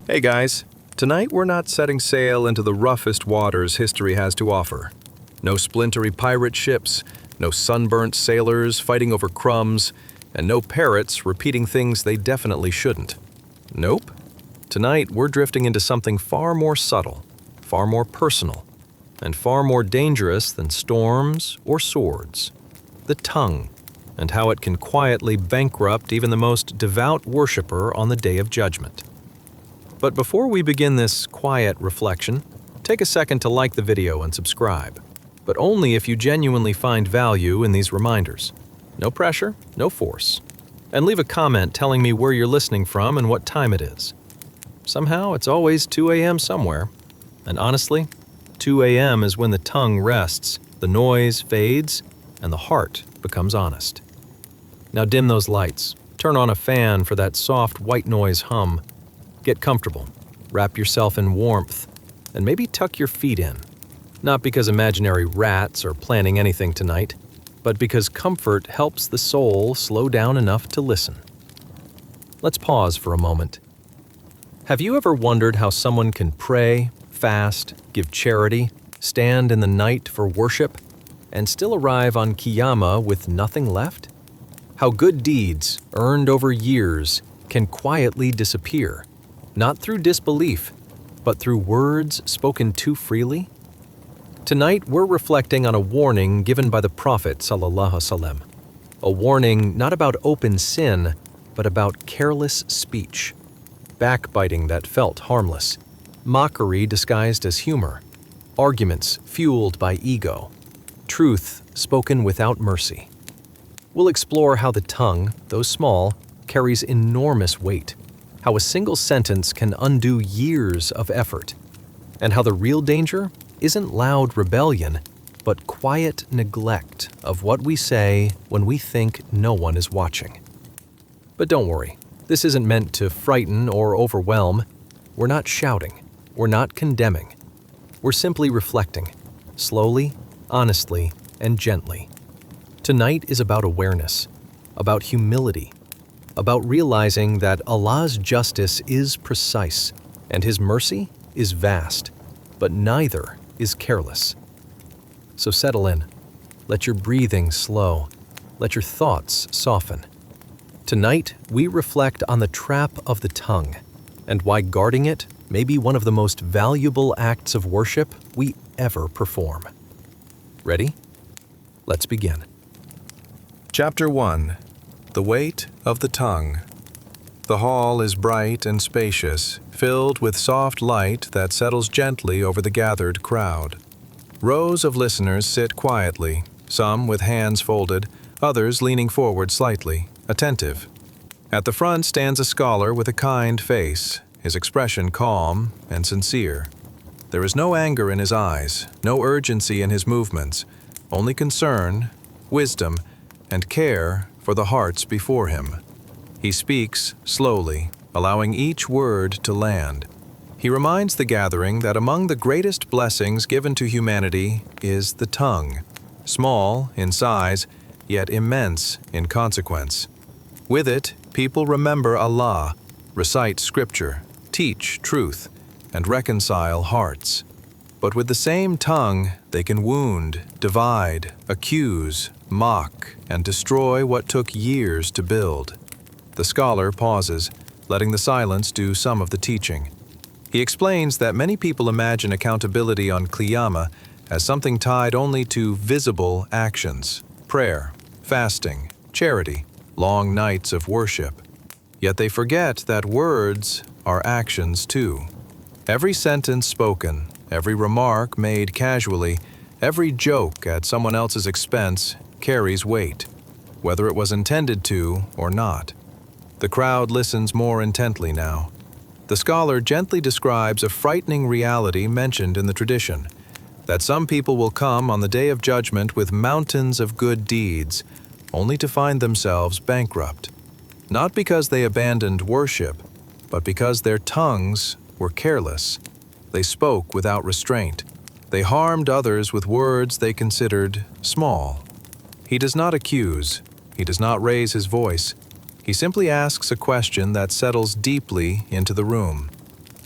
Hey guys, tonight we're not setting sail into the roughest waters history has to offer. No splintery pirate ships, no sunburnt sailors fighting over crumbs, and no parrots repeating things they definitely shouldn't. Nope. Tonight we're drifting into something far more subtle, far more personal, and far more dangerous than storms or swords. The tongue, and how it can quietly bankrupt even the most devout worshiper on the Day of Judgment. But before we begin this quiet reflection, take a second to like the video and subscribe, but only if you genuinely find value in these reminders. No pressure, no force. And leave a comment telling me where you're listening from and what time it is. Somehow it's always 2 a.m. somewhere, and honestly, 2 a.m. is when the tongue rests, the noise fades, and the heart becomes honest. Now dim those lights, turn on a fan for that soft white noise hum. Get comfortable, wrap yourself in warmth, and maybe tuck your feet in. Not because imaginary rats are planning anything tonight, but because comfort helps the soul slow down enough to listen. Let's pause for a moment. Have you ever wondered how someone can pray, fast, give charity, stand in the night for worship, and still arrive on Qiyamah with nothing left? How good deeds, earned over years, can quietly disappear, not through disbelief, but through words spoken too freely? Tonight, we're reflecting on a warning given by the Prophet ﷺ. A warning not about open sin, but about careless speech. Backbiting that felt harmless. Mockery disguised as humor. Arguments fueled by ego. Truth spoken without mercy. We'll explore how the tongue, though small, carries enormous weight. How a single sentence can undo years of effort. And how the real danger isn't loud rebellion, but quiet neglect of what we say when we think no one is watching. But don't worry, this isn't meant to frighten or overwhelm. We're not shouting. We're not condemning. We're simply reflecting, slowly, honestly, and gently. Tonight is about awareness, about humility, about realizing that Allah's justice is precise and His mercy is vast, but neither is careless. So settle in. Let your breathing slow. Let your thoughts soften. Tonight, we reflect on the trap of the tongue and why guarding it may be one of the most valuable acts of worship we ever perform. Ready? Let's begin. Chapter 1. The Weight of the Tongue. The hall is bright and spacious, filled with soft light that settles gently over the gathered crowd. Rows of listeners sit quietly, some with hands folded, others leaning forward slightly, attentive. At the front stands a scholar with a kind face, his expression calm and sincere. There is no anger in his eyes, no urgency in his movements, only concern, wisdom, and care for the hearts before him. He speaks slowly, allowing each word to land. He reminds the gathering that among the greatest blessings given to humanity is the tongue, small in size, yet immense in consequence. With it, people remember Allah, recite scripture, teach truth, and reconcile hearts. But with the same tongue, they can wound, divide, accuse, mock, and destroy what took years to build. The scholar pauses, letting the silence do some of the teaching. He explains that many people imagine accountability on Qiyamah as something tied only to visible actions, prayer, fasting, charity, long nights of worship. Yet they forget that words are actions too. Every sentence spoken, every remark made casually, every joke at someone else's expense carries weight, whether it was intended to or not. The crowd listens more intently now. The scholar gently describes a frightening reality mentioned in the tradition, that some people will come on the Day of Judgment with mountains of good deeds, only to find themselves bankrupt. Not because they abandoned worship, but because their tongues were careless. They spoke without restraint. They harmed others with words they considered small. He does not accuse. He does not raise his voice. He simply asks a question that settles deeply into the room.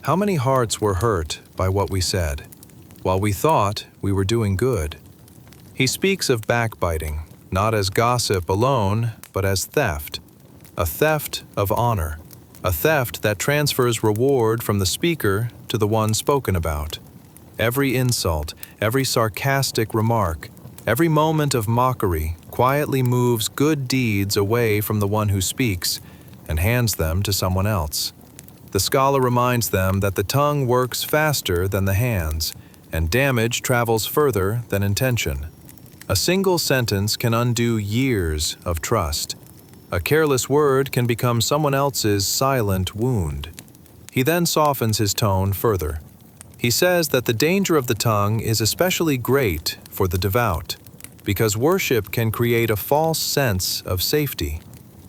How many hearts were hurt by what we said, while we thought we were doing good? He speaks of backbiting, not as gossip alone, but as theft. A theft of honor. A theft that transfers reward from the speaker to the one spoken about. Every insult, every sarcastic remark, every moment of mockery quietly moves good deeds away from the one who speaks and hands them to someone else. The scholar reminds them that the tongue works faster than the hands, and damage travels further than intention. A single sentence can undo years of trust. A careless word can become someone else's silent wound. He then softens his tone further. He says that the danger of the tongue is especially great for the devout, because worship can create a false sense of safety.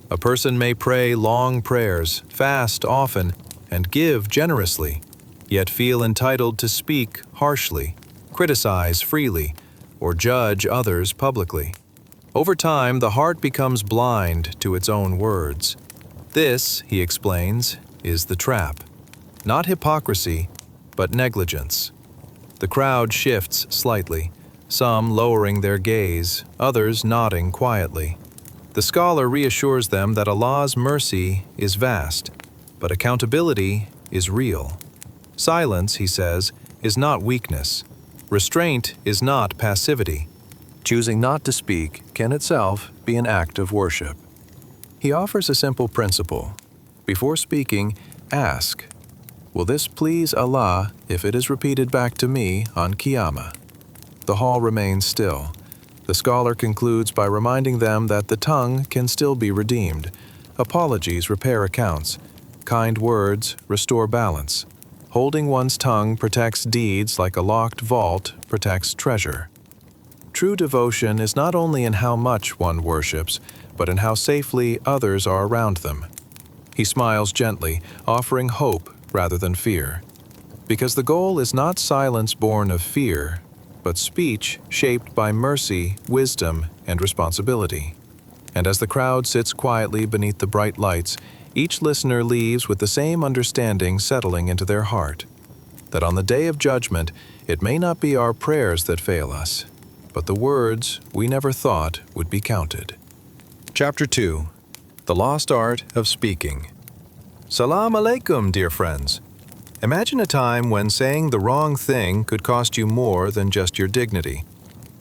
A person may pray long prayers, fast often, and give generously, yet feel entitled to speak harshly, criticize freely, or judge others publicly. Over time, the heart becomes blind to its own words. This, he explains, is the trap. Not hypocrisy, but negligence. The crowd shifts slightly, some lowering their gaze, others nodding quietly. The scholar reassures them that Allah's mercy is vast, but accountability is real. Silence, he says, is not weakness. Restraint is not passivity. Choosing not to speak can itself be an act of worship. He offers a simple principle. Before speaking, ask, "Will this please Allah if it is repeated back to me on Qiyamah?" The hall remains still. The scholar concludes by reminding them that the tongue can still be redeemed. Apologies repair accounts. Kind words restore balance. Holding one's tongue protects deeds like a locked vault protects treasure. True devotion is not only in how much one worships, but in how safely others are around them. He smiles gently, offering hope rather than fear. Because the goal is not silence born of fear, but speech shaped by mercy, wisdom, and responsibility. And as the crowd sits quietly beneath the bright lights, each listener leaves with the same understanding settling into their heart, that on the day of judgment, it may not be our prayers that fail us, but the words we never thought would be counted. Chapter 2. The Lost Art of Speaking. Salam alaikum, dear friends. Imagine a time when saying the wrong thing could cost you more than just your dignity.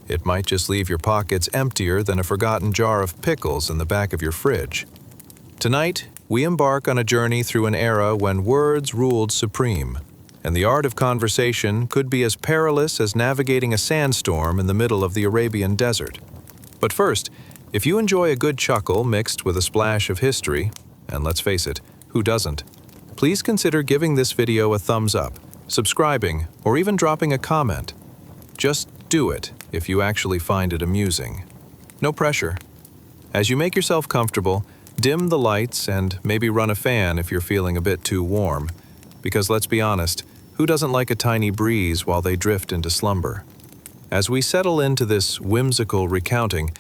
It might just leave your pockets emptier than a forgotten jar of pickles in the back of your fridge. Tonight, we embark on a journey through an era when words ruled supreme, and the art of conversation could be as perilous as navigating a sandstorm in the middle of the Arabian desert. But first, if you enjoy a good chuckle mixed with a splash of history, and let's face it, who doesn't, please consider giving this video a thumbs up, subscribing, or even dropping a comment. Just do it if you actually find it amusing. No pressure. As you make yourself comfortable, dim the lights and maybe run a fan if you're feeling a bit too warm. Because let's be honest, who doesn't like a tiny breeze while they drift into slumber? As we settle into this whimsical recounting,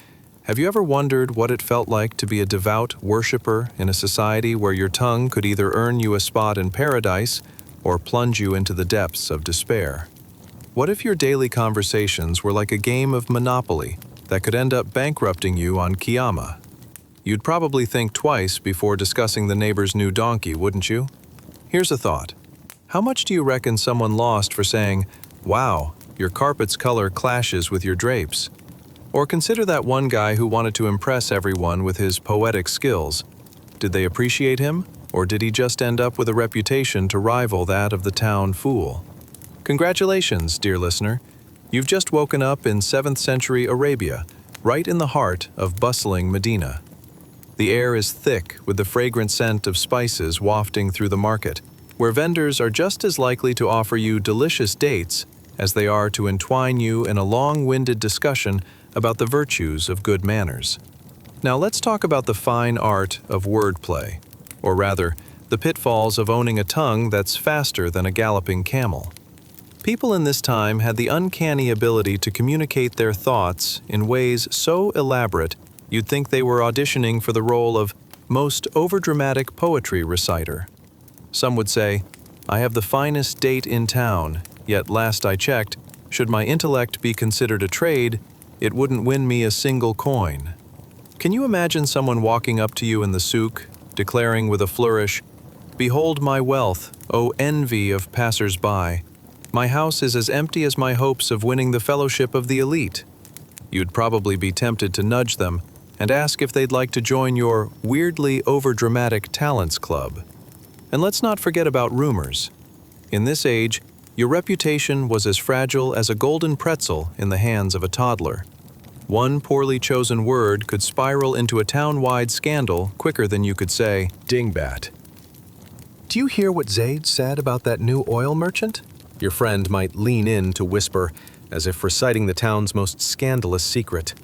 have you ever wondered what it felt like to be a devout worshiper in a society where your tongue could either earn you a spot in paradise or plunge you into the depths of despair? What if your daily conversations were like a game of Monopoly that could end up bankrupting you on Qiyamah? You'd probably think twice before discussing the neighbor's new donkey, wouldn't you? Here's a thought. How much do you reckon someone lost for saying, "Wow, your carpet's color clashes with your drapes"? Or consider that one guy who wanted to impress everyone with his poetic skills. Did they appreciate him, or did he just end up with a reputation to rival that of the town fool? Congratulations, dear listener. You've just woken up in 7th century Arabia, right in the heart of bustling Medina. The air is thick with the fragrant scent of spices wafting through the market, where vendors are just as likely to offer you delicious dates as they are to entwine you in a long-winded discussion about the virtues of good manners. Now let's talk about the fine art of wordplay, or rather, the pitfalls of owning a tongue that's faster than a galloping camel. People in this time had the uncanny ability to communicate their thoughts in ways so elaborate you'd think they were auditioning for the role of most overdramatic poetry reciter. Some would say, I have the finest date in town, yet last I checked, should my intellect be considered a trade, it wouldn't win me a single coin. Can you imagine someone walking up to you in the souk, declaring with a flourish, "Behold my wealth, O envy of passers-by. My house is as empty as my hopes of winning the fellowship of the elite." You'd probably be tempted to nudge them and ask if they'd like to join your weirdly overdramatic talents club. And let's not forget about rumors. In this age, your reputation was as fragile as a golden pretzel in the hands of a toddler. One poorly chosen word could spiral into a town-wide scandal quicker than you could say, "Dingbat." "Do you hear what Zaid said about that new oil merchant?" Your friend might lean in to whisper, as if reciting the town's most scandalous secret.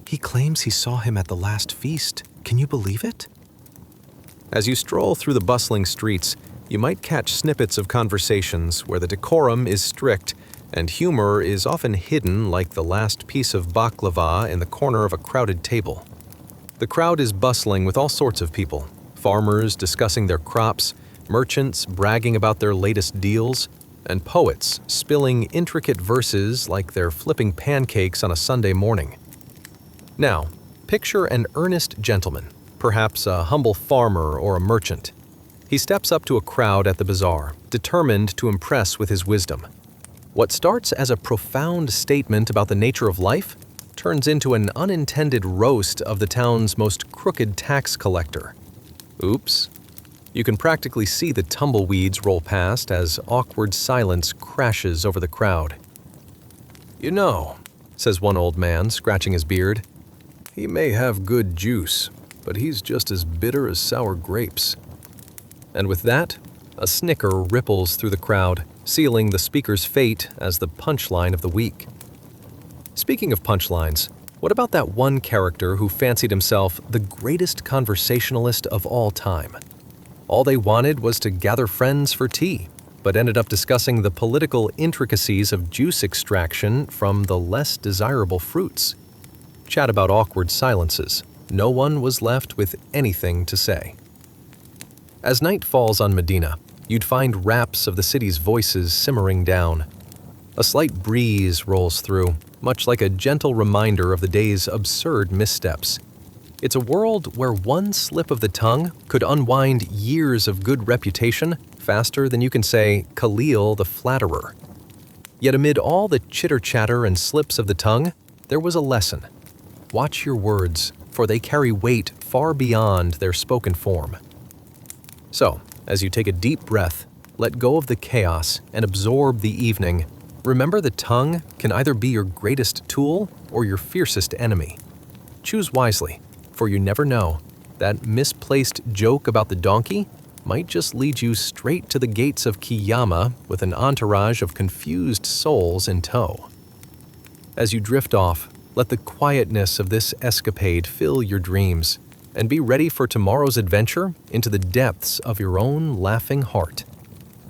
"He claims he saw him at the last feast. Can you believe it?" As you stroll through the bustling streets, you might catch snippets of conversations where the decorum is strict and humor is often hidden like the last piece of baklava in the corner of a crowded table. The crowd is bustling with all sorts of people, farmers discussing their crops, merchants bragging about their latest deals, and poets spilling intricate verses like they're flipping pancakes on a Sunday morning. Now, picture an earnest gentleman, perhaps a humble farmer or a merchant. He steps up to a crowd at the bazaar, determined to impress with his wisdom. What starts as a profound statement about the nature of life turns into an unintended roast of the town's most crooked tax collector. Oops. You can practically see the tumbleweeds roll past as awkward silence crashes over the crowd. "You know," says one old man, scratching his beard, "he may have good juice, but he's just as bitter as sour grapes." And with that, a snicker ripples through the crowd, sealing the speaker's fate as the punchline of the week. Speaking of punchlines, what about that one character who fancied himself the greatest conversationalist of all time? All they wanted was to gather friends for tea, but ended up discussing the political intricacies of juice extraction from the less desirable fruits. Chat about awkward silences. No one was left with anything to say. As night falls on Medina, you'd find raps of the city's voices simmering down. A slight breeze rolls through, much like a gentle reminder of the day's absurd missteps. It's a world where one slip of the tongue could unwind years of good reputation faster than you can say Khalil the Flatterer. Yet amid all the chitter-chatter and slips of the tongue, there was a lesson. Watch your words, for they carry weight far beyond their spoken form. So, as you take a deep breath, let go of the chaos and absorb the evening, remember the tongue can either be your greatest tool or your fiercest enemy. Choose wisely, for you never know. That misplaced joke about the donkey might just lead you straight to the gates of Qiyamah with an entourage of confused souls in tow. As you drift off, let the quietness of this escapade fill your dreams, and be ready for tomorrow's adventure into the depths of your own laughing heart.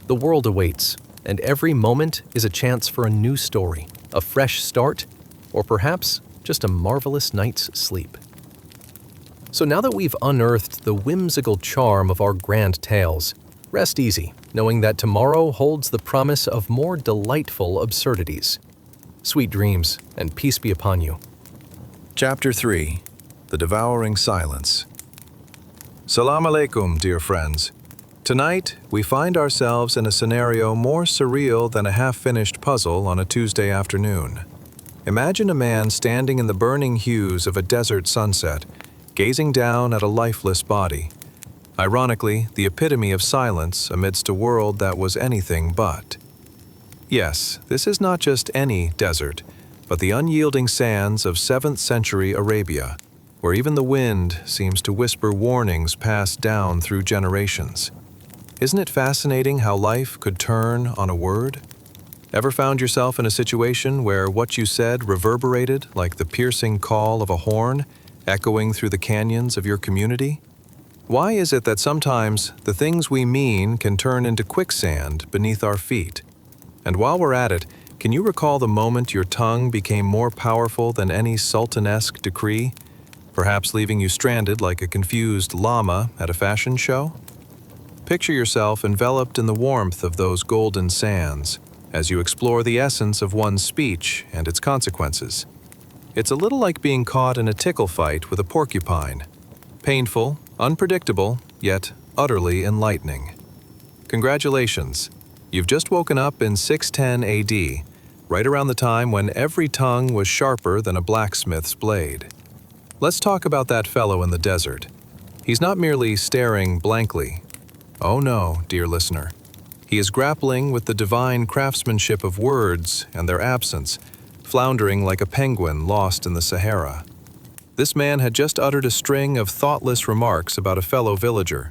The world awaits, and every moment is a chance for a new story, a fresh start, or perhaps just a marvelous night's sleep. So now that we've unearthed the whimsical charm of our grand tales, rest easy, knowing that tomorrow holds the promise of more delightful absurdities. Sweet dreams, and peace be upon you. Chapter 3. The Devouring Silence. Salam alaikum, dear friends. Tonight, we find ourselves in a scenario more surreal than a half-finished puzzle on a Tuesday afternoon. Imagine a man standing in the burning hues of a desert sunset, gazing down at a lifeless body. Ironically, the epitome of silence amidst a world that was anything but. Yes, this is not just any desert, but the unyielding sands of 7th century Arabia, where even the wind seems to whisper warnings passed down through generations. Isn't it fascinating how life could turn on a word? Ever found yourself in a situation where what you said reverberated like the piercing call of a horn, echoing through the canyons of your community? Why is it that sometimes the things we mean can turn into quicksand beneath our feet? And while we're at it, can you recall the moment your tongue became more powerful than any sultanesque decree, perhaps leaving you stranded like a confused llama at a fashion show? Picture yourself enveloped in the warmth of those golden sands as you explore the essence of one's speech and its consequences. It's a little like being caught in a tickle fight with a porcupine. Painful, unpredictable, yet utterly enlightening. Congratulations, you've just woken up in 610 AD, right around the time when every tongue was sharper than a blacksmith's blade. Let's talk about that fellow in the desert. He's not merely staring blankly. Oh no, dear listener. He is grappling with the divine craftsmanship of words and their absence, floundering like a penguin lost in the Sahara. This man had just uttered a string of thoughtless remarks about a fellow villager,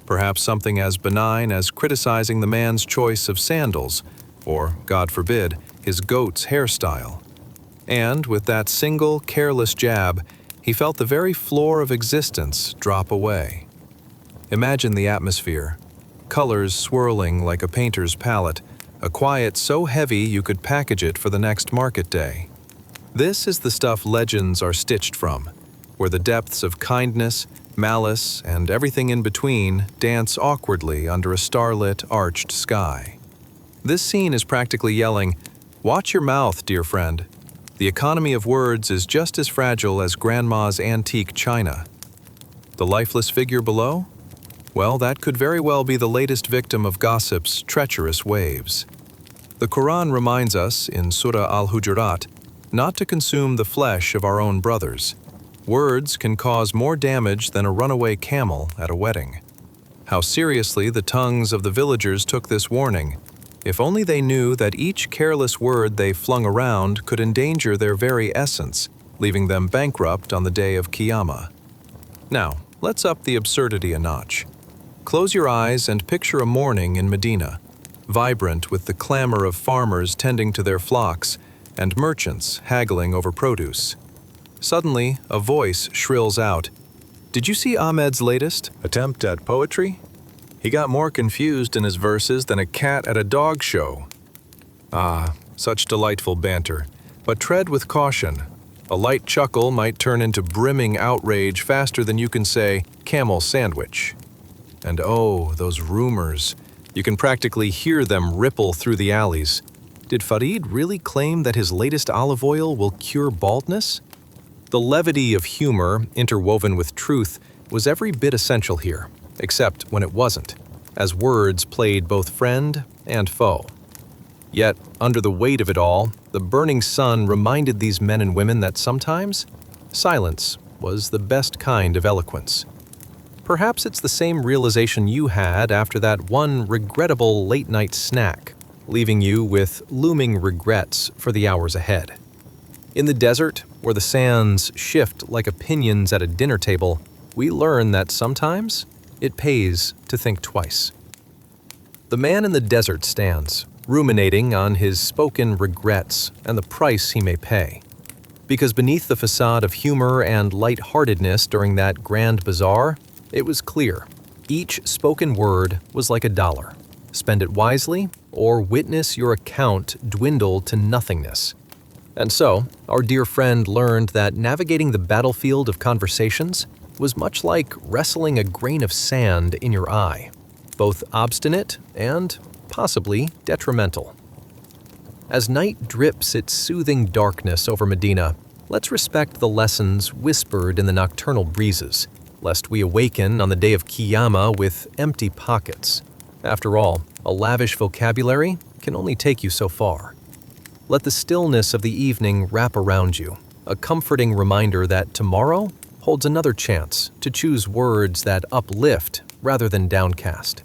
perhaps something as benign as criticizing the man's choice of sandals, or, God forbid, his goat's hairstyle. And with that single, careless jab, he felt the very floor of existence drop away. Imagine the atmosphere, colors swirling like a painter's palette, a quiet so heavy you could package it for the next market day. This is the stuff legends are stitched from, where the depths of kindness, malice, and everything in between dance awkwardly under a starlit, arched sky. This scene is practically yelling, "Watch your mouth, dear friend. The economy of words is just as fragile as grandma's antique china." The lifeless figure below? Well, that could very well be the latest victim of gossip's treacherous waves. The Quran reminds us, in Surah Al-Hujurat, not to consume the flesh of our own brothers. Words can cause more damage than a runaway camel at a wedding. How seriously the tongues of the villagers took this warning. If only they knew that each careless word they flung around could endanger their very essence, leaving them bankrupt on the day of Qiyamah. Now, let's up the absurdity a notch. Close your eyes and picture a morning in Medina, vibrant with the clamor of farmers tending to their flocks and merchants haggling over produce. Suddenly, a voice shrills out, "Did you see Ahmed's latest attempt at poetry? He got more confused in his verses than a cat at a dog show." Ah, such delightful banter. But tread with caution. A light chuckle might turn into brimming outrage faster than you can say, "camel sandwich." And oh, those rumors. You can practically hear them ripple through the alleys. Did Farid really claim that his latest olive oil will cure baldness? The levity of humor, interwoven with truth, was every bit essential here, except when it wasn't, as words played both friend and foe. Yet, under the weight of it all, the burning sun reminded these men and women that sometimes silence was the best kind of eloquence. Perhaps it's the same realization you had after that one regrettable late-night snack, leaving you with looming regrets for the hours ahead. In the desert, where the sands shift like opinions at a dinner table, we learn that sometimes it pays to think twice. The man in the desert stands, ruminating on his spoken regrets and the price he may pay. Because beneath the facade of humor and lightheartedness during that grand bazaar, it was clear. Each spoken word was like $1. Spend it wisely, or witness your account dwindle to nothingness. And so, our dear friend learned that navigating the battlefield of conversations was much like wrestling a grain of sand in your eye, both obstinate and possibly detrimental. As night drips its soothing darkness over Medina, let's respect the lessons whispered in the nocturnal breezes, lest we awaken on the day of Qiyamah with empty pockets. After all, a lavish vocabulary can only take you so far. Let the stillness of the evening wrap around you, a comforting reminder that tomorrow holds another chance to choose words that uplift rather than downcast.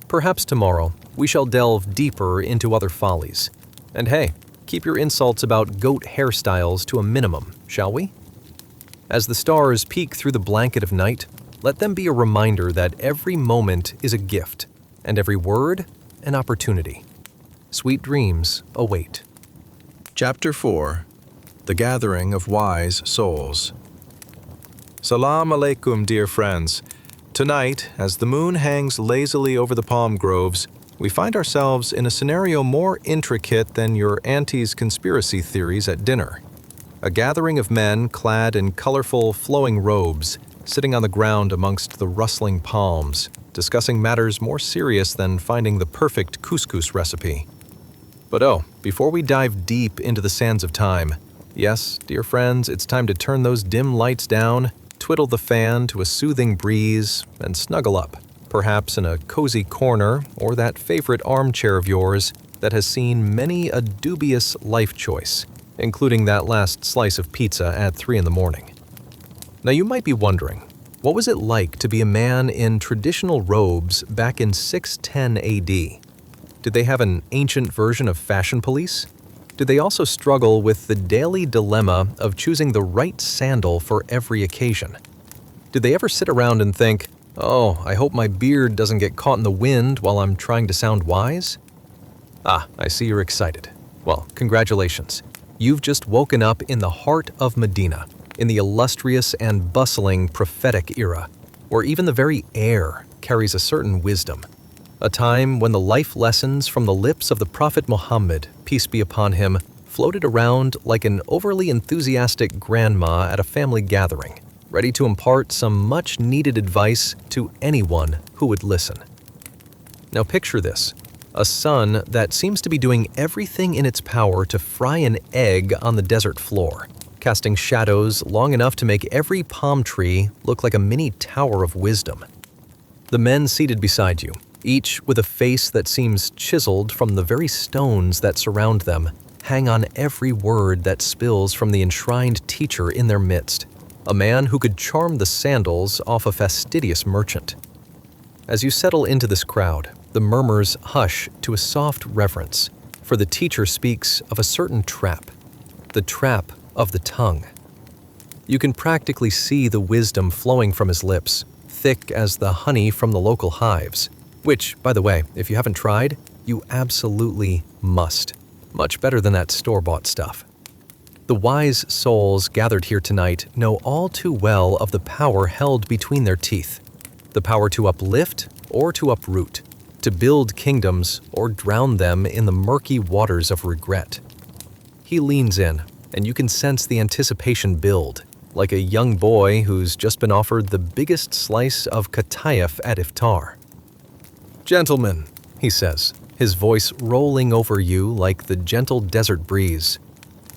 Perhaps tomorrow we shall delve deeper into other follies. And hey, keep your insults about goat hairstyles to a minimum, shall we? As the stars peek through the blanket of night, let them be a reminder that every moment is a gift, and every word an opportunity. Sweet dreams await. Chapter 4. The Gathering of Wise Souls. Salam alaikum, dear friends. Tonight, as the moon hangs lazily over the palm groves, we find ourselves in a scenario more intricate than your auntie's conspiracy theories at dinner. A gathering of men clad in colorful, flowing robes, sitting on the ground amongst the rustling palms, discussing matters more serious than finding the perfect couscous recipe. But before we dive deep into the sands of time, yes, dear friends, it's time to turn those dim lights down, twiddle the fan to a soothing breeze, and snuggle up, perhaps in a cozy corner or that favorite armchair of yours that has seen many a dubious life choice, including that last slice of pizza at 3 in the morning. Now you might be wondering, what was it like to be a man in traditional robes back in 610 AD? Did they have an ancient version of fashion police? Did they also struggle with the daily dilemma of choosing the right sandal for every occasion? Did they ever sit around and think, oh, I hope my beard doesn't get caught in the wind while I'm trying to sound wise? Ah, I see you're excited. Well, congratulations. You've just woken up in the heart of Medina, in the illustrious and bustling prophetic era, where even the very air carries a certain wisdom. A time when the life lessons from the lips of the Prophet Muhammad, peace be upon him, floated around like an overly enthusiastic grandma at a family gathering, ready to impart some much-needed advice to anyone who would listen. Now picture this, a sun that seems to be doing everything in its power to fry an egg on the desert floor, casting shadows long enough to make every palm tree look like a mini tower of wisdom. The men seated beside you, each with a face that seems chiseled from the very stones that surround them, hang on every word that spills from the enshrined teacher in their midst, a man who could charm the sandals off a fastidious merchant. As you settle into this crowd, the murmurs hush to a soft reverence, for the teacher speaks of a certain trap, the trap of the tongue. You can practically see the wisdom flowing from his lips, thick as the honey from the local hives, which, by the way, if you haven't tried, you absolutely must. Much better than that store-bought stuff. The wise souls gathered here tonight know all too well of the power held between their teeth, the power to uplift or to uproot, to build kingdoms or drown them in the murky waters of regret. He leans in, and you can sense the anticipation build, like a young boy who's just been offered the biggest slice of katayef at iftar. "Gentlemen," he says, his voice rolling over you like the gentle desert breeze,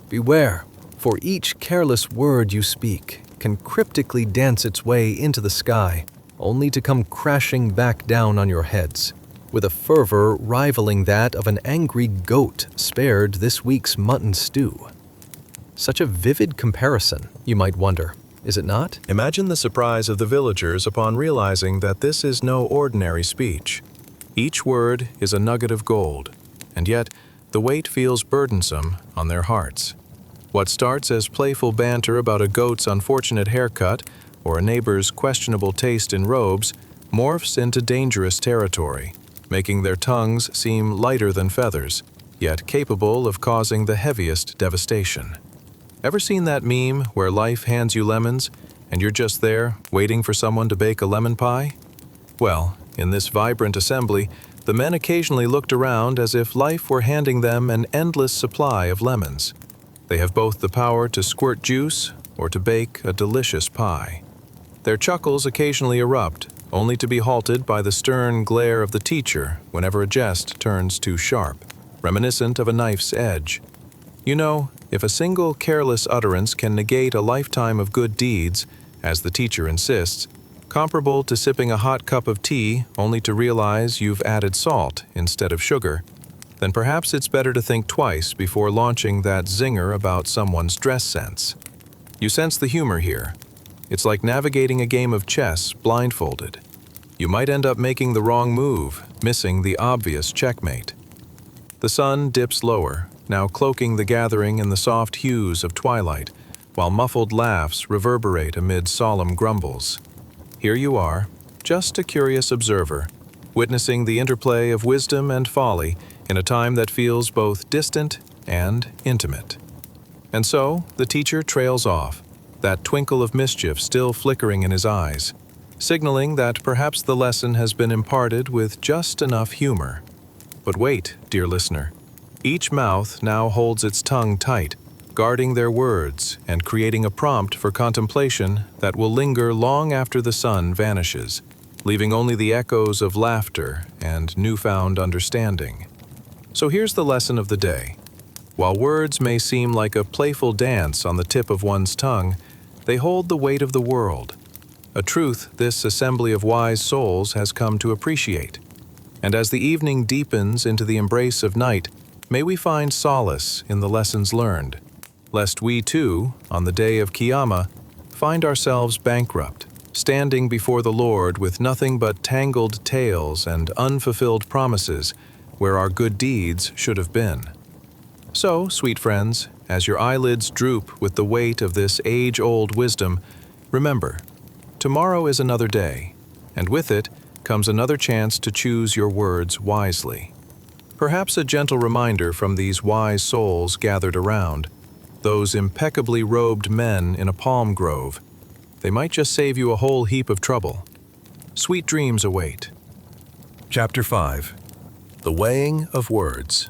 "beware, for each careless word you speak can cryptically dance its way into the sky, only to come crashing back down on your heads, with a fervor rivaling that of an angry goat spared this week's mutton stew." Such a vivid comparison, you might wonder, is it not? Imagine the surprise of the villagers upon realizing that this is no ordinary speech. Each word is a nugget of gold, and yet the weight feels burdensome on their hearts. What starts as playful banter about a goat's unfortunate haircut or a neighbor's questionable taste in robes morphs into dangerous territory, making their tongues seem lighter than feathers, yet capable of causing the heaviest devastation. Ever seen that meme where life hands you lemons and you're just there waiting for someone to bake a lemon pie? Well, in this vibrant assembly, the men occasionally looked around as if life were handing them an endless supply of lemons. They have both the power to squirt juice or to bake a delicious pie. Their chuckles occasionally erupt, only to be halted by the stern glare of the teacher whenever a jest turns too sharp, reminiscent of a knife's edge. You know, if a single careless utterance can negate a lifetime of good deeds, as the teacher insists, comparable to sipping a hot cup of tea only to realize you've added salt instead of sugar, then perhaps it's better to think twice before launching that zinger about someone's dress sense. You sense the humor here. It's like navigating a game of chess blindfolded. You might end up making the wrong move, missing the obvious checkmate. The sun dips lower, now cloaking the gathering in the soft hues of twilight, while muffled laughs reverberate amid solemn grumbles. Here you are, just a curious observer, witnessing the interplay of wisdom and folly in a time that feels both distant and intimate. And so, the teacher trails off, that twinkle of mischief still flickering in his eyes, signaling that perhaps the lesson has been imparted with just enough humor. But wait, dear listener. Each mouth now holds its tongue tight, guarding their words and creating a prompt for contemplation that will linger long after the sun vanishes, leaving only the echoes of laughter and newfound understanding. So here's the lesson of the day. While words may seem like a playful dance on the tip of one's tongue, they hold the weight of the world, a truth this assembly of wise souls has come to appreciate. And as the evening deepens into the embrace of night, may we find solace in the lessons learned, lest we too, on the day of Qiyamah, find ourselves bankrupt, standing before the Lord with nothing but tangled tales and unfulfilled promises where our good deeds should have been. So, sweet friends, as your eyelids droop with the weight of this age-old wisdom, remember, tomorrow is another day, and with it comes another chance to choose your words wisely. Perhaps a gentle reminder from these wise souls gathered around, those impeccably robed men in a palm grove. They might just save you a whole heap of trouble. Sweet dreams await. Chapter 5. The Weighing of Words.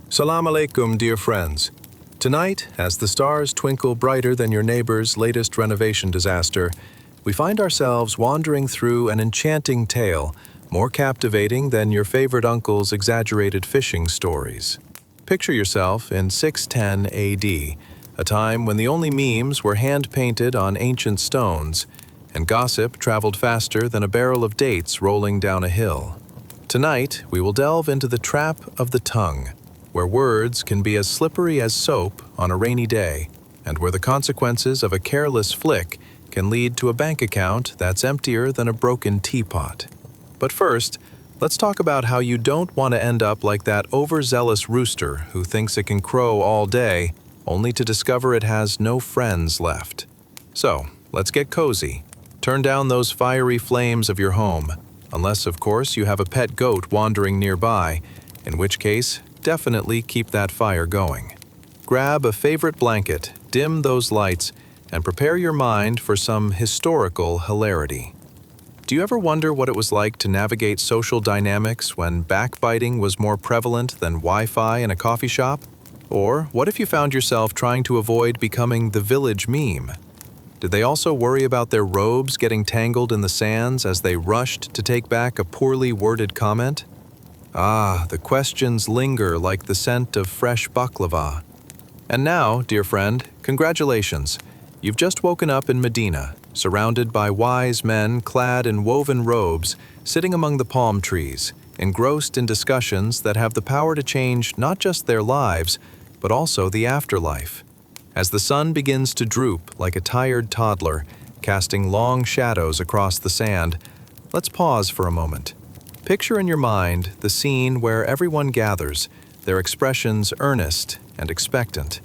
Salam alaikum, dear friends. Tonight, as the stars twinkle brighter than your neighbor's latest renovation disaster, we find ourselves wandering through an enchanting tale, more captivating than your favorite uncle's exaggerated fishing stories. Picture yourself in 610 AD, a time when the only memes were hand-painted on ancient stones, and gossip traveled faster than a barrel of dates rolling down a hill. Tonight, we will delve into the trap of the tongue, where words can be as slippery as soap on a rainy day, and where the consequences of a careless flick can lead to a bank account that's emptier than a broken teapot. But first, let's talk about how you don't want to end up like that overzealous rooster who thinks it can crow all day, only to discover it has no friends left. So, let's get cozy. Turn down those fiery flames of your home, unless, of course, you have a pet goat wandering nearby, in which case, definitely keep that fire going. Grab a favorite blanket, dim those lights, and prepare your mind for some historical hilarity. Do you ever wonder what it was like to navigate social dynamics when backbiting was more prevalent than Wi-Fi in a coffee shop? Or what if you found yourself trying to avoid becoming the village meme? Did they also worry about their robes getting tangled in the sands as they rushed to take back a poorly worded comment? Ah, the questions linger like the scent of fresh baklava. And now, dear friend, congratulations. You've just woken up in Medina, surrounded by wise men clad in woven robes, sitting among the palm trees, engrossed in discussions that have the power to change not just their lives, but also the afterlife. As the sun begins to droop like a tired toddler, casting long shadows across the sand, let's pause for a moment. Picture in your mind the scene where everyone gathers, their expressions earnest and expectant.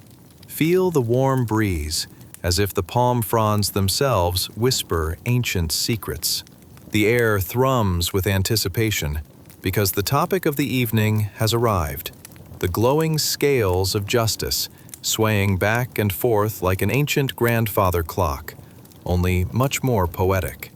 Feel the warm breeze, as if the palm fronds themselves whisper ancient secrets. The air thrums with anticipation, because the topic of the evening has arrived, the glowing scales of justice, swaying back and forth like an ancient grandfather clock, only much more poetic.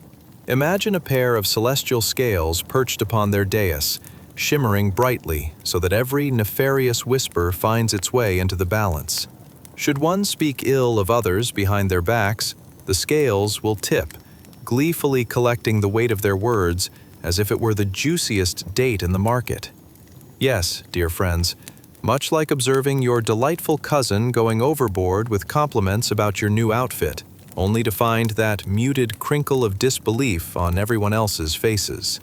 Imagine a pair of celestial scales perched upon their dais, shimmering brightly so that every nefarious whisper finds its way into the balance. Should one speak ill of others behind their backs, the scales will tip, gleefully collecting the weight of their words as if it were the juiciest date in the market. Yes, dear friends, much like observing your delightful cousin going overboard with compliments about your new outfit, only to find that muted crinkle of disbelief on everyone else's faces.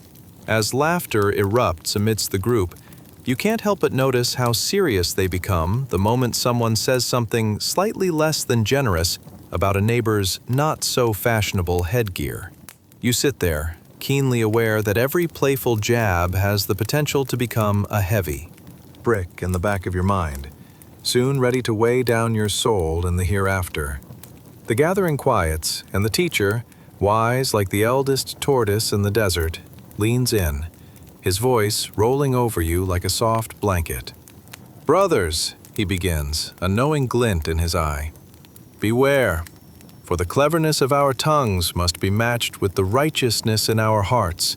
As laughter erupts amidst the group, you can't help but notice how serious they become the moment someone says something slightly less than generous about a neighbor's not-so-fashionable headgear. You sit there, keenly aware that every playful jab has the potential to become a heavy brick in the back of your mind, soon ready to weigh down your soul in the hereafter. The gathering quiets, and the teacher, wise like the eldest tortoise in the desert, leans in, his voice rolling over you like a soft blanket. "Brothers," he begins, a knowing glint in his eye, "beware, for the cleverness of our tongues must be matched with the righteousness in our hearts,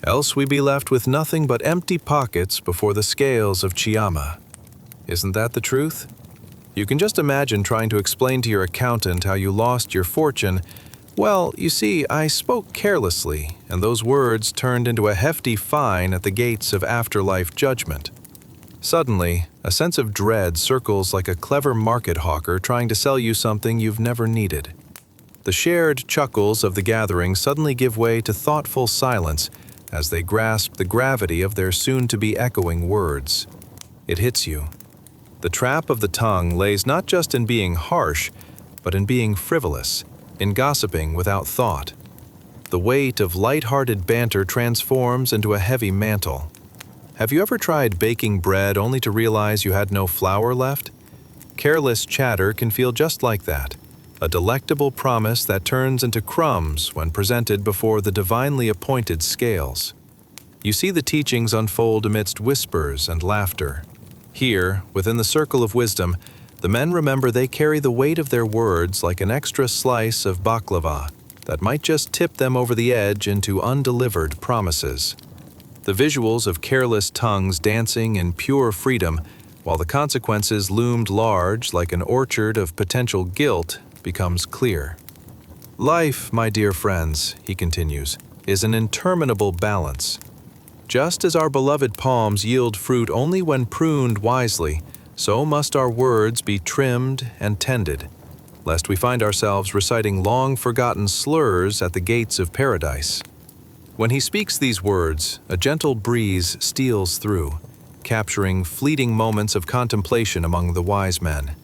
else we be left with nothing but empty pockets before the scales of Qiyamah. Isn't that the truth?" You can just imagine trying to explain to your accountant how you lost your fortune. Well, you see, I spoke carelessly, and those words turned into a hefty fine at the gates of afterlife judgment. Suddenly, a sense of dread circles like a clever market hawker trying to sell you something you've never needed. The shared chuckles of the gathering suddenly give way to thoughtful silence as they grasp the gravity of their soon-to-be echoing words. It hits you. The trap of the tongue lays not just in being harsh, but in being frivolous, in gossiping without thought. The weight of light-hearted banter transforms into a heavy mantle. Have you ever tried baking bread only to realize you had no flour left? Careless chatter can feel just like that, a delectable promise that turns into crumbs when presented before the divinely appointed scales. You see the teachings unfold amidst whispers and laughter. Here, within the circle of wisdom, the men remember they carry the weight of their words like an extra slice of baklava that might just tip them over the edge into undelivered promises. The visuals of careless tongues dancing in pure freedom, while the consequences loomed large like an orchard of potential guilt, becomes clear. Life, my dear friends, he continues, is an interminable balance. Just as our beloved palms yield fruit only when pruned wisely, so must our words be trimmed and tended, lest we find ourselves reciting long-forgotten slurs at the gates of paradise. When he speaks these words, a gentle breeze steals through, capturing fleeting moments of contemplation among the wise men.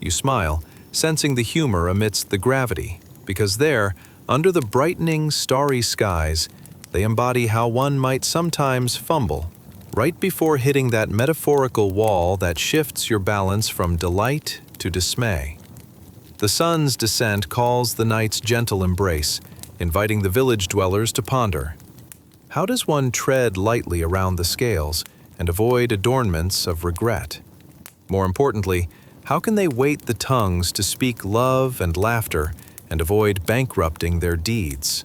You smile, sensing the humor amidst the gravity, because there, under the brightening, starry skies, they embody how one might sometimes fumble, right before hitting that metaphorical wall that shifts your balance from delight to dismay. The sun's descent calls the night's gentle embrace, inviting the village dwellers to ponder. How does one tread lightly around the scales and avoid adornments of regret? More importantly, how can they weight the tongues to speak love and laughter and avoid bankrupting their deeds?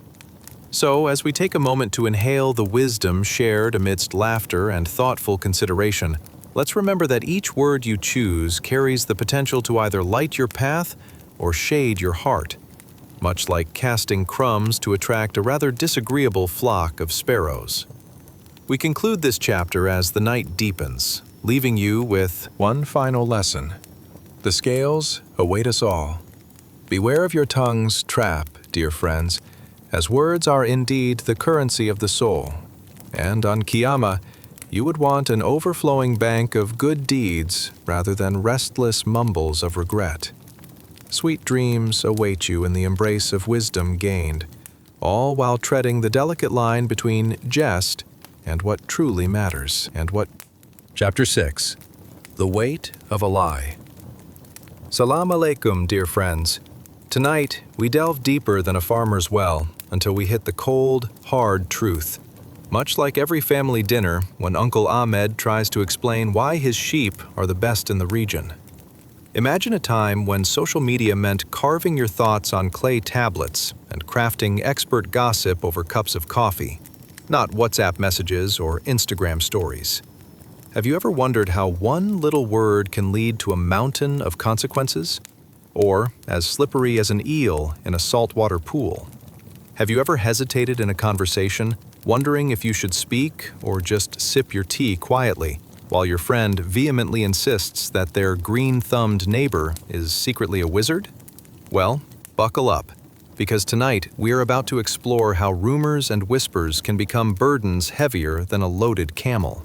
So, as we take a moment to inhale the wisdom shared amidst laughter and thoughtful consideration, let's remember that each word you choose carries the potential to either light your path or shade your heart, much like casting crumbs to attract a rather disagreeable flock of sparrows. We conclude this chapter as the night deepens, leaving you with one final lesson. The scales await us all. Beware of your tongue's trap, dear friends, as words are indeed the currency of the soul, and on Qiyamah, you would want an overflowing bank of good deeds rather than restless mumbles of regret. Sweet dreams await you in the embrace of wisdom gained, all while treading the delicate line between jest and what truly matters, and what... Chapter 6. The Weight of a Lie. Salam alaikum, dear friends. Tonight, we delve deeper than a farmer's well until we hit the cold, hard truth. Much like every family dinner when Uncle Ahmed tries to explain why his sheep are the best in the region. Imagine a time when social media meant carving your thoughts on clay tablets and crafting expert gossip over cups of coffee, not WhatsApp messages or Instagram stories. Have you ever wondered how one little word can lead to a mountain of consequences? Or as slippery as an eel in a saltwater pool? Have you ever hesitated in a conversation, wondering if you should speak or just sip your tea quietly, while your friend vehemently insists that their green-thumbed neighbor is secretly a wizard? Well, buckle up, because tonight we are about to explore how rumors and whispers can become burdens heavier than a loaded camel.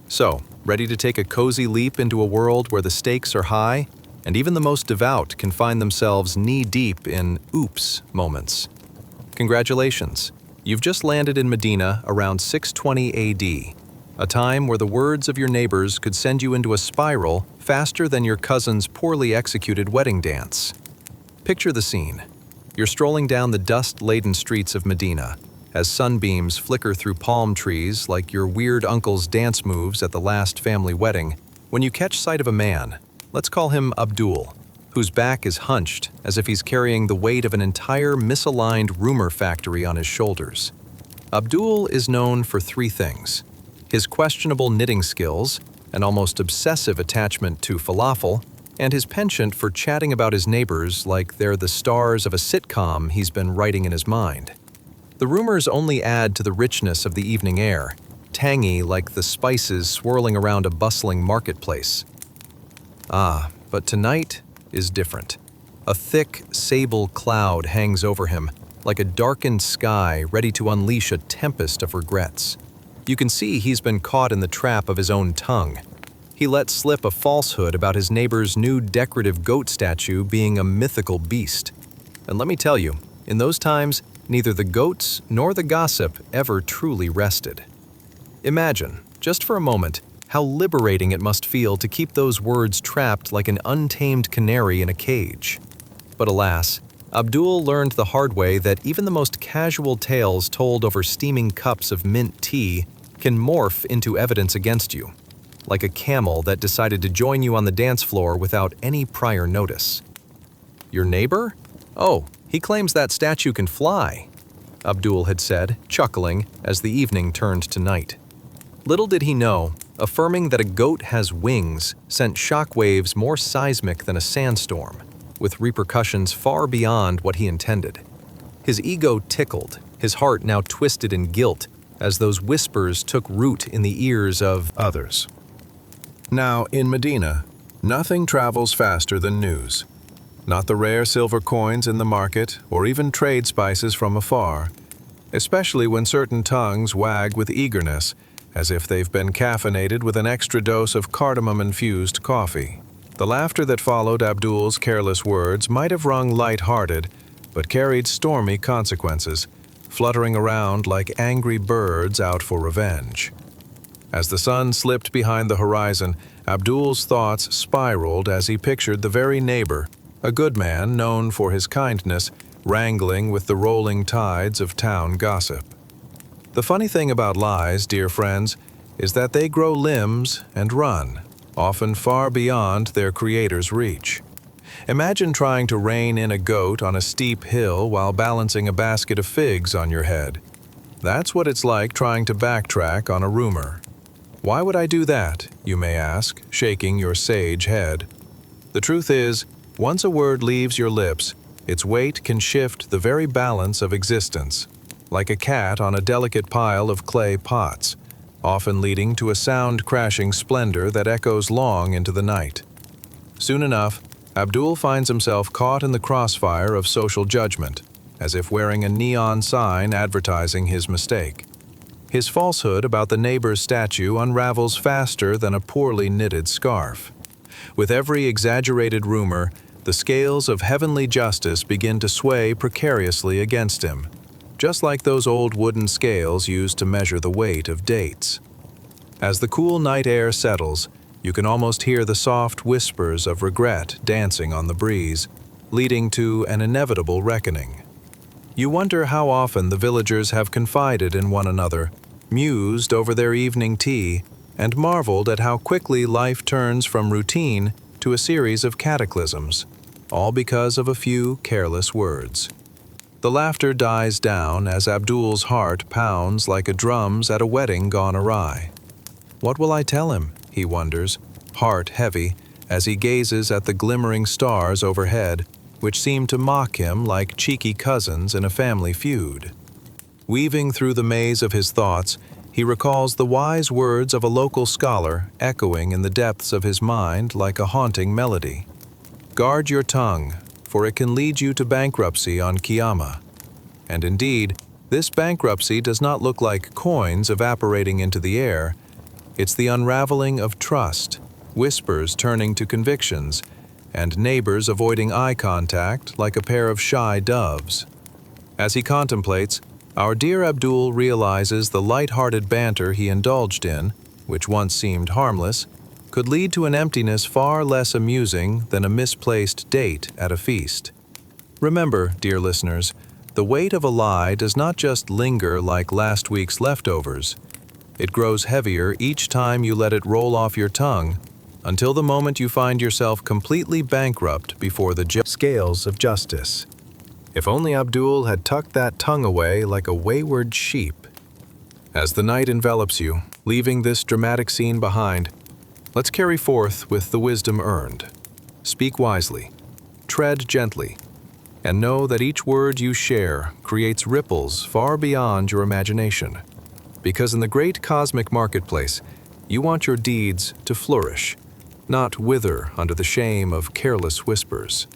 So, ready to take a cozy leap into a world where the stakes are high, and even the most devout can find themselves knee-deep in oops moments? Congratulations, you've just landed in Medina around 620 AD, a time where the words of your neighbors could send you into a spiral faster than your cousin's poorly executed wedding dance. Picture the scene. You're strolling down the dust-laden streets of Medina, as sunbeams flicker through palm trees like your weird uncle's dance moves at the last family wedding, when you catch sight of a man, let's call him Abdul, whose back is hunched as if he's carrying the weight of an entire misaligned rumor factory on his shoulders. Abdul is known for three things: his questionable knitting skills, an almost obsessive attachment to falafel, and his penchant for chatting about his neighbors like they're the stars of a sitcom he's been writing in his mind. The rumors only add to the richness of the evening air, tangy like the spices swirling around a bustling marketplace. But tonight is different. A thick, sable cloud hangs over him, like a darkened sky ready to unleash a tempest of regrets. You can see he's been caught in the trap of his own tongue. He let slip a falsehood about his neighbor's new decorative goat statue being a mythical beast. And let me tell you, in those times, neither the goats nor the gossip ever truly rested. Imagine, just for a moment, how liberating it must feel to keep those words trapped like an untamed canary in a cage. But alas, Abdul learned the hard way that even the most casual tales told over steaming cups of mint tea can morph into evidence against you, like a camel that decided to join you on the dance floor without any prior notice. Your neighbor? Oh, he claims that statue can fly, Abdul had said, chuckling as the evening turned to night. Little did he know, affirming that a goat has wings sent shockwaves more seismic than a sandstorm, with repercussions far beyond what he intended. His ego tickled, his heart now twisted in guilt, as those whispers took root in the ears of others. Now, in Medina, nothing travels faster than news. Not the rare silver coins in the market, or even trade spices from afar, especially when certain tongues wag with eagerness, as if they've been caffeinated with an extra dose of cardamom-infused coffee. The laughter that followed Abdul's careless words might have rung light-hearted, but carried stormy consequences, fluttering around like angry birds out for revenge. As the sun slipped behind the horizon, Abdul's thoughts spiraled as he pictured the very neighbor, a good man known for his kindness, wrangling with the rolling tides of town gossip. The funny thing about lies, dear friends, is that they grow limbs and run, often far beyond their creator's reach. Imagine trying to rein in a goat on a steep hill while balancing a basket of figs on your head. That's what it's like trying to backtrack on a rumor. Why would I do that, you may ask, shaking your sage head. The truth is, once a word leaves your lips, its weight can shift the very balance of existence, like a cat on a delicate pile of clay pots, often leading to a sound-crashing splendor that echoes long into the night. Soon enough, Abdul finds himself caught in the crossfire of social judgment, as if wearing a neon sign advertising his mistake. His falsehood about the neighbor's statue unravels faster than a poorly knitted scarf. With every exaggerated rumor, the scales of heavenly justice begin to sway precariously against him, just like those old wooden scales used to measure the weight of dates. As the cool night air settles, you can almost hear the soft whispers of regret dancing on the breeze, leading to an inevitable reckoning. You wonder how often the villagers have confided in one another, mused over their evening tea, and marveled at how quickly life turns from routine to a series of cataclysms, all because of a few careless words. The laughter dies down as Abdul's heart pounds like a drum's at a wedding gone awry. What will I tell him, he wonders, heart heavy, as he gazes at the glimmering stars overhead, which seem to mock him like cheeky cousins in a family feud. Weaving through the maze of his thoughts, he recalls the wise words of a local scholar echoing in the depths of his mind like a haunting melody. Guard your tongue, for it can lead you to bankruptcy on Qiyamah. And indeed, this bankruptcy does not look like coins evaporating into the air. It's the unraveling of trust, whispers turning to convictions, and neighbors avoiding eye contact like a pair of shy doves. As he contemplates, our dear Abdul realizes the light-hearted banter he indulged in, which once seemed harmless, could lead to an emptiness far less amusing than a misplaced date at a feast. Remember, dear listeners, the weight of a lie does not just linger like last week's leftovers. It grows heavier each time you let it roll off your tongue, until the moment you find yourself completely bankrupt before the scales of justice. If only Abdul had tucked that tongue away like a wayward sheep. As the night envelops you, leaving this dramatic scene behind, let's carry forth with the wisdom earned. Speak wisely, tread gently, and know that each word you share creates ripples far beyond your imagination. Because in the great cosmic marketplace, you want your deeds to flourish, not wither under the shame of careless whispers.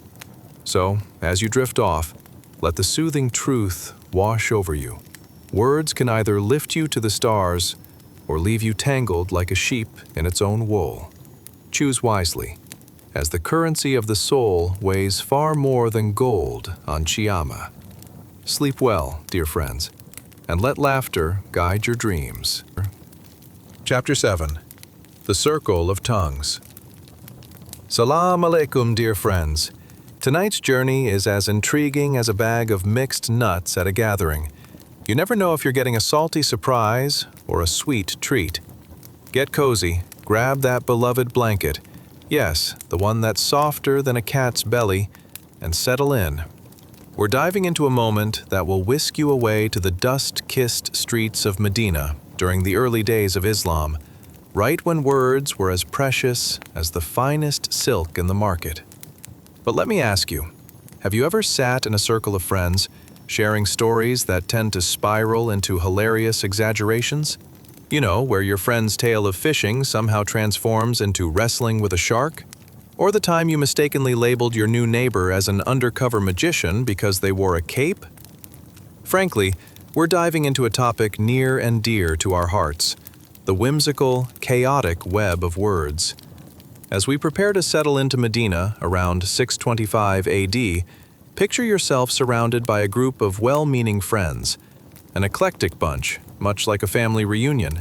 So, as you drift off, let the soothing truth wash over you. Words can either lift you to the stars or leave you tangled like a sheep in its own wool. Choose wisely, as the currency of the soul weighs far more than gold on Qiyamah. Sleep well, dear friends, and let laughter guide your dreams. Chapter 7. The Circle of Tongues. Salam alaikum, dear friends. Tonight's journey is as intriguing as a bag of mixed nuts at a gathering. You never know if you're getting a salty surprise or a sweet treat. Get cozy, grab that beloved blanket, yes, the one that's softer than a cat's belly, and settle in. We're diving into a moment that will whisk you away to the dust-kissed streets of Medina during the early days of Islam, right when words were as precious as the finest silk in the market. But let me ask you, have you ever sat in a circle of friends, sharing stories that tend to spiral into hilarious exaggerations? You know, where your friend's tale of fishing somehow transforms into wrestling with a shark? Or the time you mistakenly labeled your new neighbor as an undercover magician because they wore a cape? Frankly, we're diving into a topic near and dear to our hearts, the whimsical, chaotic web of words. As we prepare to settle into Medina around 625 AD, picture yourself surrounded by a group of well-meaning friends, an eclectic bunch, much like a family reunion.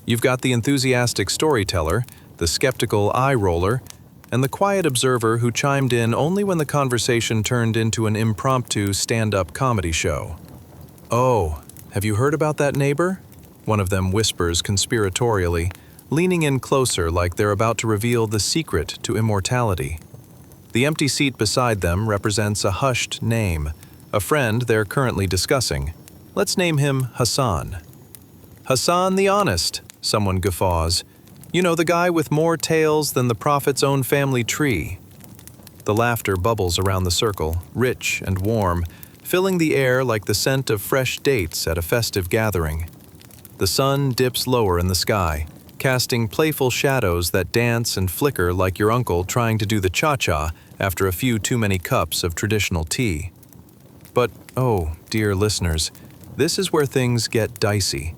You've got the enthusiastic storyteller, the skeptical eye-roller, and the quiet observer who chimed in only when the conversation turned into an impromptu stand-up comedy show. "Oh, have you heard about that neighbor?" one of them whispers conspiratorially, leaning in closer like they're about to reveal the secret to immortality. The empty seat beside them represents a hushed name, a friend they're currently discussing. Let's name him Hassan. "Hassan the Honest," someone guffaws. "You know, the guy with more tails than the prophet's own family tree." The laughter bubbles around the circle, rich and warm, filling the air like the scent of fresh dates at a festive gathering. The sun dips lower in the sky, casting playful shadows that dance and flicker like your uncle trying to do the cha-cha after a few too many cups of traditional tea. But, oh, dear listeners, this is where things get dicey.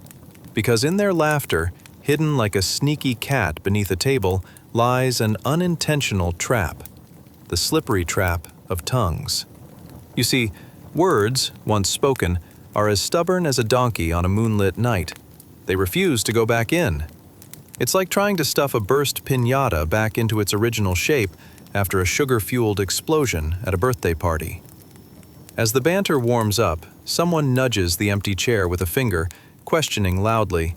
Because in their laughter, hidden like a sneaky cat beneath a table, lies an unintentional trap, the slippery trap of tongues. You see, words, once spoken, are as stubborn as a donkey on a moonlit night. They refuse to go back in. It's like trying to stuff a burst piñata back into its original shape after a sugar-fueled explosion at a birthday party. As the banter warms up, someone nudges the empty chair with a finger, questioning loudly,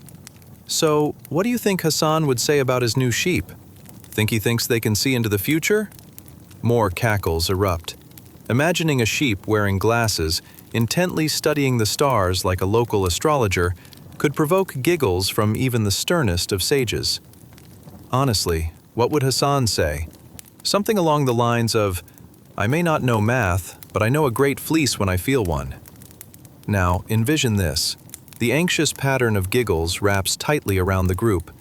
"So, what do you think Hassan would say about his new sheep? Think he thinks they can see into the future?" More cackles erupt. Imagining a sheep wearing glasses, intently studying the stars like a local astrologer, could provoke giggles from even the sternest of sages. Honestly, what would Hassan say? Something along the lines of, "I may not know math, but I know a great fleece when I feel one." Now, envision this. The anxious pattern of giggles wraps tightly around the group,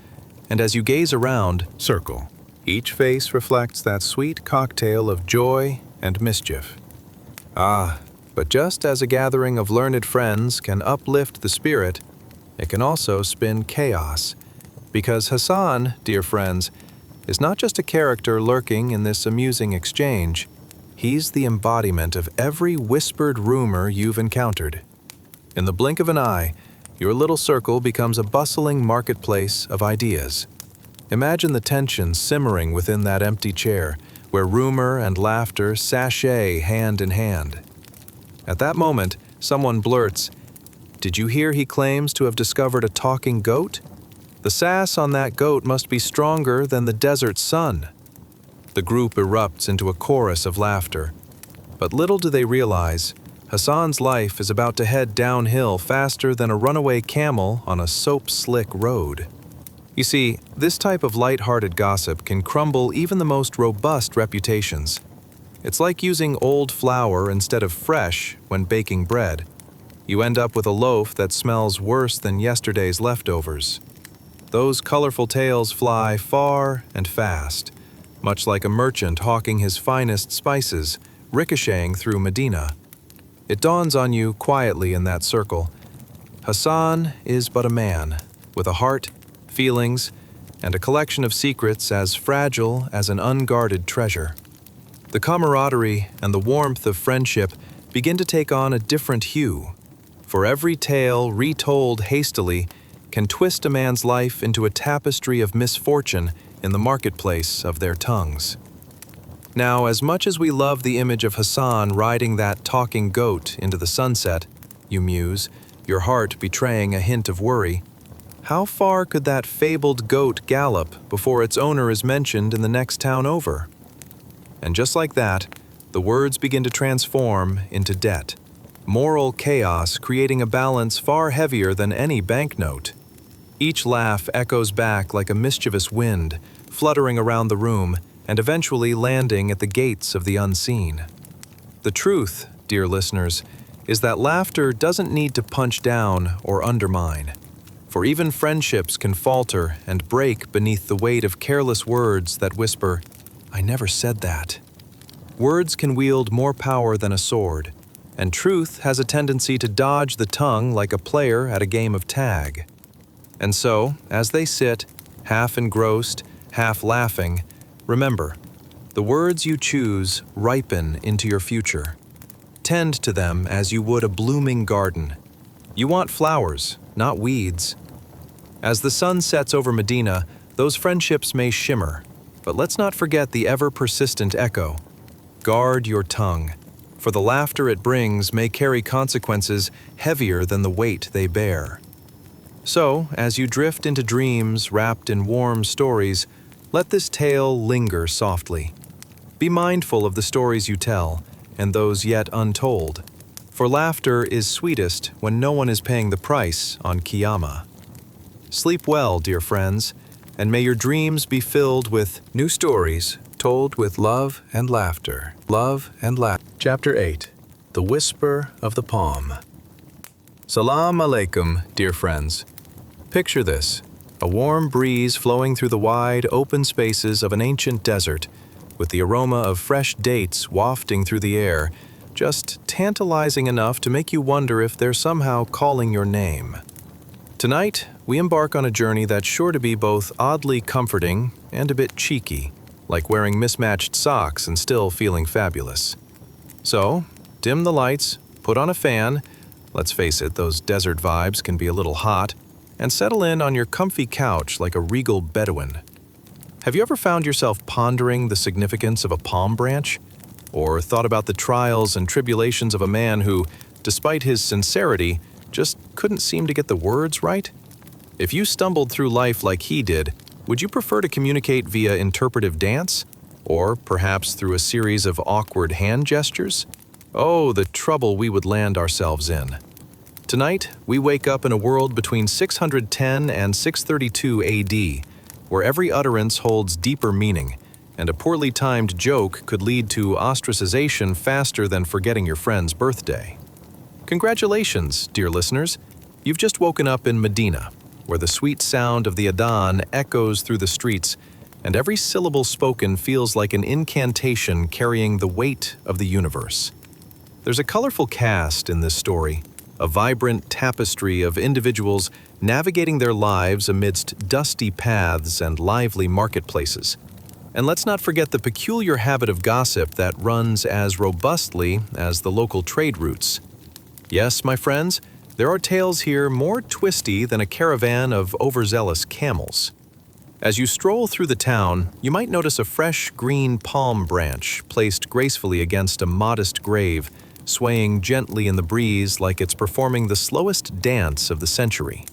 and as you gaze around, circle. Each face reflects that sweet cocktail of joy and mischief. Ah, but just as a gathering of learned friends can uplift the spirit, it can also spin chaos. Because Hassan, dear friends, is not just a character lurking in this amusing exchange. He's the embodiment of every whispered rumor you've encountered. In the blink of an eye, your little circle becomes a bustling marketplace of ideas. Imagine the tension simmering within that empty chair, where rumor and laughter sashay hand in hand. At that moment, someone blurts, "Did you hear he claims to have discovered a talking goat? The sass on that goat must be stronger than the desert sun." The group erupts into a chorus of laughter. But little do they realize, Hassan's life is about to head downhill faster than a runaway camel on a soap-slick road. You see, this type of light-hearted gossip can crumble even the most robust reputations. It's like using old flour instead of fresh when baking bread. You end up with a loaf that smells worse than yesterday's leftovers. Those colorful tales fly far and fast, much like a merchant hawking his finest spices, ricocheting through Medina. It dawns on you quietly in that circle. Hassan is but a man, with a heart, feelings, and a collection of secrets as fragile as an unguarded treasure. The camaraderie and the warmth of friendship begin to take on a different hue, for every tale retold hastily can twist a man's life into a tapestry of misfortune in the marketplace of their tongues. Now, as much as we love the image of Hassan riding that talking goat into the sunset, you muse, your heart betraying a hint of worry, how far could that fabled goat gallop before its owner is mentioned in the next town over? And just like that, the words begin to transform into debt. Moral chaos creating a balance far heavier than any banknote. Each laugh echoes back like a mischievous wind, fluttering around the room and eventually landing at the gates of the unseen. The truth, dear listeners, is that laughter doesn't need to punch down or undermine. For even friendships can falter and break beneath the weight of careless words that whisper, "I never said that." Words can wield more power than a sword, and truth has a tendency to dodge the tongue like a player at a game of tag. And so, as they sit, half engrossed, half laughing, remember, the words you choose ripen into your future. Tend to them as you would a blooming garden. You want flowers, not weeds. As the sun sets over Medina, those friendships may shimmer, but let's not forget the ever-persistent echo. Guard your tongue, for the laughter it brings may carry consequences heavier than the weight they bear. So, as you drift into dreams wrapped in warm stories, let this tale linger softly. Be mindful of the stories you tell, and those yet untold, for laughter is sweetest when no one is paying the price on Qiyamah. Sleep well, dear friends, and may your dreams be filled with New stories told with love and laughter. Love and laughter. Chapter 8. The Whisper of the Palm. Salam alaikum, dear friends. Picture this, a warm breeze flowing through the wide, open spaces of an ancient desert, with the aroma of fresh dates wafting through the air, just tantalizing enough to make you wonder if they're somehow calling your name. Tonight, we embark on a journey that's sure to be both oddly comforting and a bit cheeky, like wearing mismatched socks and still feeling fabulous. So, dim the lights, put on a fan, let's face it, those desert vibes can be a little hot, and settle in on your comfy couch like a regal Bedouin. Have you ever found yourself pondering the significance of a palm branch? Or thought about the trials and tribulations of a man who, despite his sincerity, just couldn't seem to get the words right? If you stumbled through life like he did, would you prefer to communicate via interpretive dance? Or perhaps through a series of awkward hand gestures? Oh, the trouble we would land ourselves in. Tonight, we wake up in a world between 610 and 632 AD, where every utterance holds deeper meaning, and a poorly timed joke could lead to ostracization faster than forgetting your friend's birthday. Congratulations, dear listeners. You've just woken up in Medina, where the sweet sound of the adhan echoes through the streets, and every syllable spoken feels like an incantation carrying the weight of the universe. There's a colorful cast in this story, a vibrant tapestry of individuals navigating their lives amidst dusty paths and lively marketplaces. And let's not forget the peculiar habit of gossip that runs as robustly as the local trade routes. Yes, my friends, there are tales here more twisty than a caravan of overzealous camels. As you stroll through the town, you might notice a fresh green palm branch placed gracefully against a modest grave, swaying gently in the breeze like it's performing the slowest dance of the century.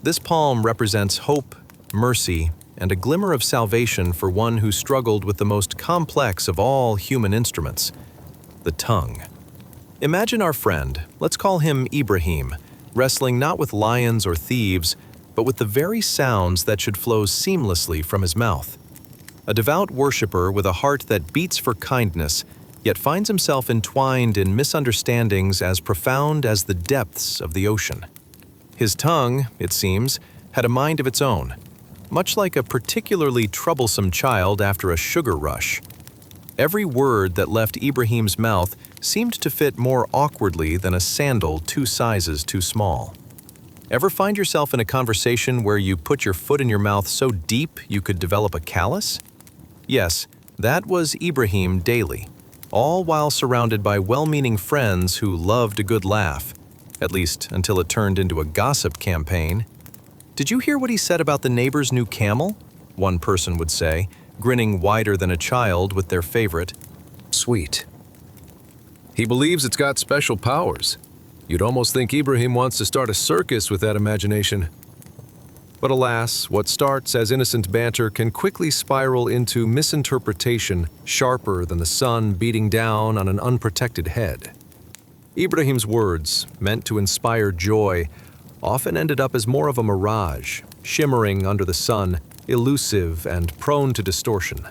This palm represents hope, mercy, and a glimmer of salvation for one who struggled with the most complex of all human instruments, the tongue. Imagine our friend, let's call him Ibrahim, wrestling not with lions or thieves, but with the very sounds that should flow seamlessly from his mouth. A devout worshiper with a heart that beats for kindness, yet finds himself entwined in misunderstandings as profound as the depths of the ocean. His tongue, it seems, had a mind of its own, much like a particularly troublesome child after a sugar rush. Every word that left Ibrahim's mouth seemed to fit more awkwardly than a sandal 2 sizes too small. Ever find yourself in a conversation where you put your foot in your mouth so deep you could develop a callus? Yes, that was Ibrahim daily, all while surrounded by well-meaning friends who loved a good laugh, at least until it turned into a gossip campaign. "Did you hear what he said about the neighbor's new camel?" one person would say, grinning wider than a child with their favorite. Sweet. He believes it's got special powers. You'd almost think Ibrahim wants to start a circus with that imagination. But alas, what starts as innocent banter can quickly spiral into misinterpretation sharper than the sun beating down on an unprotected head. Ibrahim's words, meant to inspire joy, often ended up as more of a mirage, shimmering under the sun, elusive and prone to distortion.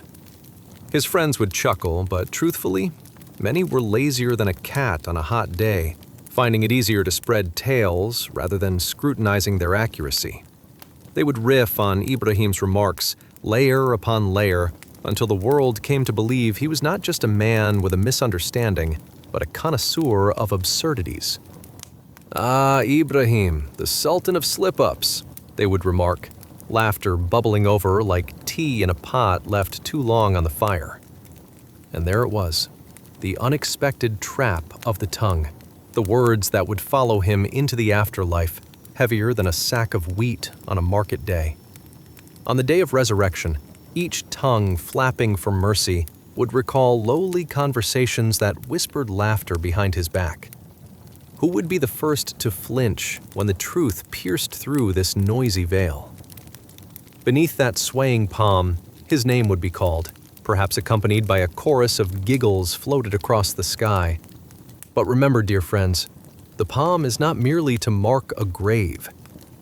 His friends would chuckle, but truthfully, many were lazier than a cat on a hot day, finding it easier to spread tales rather than scrutinizing their accuracy. They would riff on Ibrahim's remarks, layer upon layer, until the world came to believe he was not just a man with a misunderstanding, but a connoisseur of absurdities. "Ah, Ibrahim, the Sultan of slip-ups," they would remark, laughter bubbling over like tea in a pot left too long on the fire. And there it was, the unexpected trap of the tongue, the words that would follow him into the afterlife, heavier than a sack of wheat on a market day. On the day of resurrection, each tongue flapping for mercy would recall lowly conversations that whispered laughter behind his back. Who would be the first to flinch when the truth pierced through this noisy veil? Beneath that swaying palm, his name would be called, perhaps accompanied by a chorus of giggles floated across the sky. But remember, dear friends, the palm is not merely to mark a grave.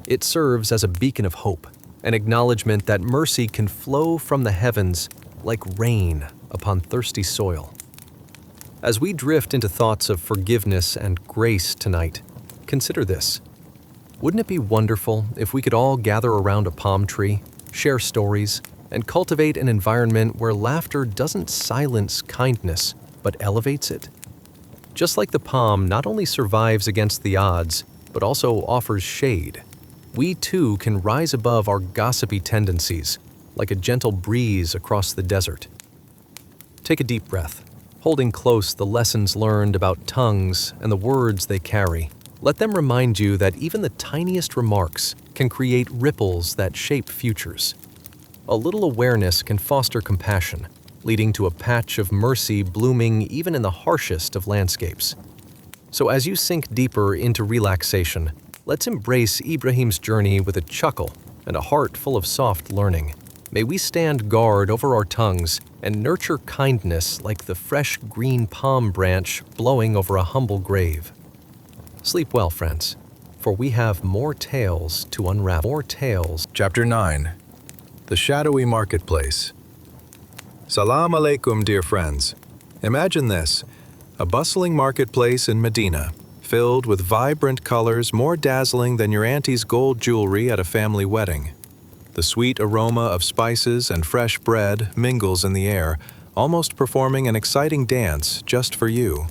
It serves as a beacon of hope, an acknowledgement that mercy can flow from the heavens like rain upon thirsty soil. As we drift into thoughts of forgiveness and grace tonight, consider this. Wouldn't it be wonderful if we could all gather around a palm tree, share stories, and cultivate an environment where laughter doesn't silence kindness, but elevates it? Just like the palm not only survives against the odds, but also offers shade, we too can rise above our gossipy tendencies, like a gentle breeze across the desert. Take a deep breath, holding close the lessons learned about tongues and the words they carry. Let them remind you that even the tiniest remarks can create ripples that shape futures. A little awareness can foster compassion, leading to a patch of mercy blooming even in the harshest of landscapes. So as you sink deeper into relaxation, let's embrace Ibrahim's journey with a chuckle and a heart full of soft learning. May we stand guard over our tongues and nurture kindness like the fresh green palm branch blowing over a humble grave. Sleep well, friends, for we have more tales to unravel. More tales. Chapter 9. The Shadowy Marketplace. Salam alaikum, dear friends. Imagine this, a bustling marketplace in Medina, filled with vibrant colors more dazzling than your auntie's gold jewelry at a family wedding. The sweet aroma of spices and fresh bread mingles in the air, almost performing an exciting dance just for you.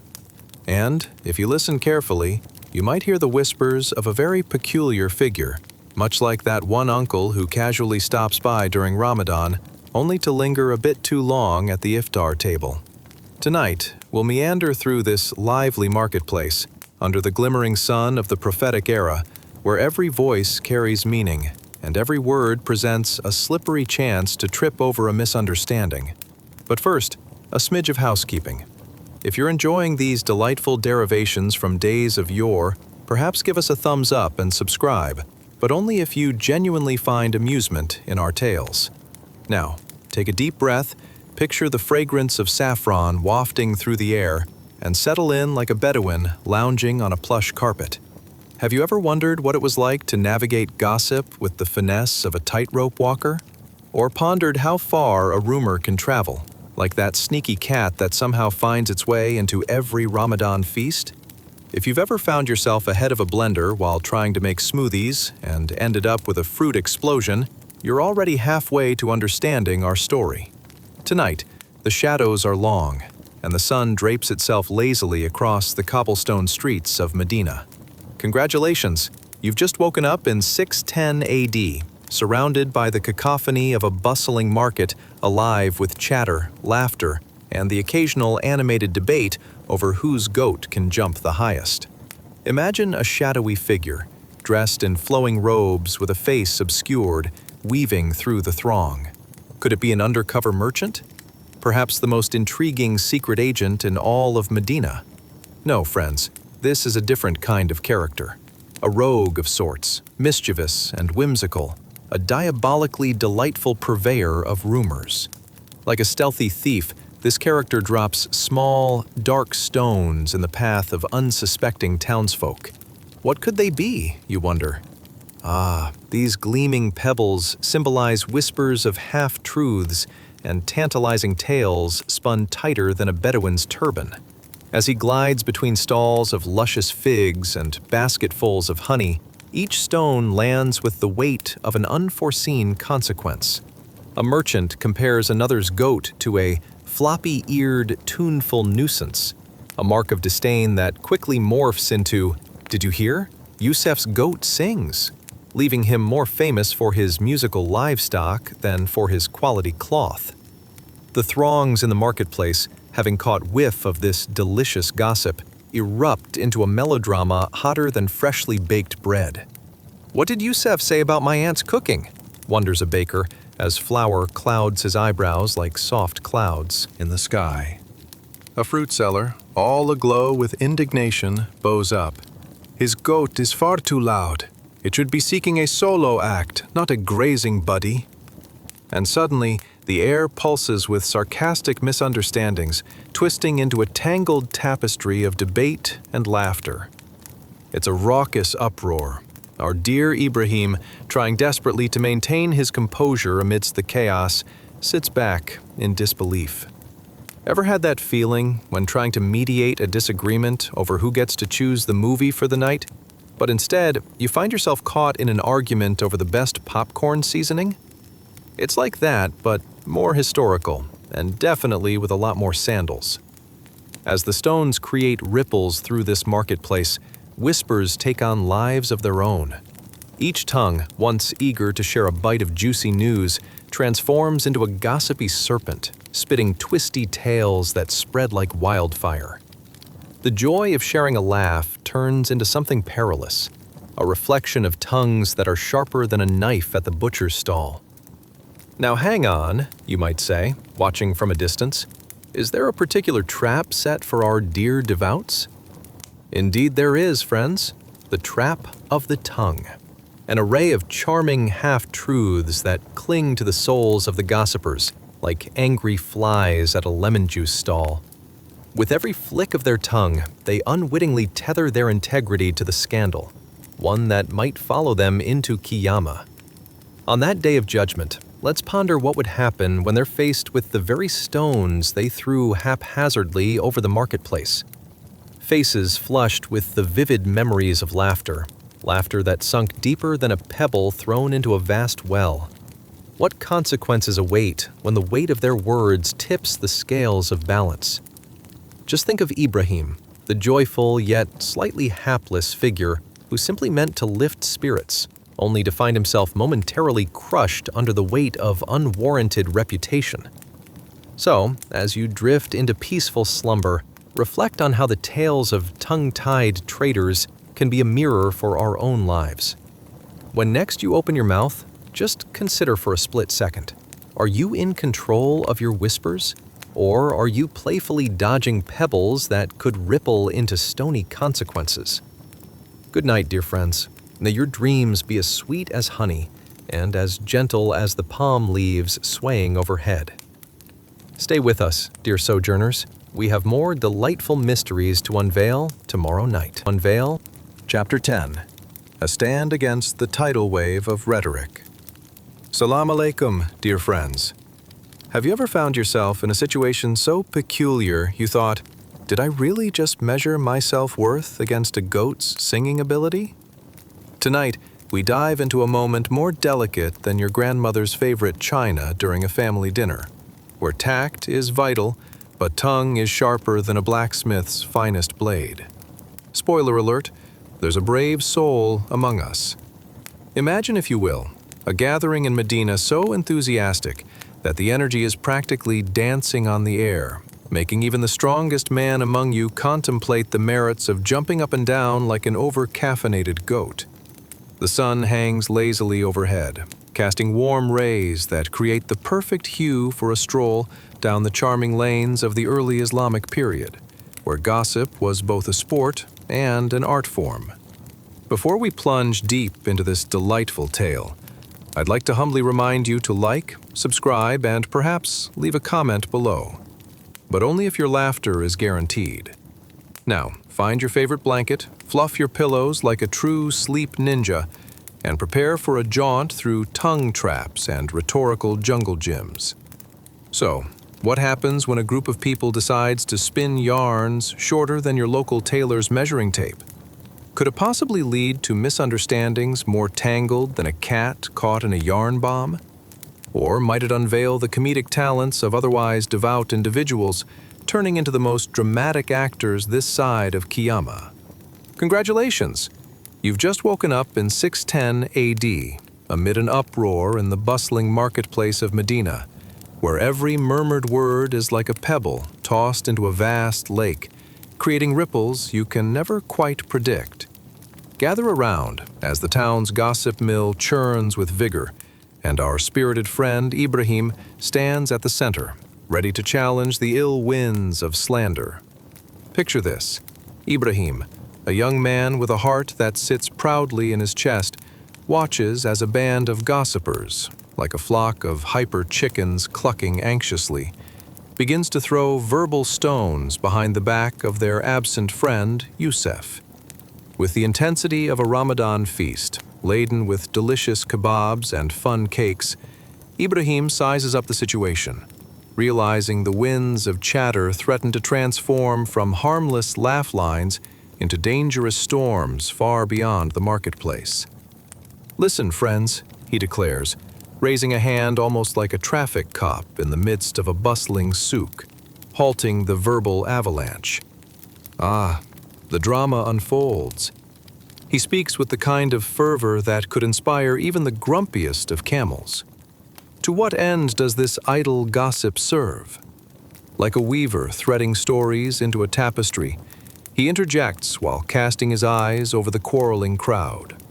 And, if you listen carefully, you might hear the whispers of a very peculiar figure, much like that one uncle who casually stops by during Ramadan, only to linger a bit too long at the iftar table. Tonight, we'll meander through this lively marketplace, under the glimmering sun of the prophetic era, where every voice carries meaning, and every word presents a slippery chance to trip over a misunderstanding. But first, a smidge of housekeeping. If you're enjoying these delightful derivations from days of yore, perhaps give us a thumbs up and subscribe, but only if you genuinely find amusement in our tales. Now, take a deep breath, picture the fragrance of saffron wafting through the air, and settle in like a Bedouin lounging on a plush carpet. Have you ever wondered what it was like to navigate gossip with the finesse of a tightrope walker? Or pondered how far a rumor can travel, like that sneaky cat that somehow finds its way into every Ramadan feast? If you've ever found yourself ahead of a blender while trying to make smoothies and ended up with a fruit explosion, you're already halfway to understanding our story. Tonight, the shadows are long, and the sun drapes itself lazily across the cobblestone streets of Medina. Congratulations, you've just woken up in 610 AD, surrounded by the cacophony of a bustling market alive with chatter, laughter, and the occasional animated debate over whose goat can jump the highest. Imagine a shadowy figure, dressed in flowing robes with a face obscured, weaving through the throng. Could it be an undercover merchant? Perhaps the most intriguing secret agent in all of Medina? No, friends, this is a different kind of character. A rogue of sorts, mischievous and whimsical, a diabolically delightful purveyor of rumors. Like a stealthy thief, this character drops small, dark stones in the path of unsuspecting townsfolk. What could they be, you wonder? Ah, these gleaming pebbles symbolize whispers of half-truths and tantalizing tales spun tighter than a Bedouin's turban. As he glides between stalls of luscious figs and basketfuls of honey, each stone lands with the weight of an unforeseen consequence. A merchant compares another's goat to a floppy-eared, tuneful nuisance, a mark of disdain that quickly morphs into, "Did you hear? Yusef's goat sings," leaving him more famous for his musical livestock than for his quality cloth. The throngs in the marketplace, having caught whiff of this delicious gossip, erupt into a melodrama hotter than freshly baked bread. "What did Yusef say about my aunt's cooking?" wonders a baker, as flour clouds his eyebrows like soft clouds in the sky. A fruit seller, all aglow with indignation, bows up. "His goat is far too loud. It should be seeking a solo act, not a grazing buddy." And suddenly, the air pulses with sarcastic misunderstandings, twisting into a tangled tapestry of debate and laughter. It's a raucous uproar. Our dear Ibrahim, trying desperately to maintain his composure amidst the chaos, sits back in disbelief. Ever had that feeling when trying to mediate a disagreement over who gets to choose the movie for the night, but instead you find yourself caught in an argument over the best popcorn seasoning? It's like that, but more historical, and definitely with a lot more sandals. As the stones create ripples through this marketplace, whispers take on lives of their own. Each tongue, once eager to share a bite of juicy news, transforms into a gossipy serpent, spitting twisty tales that spread like wildfire. The joy of sharing a laugh turns into something perilous, a reflection of tongues that are sharper than a knife at the butcher's stall. Now hang on, you might say, watching from a distance. Is there a particular trap set for our dear Devouts? Indeed there is, friends. The trap of the tongue. An array of charming half-truths that cling to the souls of the gossipers, like angry flies at a lemon juice stall. With every flick of their tongue, they unwittingly tether their integrity to the scandal, one that might follow them into Qiyamah. On that day of judgment, let's ponder what would happen when they're faced with the very stones they threw haphazardly over the marketplace. Faces flushed with the vivid memories of laughter, laughter that sunk deeper than a pebble thrown into a vast well. What consequences await when the weight of their words tips the scales of balance? Just think of Ibrahim, the joyful yet slightly hapless figure who simply meant to lift spirits, only to find himself momentarily crushed under the weight of unwarranted reputation. So, as you drift into peaceful slumber, reflect on how the tales of tongue-tied traitors can be a mirror for our own lives. When next you open your mouth, just consider for a split second. Are you in control of your whispers? Or are you playfully dodging pebbles that could ripple into stony consequences? Good night, dear friends. May your dreams be as sweet as honey and as gentle as the palm leaves swaying overhead. Stay with us, dear sojourners. We have more delightful mysteries to unveil tomorrow night. Unveil Chapter 10. a stand against the tidal wave of rhetoric. Salam alaikum, dear friends. Have you ever found yourself in a situation so peculiar you thought, did I really just measure my self-worth against a goat's singing ability? Tonight, we dive into a moment more delicate than your grandmother's favorite china during a family dinner, where tact is vital, but tongue is sharper than a blacksmith's finest blade. Spoiler alert, there's a brave soul among us. Imagine, if you will, a gathering in Medina so enthusiastic that the energy is practically dancing on the air, making even the strongest man among you contemplate the merits of jumping up and down like an over-caffeinated goat. The sun hangs lazily overhead, casting warm rays that create the perfect hue for a stroll down the charming lanes of the early Islamic period, where gossip was both a sport and an art form. Before we plunge deep into this delightful tale, I'd like to humbly remind you to like, subscribe, and perhaps leave a comment below. But only if your laughter is guaranteed. Now, find your favorite blanket, fluff your pillows like a true sleep ninja, and prepare for a jaunt through tongue traps and rhetorical jungle gyms. So, what happens when a group of people decides to spin yarns shorter than your local tailor's measuring tape? Could it possibly lead to misunderstandings more tangled than a cat caught in a yarn bomb? Or might it unveil the comedic talents of otherwise devout individuals, turning into the most dramatic actors this side of Qiyamah? Congratulations! You've just woken up in 610 AD, amid an uproar in the bustling marketplace of Medina, where every murmured word is like a pebble tossed into a vast lake, creating ripples you can never quite predict. Gather around as the town's gossip mill churns with vigor, and our spirited friend Ibrahim stands at the center, ready to challenge the ill winds of slander. Picture this: Ibrahim, a young man with a heart that sits proudly in his chest, watches as a band of gossipers, like a flock of hyper chickens clucking anxiously, begins to throw verbal stones behind the back of their absent friend, Youssef. With the intensity of a Ramadan feast, laden with delicious kebabs and fun cakes, Ibrahim sizes up the situation, realizing the winds of chatter threaten to transform from harmless laugh lines into dangerous storms far beyond the marketplace. "Listen, friends," he declares, raising a hand almost like a traffic cop in the midst of a bustling souk, halting the verbal avalanche. The drama unfolds. He speaks with the kind of fervor that could inspire even the grumpiest of camels. To what end does this idle gossip serve? Like a weaver threading stories into a tapestry, he interjects while casting his eyes over the quarreling crowd.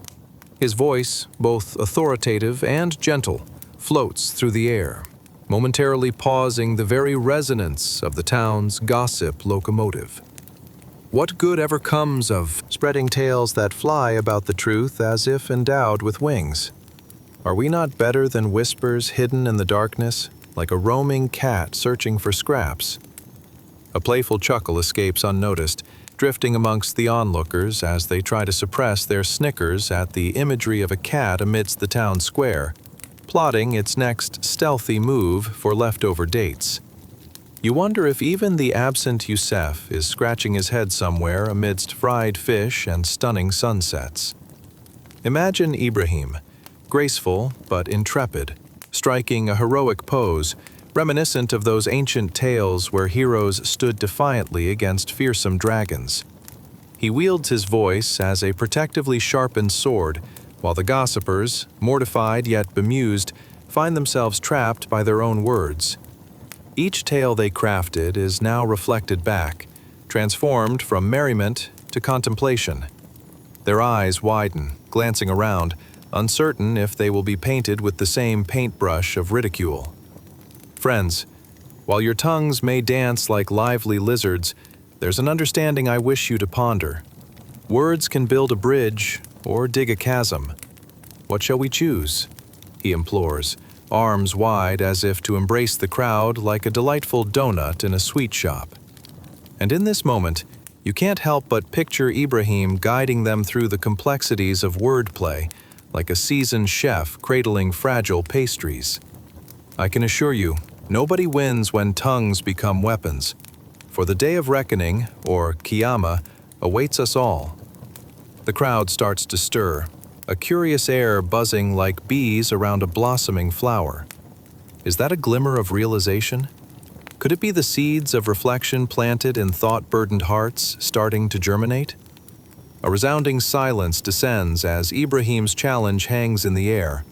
His voice, both authoritative and gentle, floats through the air, momentarily pausing the very resonance of the town's gossip locomotive. What good ever comes of spreading tales that fly about the truth as if endowed with wings? Are we not better than whispers hidden in the darkness, like a roaming cat searching for scraps? A playful chuckle escapes unnoticed, drifting amongst the onlookers as they try to suppress their snickers at the imagery of a cat amidst the town square, plotting its next stealthy move for leftover dates. You wonder if even the absent Youssef is scratching his head somewhere amidst fried fish and stunning sunsets. Imagine Ibrahim, graceful but intrepid, striking a heroic pose, reminiscent of those ancient tales where heroes stood defiantly against fearsome dragons. He wields his voice as a protectively sharpened sword, while the gossipers, mortified yet bemused, find themselves trapped by their own words. Each tale they crafted is now reflected back, transformed from merriment to contemplation. Their eyes widen, glancing around, uncertain if they will be painted with the same paintbrush of ridicule. Friends, while your tongues may dance like lively lizards, there's an understanding I wish you to ponder. Words can build a bridge or dig a chasm. What shall we choose? He implores, arms wide as if to embrace the crowd like a delightful donut in a sweet shop. And in this moment, You can't help but picture Ibrahim guiding them through the complexities of wordplay, like a seasoned chef cradling fragile pastries. I can assure you, nobody wins when tongues become weapons, for the day of reckoning, or Qiyamah, awaits us all. The crowd starts to stir, a curious air buzzing like bees around a blossoming flower. Is that a glimmer of realization? Could it be the seeds of reflection planted in thought-burdened hearts starting to germinate? A resounding silence descends as Ibrahim's challenge hangs in the air,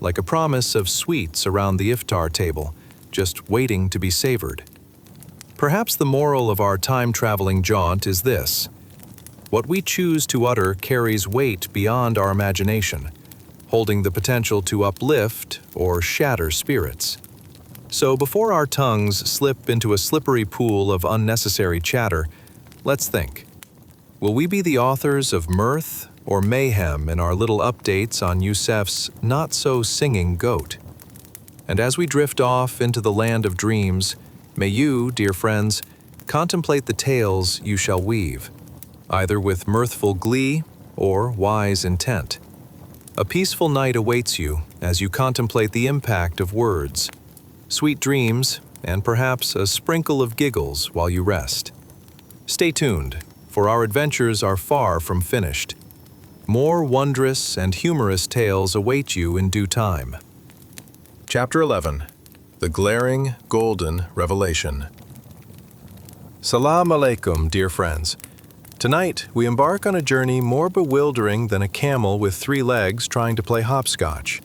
like a promise of sweets around the iftar table, just waiting to be savored. Perhaps the moral of our time-traveling jaunt is this: what we choose to utter carries weight beyond our imagination, holding the potential to uplift or shatter spirits. So before our tongues slip into a slippery pool of unnecessary chatter, let's think. Will we be the authors of mirth or mayhem in our little updates on Yusef's not-so-singing goat? And as we drift off into the land of dreams, may you, dear friends, contemplate the tales you shall weave, either with mirthful glee or wise intent. A peaceful night awaits you as you contemplate the impact of words, sweet dreams, and perhaps a sprinkle of giggles while you rest. Stay tuned, for our adventures are far from finished. More wondrous and humorous tales await you in due time. Chapter 11. The Glaring Golden Revelation. Salam alaikum, dear friends. Tonight, we embark on a journey more bewildering than a camel with 3 legs trying to play hopscotch.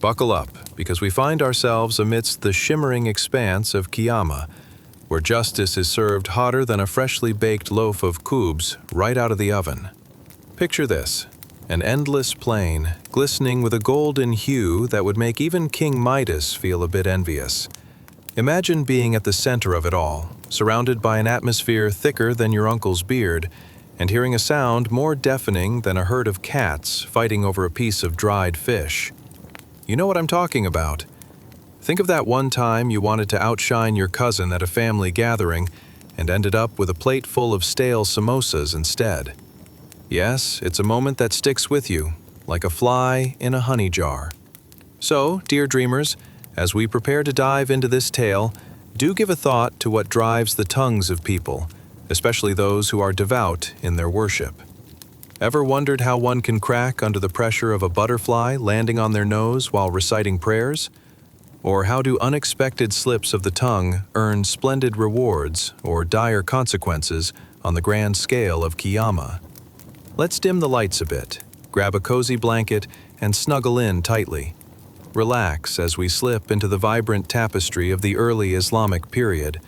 Buckle up, because we find ourselves amidst the shimmering expanse of Qiyamah, where justice is served hotter than a freshly baked loaf of khubz right out of the oven. Picture this: an endless plain, glistening with a golden hue that would make even King Midas feel a bit envious. Imagine being at the center of it all, surrounded by an atmosphere thicker than your uncle's beard, and hearing a sound more deafening than a herd of cats fighting over a piece of dried fish. You know what I'm talking about. Think of that one time you wanted to outshine your cousin at a family gathering and ended up with a plate full of stale samosas instead. Yes, it's a moment that sticks with you, like a fly in a honey jar. So, dear dreamers, as we prepare to dive into this tale, do give a thought to what drives the tongues of people, especially those who are devout in their worship. Ever wondered how one can crack under the pressure of a butterfly landing on their nose while reciting prayers? Or how do unexpected slips of the tongue earn splendid rewards or dire consequences on the grand scale of Qiyamah? Let's dim the lights a bit, grab a cozy blanket, and snuggle in tightly. Relax as we slip into the vibrant tapestry of the early Islamic period,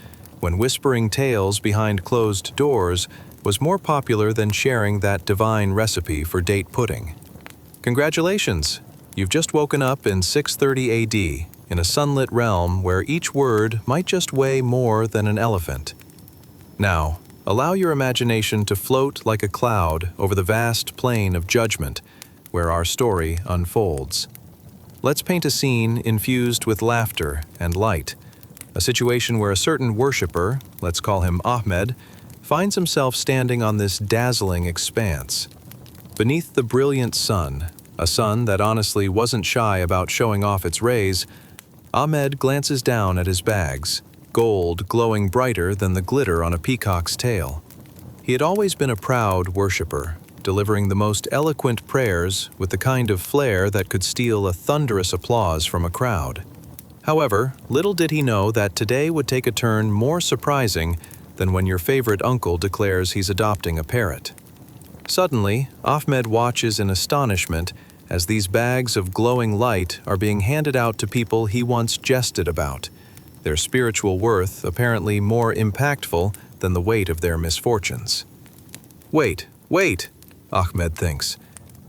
when whispering tales behind closed doors was more popular than sharing that divine recipe for date pudding. Congratulations! You've just woken up in 630 AD, in a sunlit realm where each word might just weigh more than an elephant. Now, allow your imagination to float like a cloud over the vast plain of judgment where our story unfolds. Let's paint a scene infused with laughter and light, a situation where a certain worshiper, let's call him Ahmed, finds himself standing on this dazzling expanse. Beneath the brilliant sun, a sun that honestly wasn't shy about showing off its rays, Ahmed glances down at his bags, gold glowing brighter than the glitter on a peacock's tail. He had always been a proud worshiper, delivering the most eloquent prayers with the kind of flair that could steal a thunderous applause from a crowd. However, little did he know that today would take a turn more surprising than when your favorite uncle declares he's adopting a parrot. Suddenly, Ahmed watches in astonishment as these bags of glowing light are being handed out to people he once jested about, their spiritual worth apparently more impactful than the weight of their misfortunes. Wait, Ahmed thinks.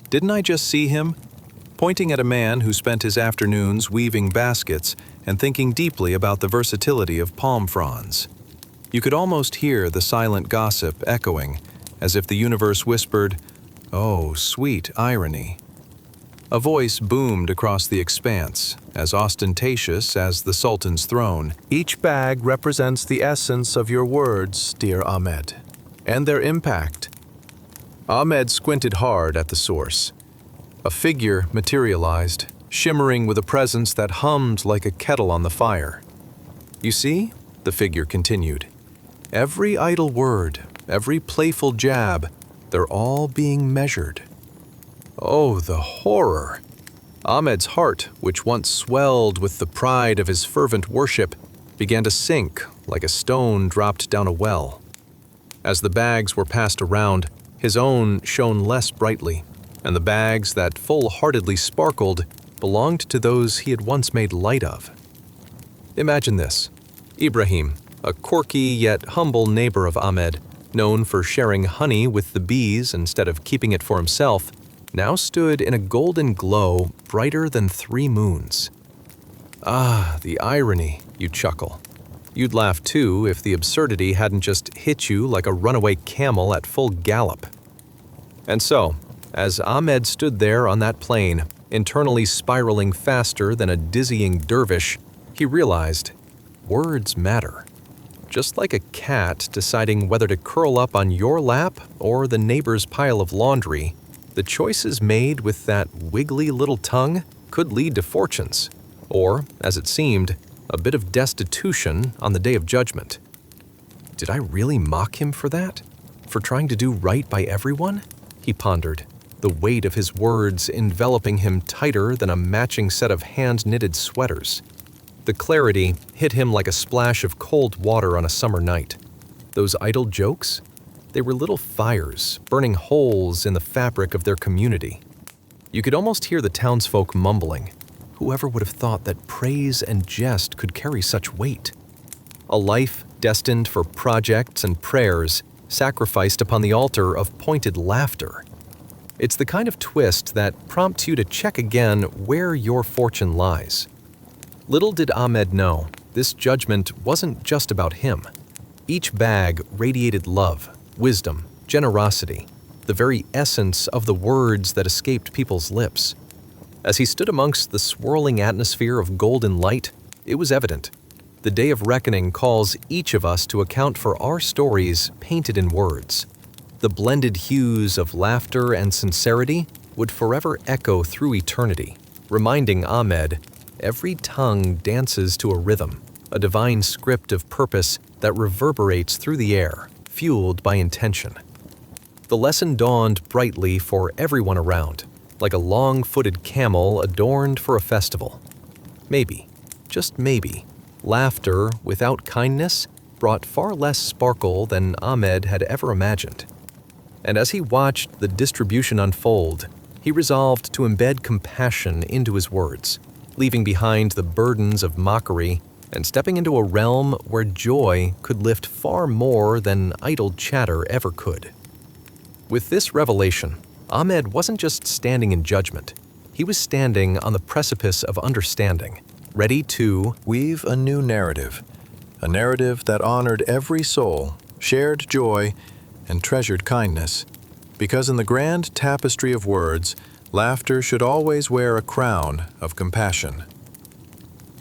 Didn't I just see him? Pointing at a man who spent his afternoons weaving baskets and thinking deeply about the versatility of palm fronds. You could almost hear the silent gossip echoing, as if the universe whispered, "Oh, sweet irony." A voice boomed across the expanse, as ostentatious as the Sultan's throne. "Each bag represents the essence of your words, dear Ahmed. and their impact. Ahmed squinted hard at the source. A figure materialized, shimmering with a presence that hummed like a kettle on the fire. "You see," the figure continued, "every idle word, every playful jab, they're all being measured." Oh, the horror! Ahmed's heart, which once swelled with the pride of his fervent worship, began to sink like a stone dropped down a well. As the bags were passed around, his own shone less brightly, and the bags that full-heartedly sparkled belonged to those he had once made light of. Imagine this. Ibrahim, a quirky yet humble neighbor of Ahmed, known for sharing honey with the bees instead of keeping it for himself, now stood in a golden glow brighter than 3 moons. Ah, the irony, you chuckle. You'd laugh too if the absurdity hadn't just hit you like a runaway camel at full gallop. And so, as Ahmed stood there on that plane, internally spiraling faster than a dizzying dervish, he realized words matter. Just like a cat deciding whether to curl up on your lap or the neighbor's pile of laundry, the choices made with that wiggly little tongue could lead to fortunes, or, as it seemed, a bit of destitution on the day of judgment. Did I really mock him for that? For trying to do right by everyone? He pondered, the weight of his words enveloping him tighter than a matching set of hand-knitted sweaters. The clarity hit him like a splash of cold water on a summer night. Those idle jokes? They were little fires, burning holes in the fabric of their community. You could almost hear the townsfolk mumbling. Whoever would have thought that praise and jest could carry such weight? A life destined for projects and prayers, sacrificed upon the altar of pointed laughter. It's the kind of twist that prompts you to check again where your fortune lies. Little did Ahmed know, this judgment wasn't just about him. Each bag radiated love, wisdom, generosity, the very essence of the words that escaped people's lips. As he stood amongst the swirling atmosphere of golden light, it was evident. The day of reckoning calls each of us to account for our stories painted in words. The blended hues of laughter and sincerity would forever echo through eternity, reminding Ahmed, every tongue dances to a rhythm, a divine script of purpose that reverberates through the air, fueled by intention. The lesson dawned brightly for everyone around, like a long-footed camel adorned for a festival. Maybe, just maybe, laughter without kindness brought far less sparkle than Ahmed had ever imagined. And as he watched the distribution unfold, he resolved to embed compassion into his words, leaving behind the burdens of mockery and stepping into a realm where joy could lift far more than idle chatter ever could. With this revelation, Ahmed wasn't just standing in judgment. He was standing on the precipice of understanding, ready to weave a new narrative, a narrative that honored every soul, shared joy, and treasured kindness. Because in the grand tapestry of words, laughter should always wear a crown of compassion.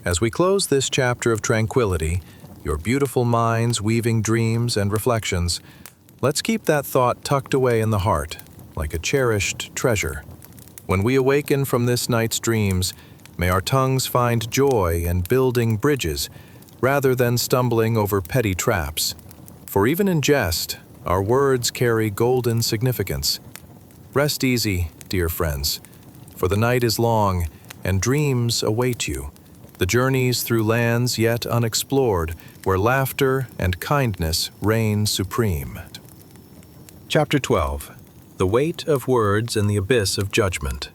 As we close this chapter of tranquility, your beautiful minds weaving dreams and reflections, let's keep that thought tucked away in the heart, like a cherished treasure. When we awaken from this night's dreams, may our tongues find joy in building bridges, rather than stumbling over petty traps. For even in jest, our words carry golden significance. Rest easy, dear friends, for the night is long, and dreams await you. The journeys through lands yet unexplored, where laughter and kindness reign supreme. Chapter 12. The Weight of Words in the Abyss of Judgment.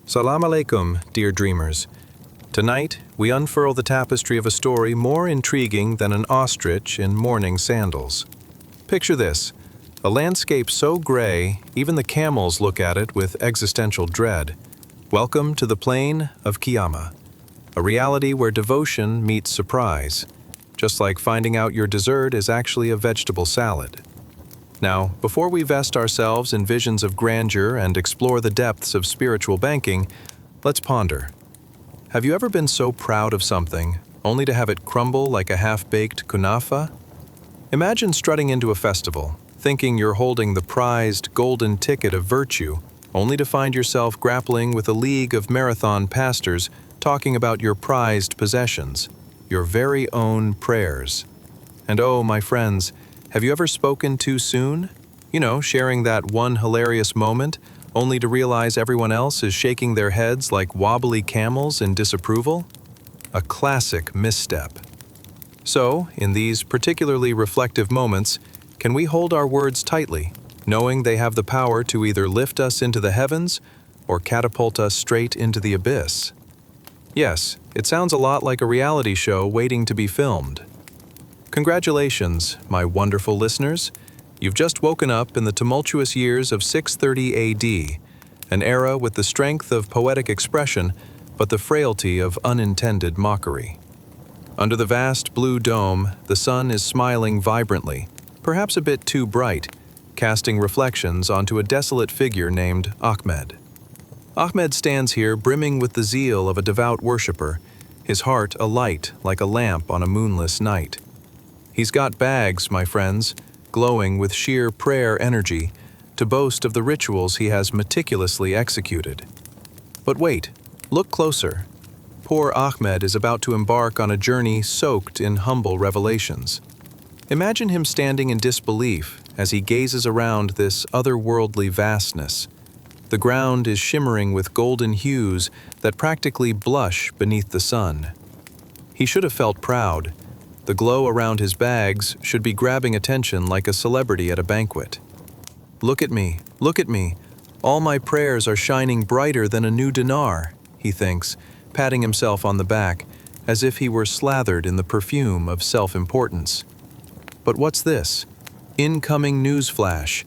Salam alaikum, dear dreamers. Tonight, we unfurl the tapestry of a story more intriguing than an ostrich in mourning sandals. Picture this, a landscape so gray, even the camels look at it with existential dread. Welcome to the plain of Qiyamah, a reality where devotion meets surprise, just like finding out your dessert is actually a vegetable salad. Now, before we vest ourselves in visions of grandeur and explore the depths of spiritual banking, let's ponder. Have you ever been so proud of something, only to have it crumble like a half-baked kunafa? Imagine strutting into a festival, thinking you're holding the prized golden ticket of virtue, only to find yourself grappling with a league of marathon pastors talking about your prized possessions, your very own prayers. And oh, my friends, have you ever spoken too soon? You know, sharing that one hilarious moment, only to realize everyone else is shaking their heads like wobbly camels in disapproval? A classic misstep. So, in these particularly reflective moments, can we hold our words tightly, knowing they have the power to either lift us into the heavens or catapult us straight into the abyss? Yes, it sounds a lot like a reality show waiting to be filmed. Congratulations, my wonderful listeners. You've just woken up in the tumultuous years of 630 AD, an era with the strength of poetic expression, but the frailty of unintended mockery. Under the vast blue dome, the sun is smiling vibrantly, perhaps a bit too bright, casting reflections onto a desolate figure named Ahmed. Ahmed stands here brimming with the zeal of a devout worshiper, his heart alight like a lamp on a moonless night. He's got bags, my friends, glowing with sheer prayer energy, to boast of the rituals he has meticulously executed. But wait, look closer. Poor Ahmed is about to embark on a journey soaked in humble revelations. Imagine him standing in disbelief as he gazes around this otherworldly vastness. The ground is shimmering with golden hues that practically blush beneath the sun. He should have felt proud. The glow around his bags should be grabbing attention like a celebrity at a banquet. Look at me, look at me. All my prayers are shining brighter than a new dinar, he thinks, patting himself on the back, as if he were slathered in the perfume of self-importance. But what's this? Incoming news flash.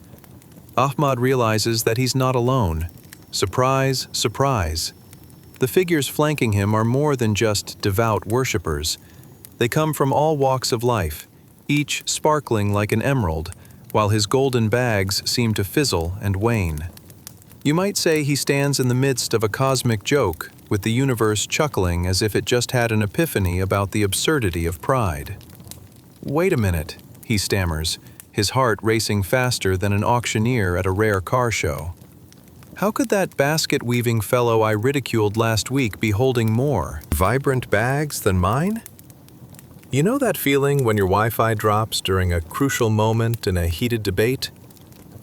Ahmad realizes that he's not alone. Surprise, surprise. The figures flanking him are more than just devout worshippers. They come from all walks of life, each sparkling like an emerald, while his golden bags seem to fizzle and wane. You might say he stands in the midst of a cosmic joke, with the universe chuckling as if it just had an epiphany about the absurdity of pride. "Wait a minute," he stammers, his heart racing faster than an auctioneer at a rare car show. How could that basket-weaving fellow I ridiculed last week be holding more vibrant bags than mine? You know that feeling when your Wi-Fi drops during a crucial moment in a heated debate?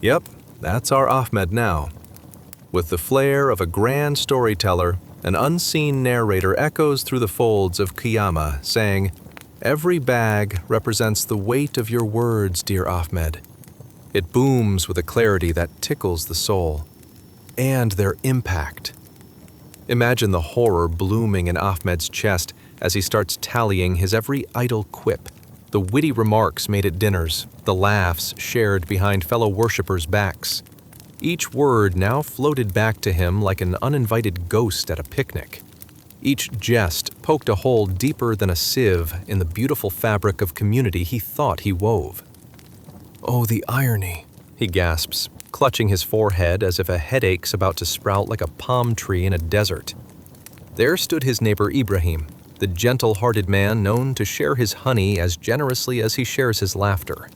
Yep, that's our Ahmed now. With the flair of a grand storyteller, an unseen narrator echoes through the folds of Qiyamah, saying, "Every bag represents the weight of your words, dear Ahmed." It booms with a clarity that tickles the soul. And their impact. Imagine the horror blooming in Ahmed's chest as he starts tallying his every idle quip, the witty remarks made at dinners, the laughs shared behind fellow worshippers' backs. Each word now floated back to him like an uninvited ghost at a picnic. Each jest poked a hole deeper than a sieve in the beautiful fabric of community he thought he wove. "Oh, the irony," he gasps, clutching his forehead as if a headache's about to sprout like a palm tree in a desert. There stood his neighbor Ibrahim, the gentle-hearted man known to share his honey as generously as he shares his laughter.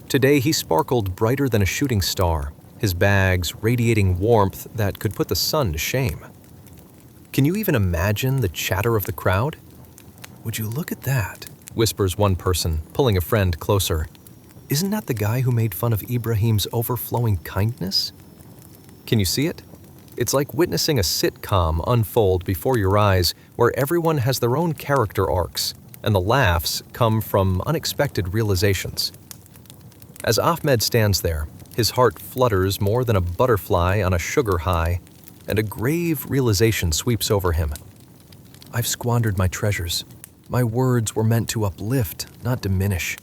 Today he sparkled brighter than a shooting star, his bags radiating warmth that could put the sun to shame. Can you even imagine the chatter of the crowd? "Would you look at that?" whispers one person, pulling a friend closer. "Isn't that the guy who made fun of Ibrahim's overflowing kindness?" Can you see it? It's like witnessing a sitcom unfold before your eyes, where everyone has their own character arcs, and the laughs come from unexpected realizations. As Ahmed stands there, his heart flutters more than a butterfly on a sugar high, and a grave realization sweeps over him. I've squandered my treasures. My words were meant to uplift, not diminish.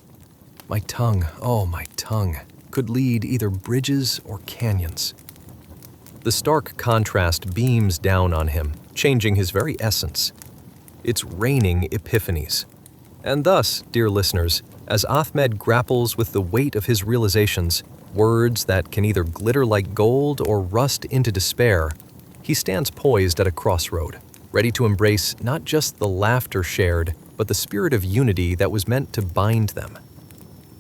My tongue, oh my tongue, could lead either bridges or canyons. The stark contrast beams down on him, changing his very essence. It's raining epiphanies. And thus, dear listeners, as Ahmed grapples with the weight of his realizations, words that can either glitter like gold or rust into despair, he stands poised at a crossroad, ready to embrace not just the laughter shared, but the spirit of unity that was meant to bind them.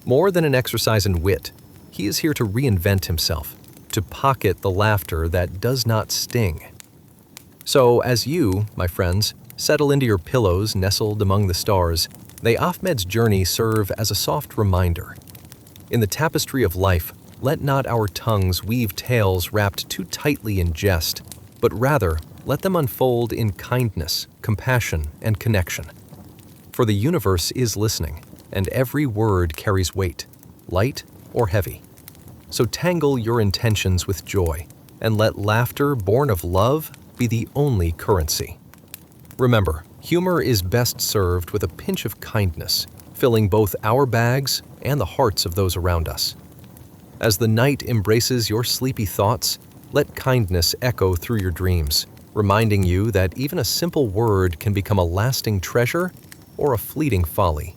More than an exercise in wit, he is here to reinvent himself, to pocket the laughter that does not sting. So, as you, my friends, settle into your pillows nestled among the stars, may Ahmed's journey serve as a soft reminder. In the tapestry of life, let not our tongues weave tales wrapped too tightly in jest, but rather let them unfold in kindness, compassion, and connection. For the universe is listening, and every word carries weight, light or heavy. So tangle your intentions with joy, and let laughter born of love be the only currency. Remember, humor is best served with a pinch of kindness, filling both our bags and the hearts of those around us. As the night embraces your sleepy thoughts, let kindness echo through your dreams, reminding you that even a simple word can become a lasting treasure or a fleeting folly.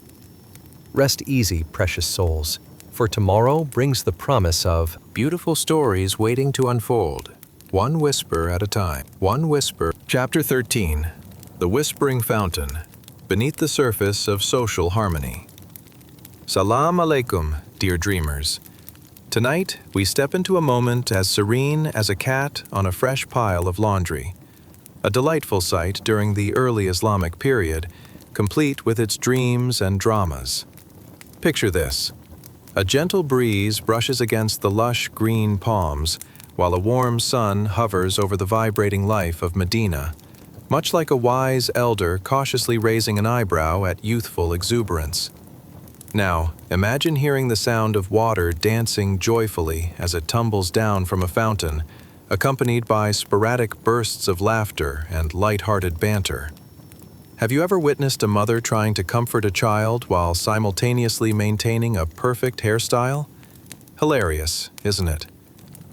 Rest easy, precious souls, for tomorrow brings the promise of Beautiful stories waiting to unfold, one whisper at a time. One whisper. Chapter 13. The Whispering Fountain, Beneath the Surface of Social Harmony. Salam alaikum, dear dreamers. Tonight, we step into a moment as serene as a cat on a fresh pile of laundry. A delightful sight during the early Islamic period, complete with its dreams and dramas. Picture this. A gentle breeze brushes against the lush green palms, while a warm sun hovers over the vibrating life of Medina, much like a wise elder cautiously raising an eyebrow at youthful exuberance. Now, imagine hearing the sound of water dancing joyfully as it tumbles down from a fountain, accompanied by sporadic bursts of laughter and light-hearted banter. Have you ever witnessed a mother trying to comfort a child while simultaneously maintaining a perfect hairstyle? Hilarious, isn't it?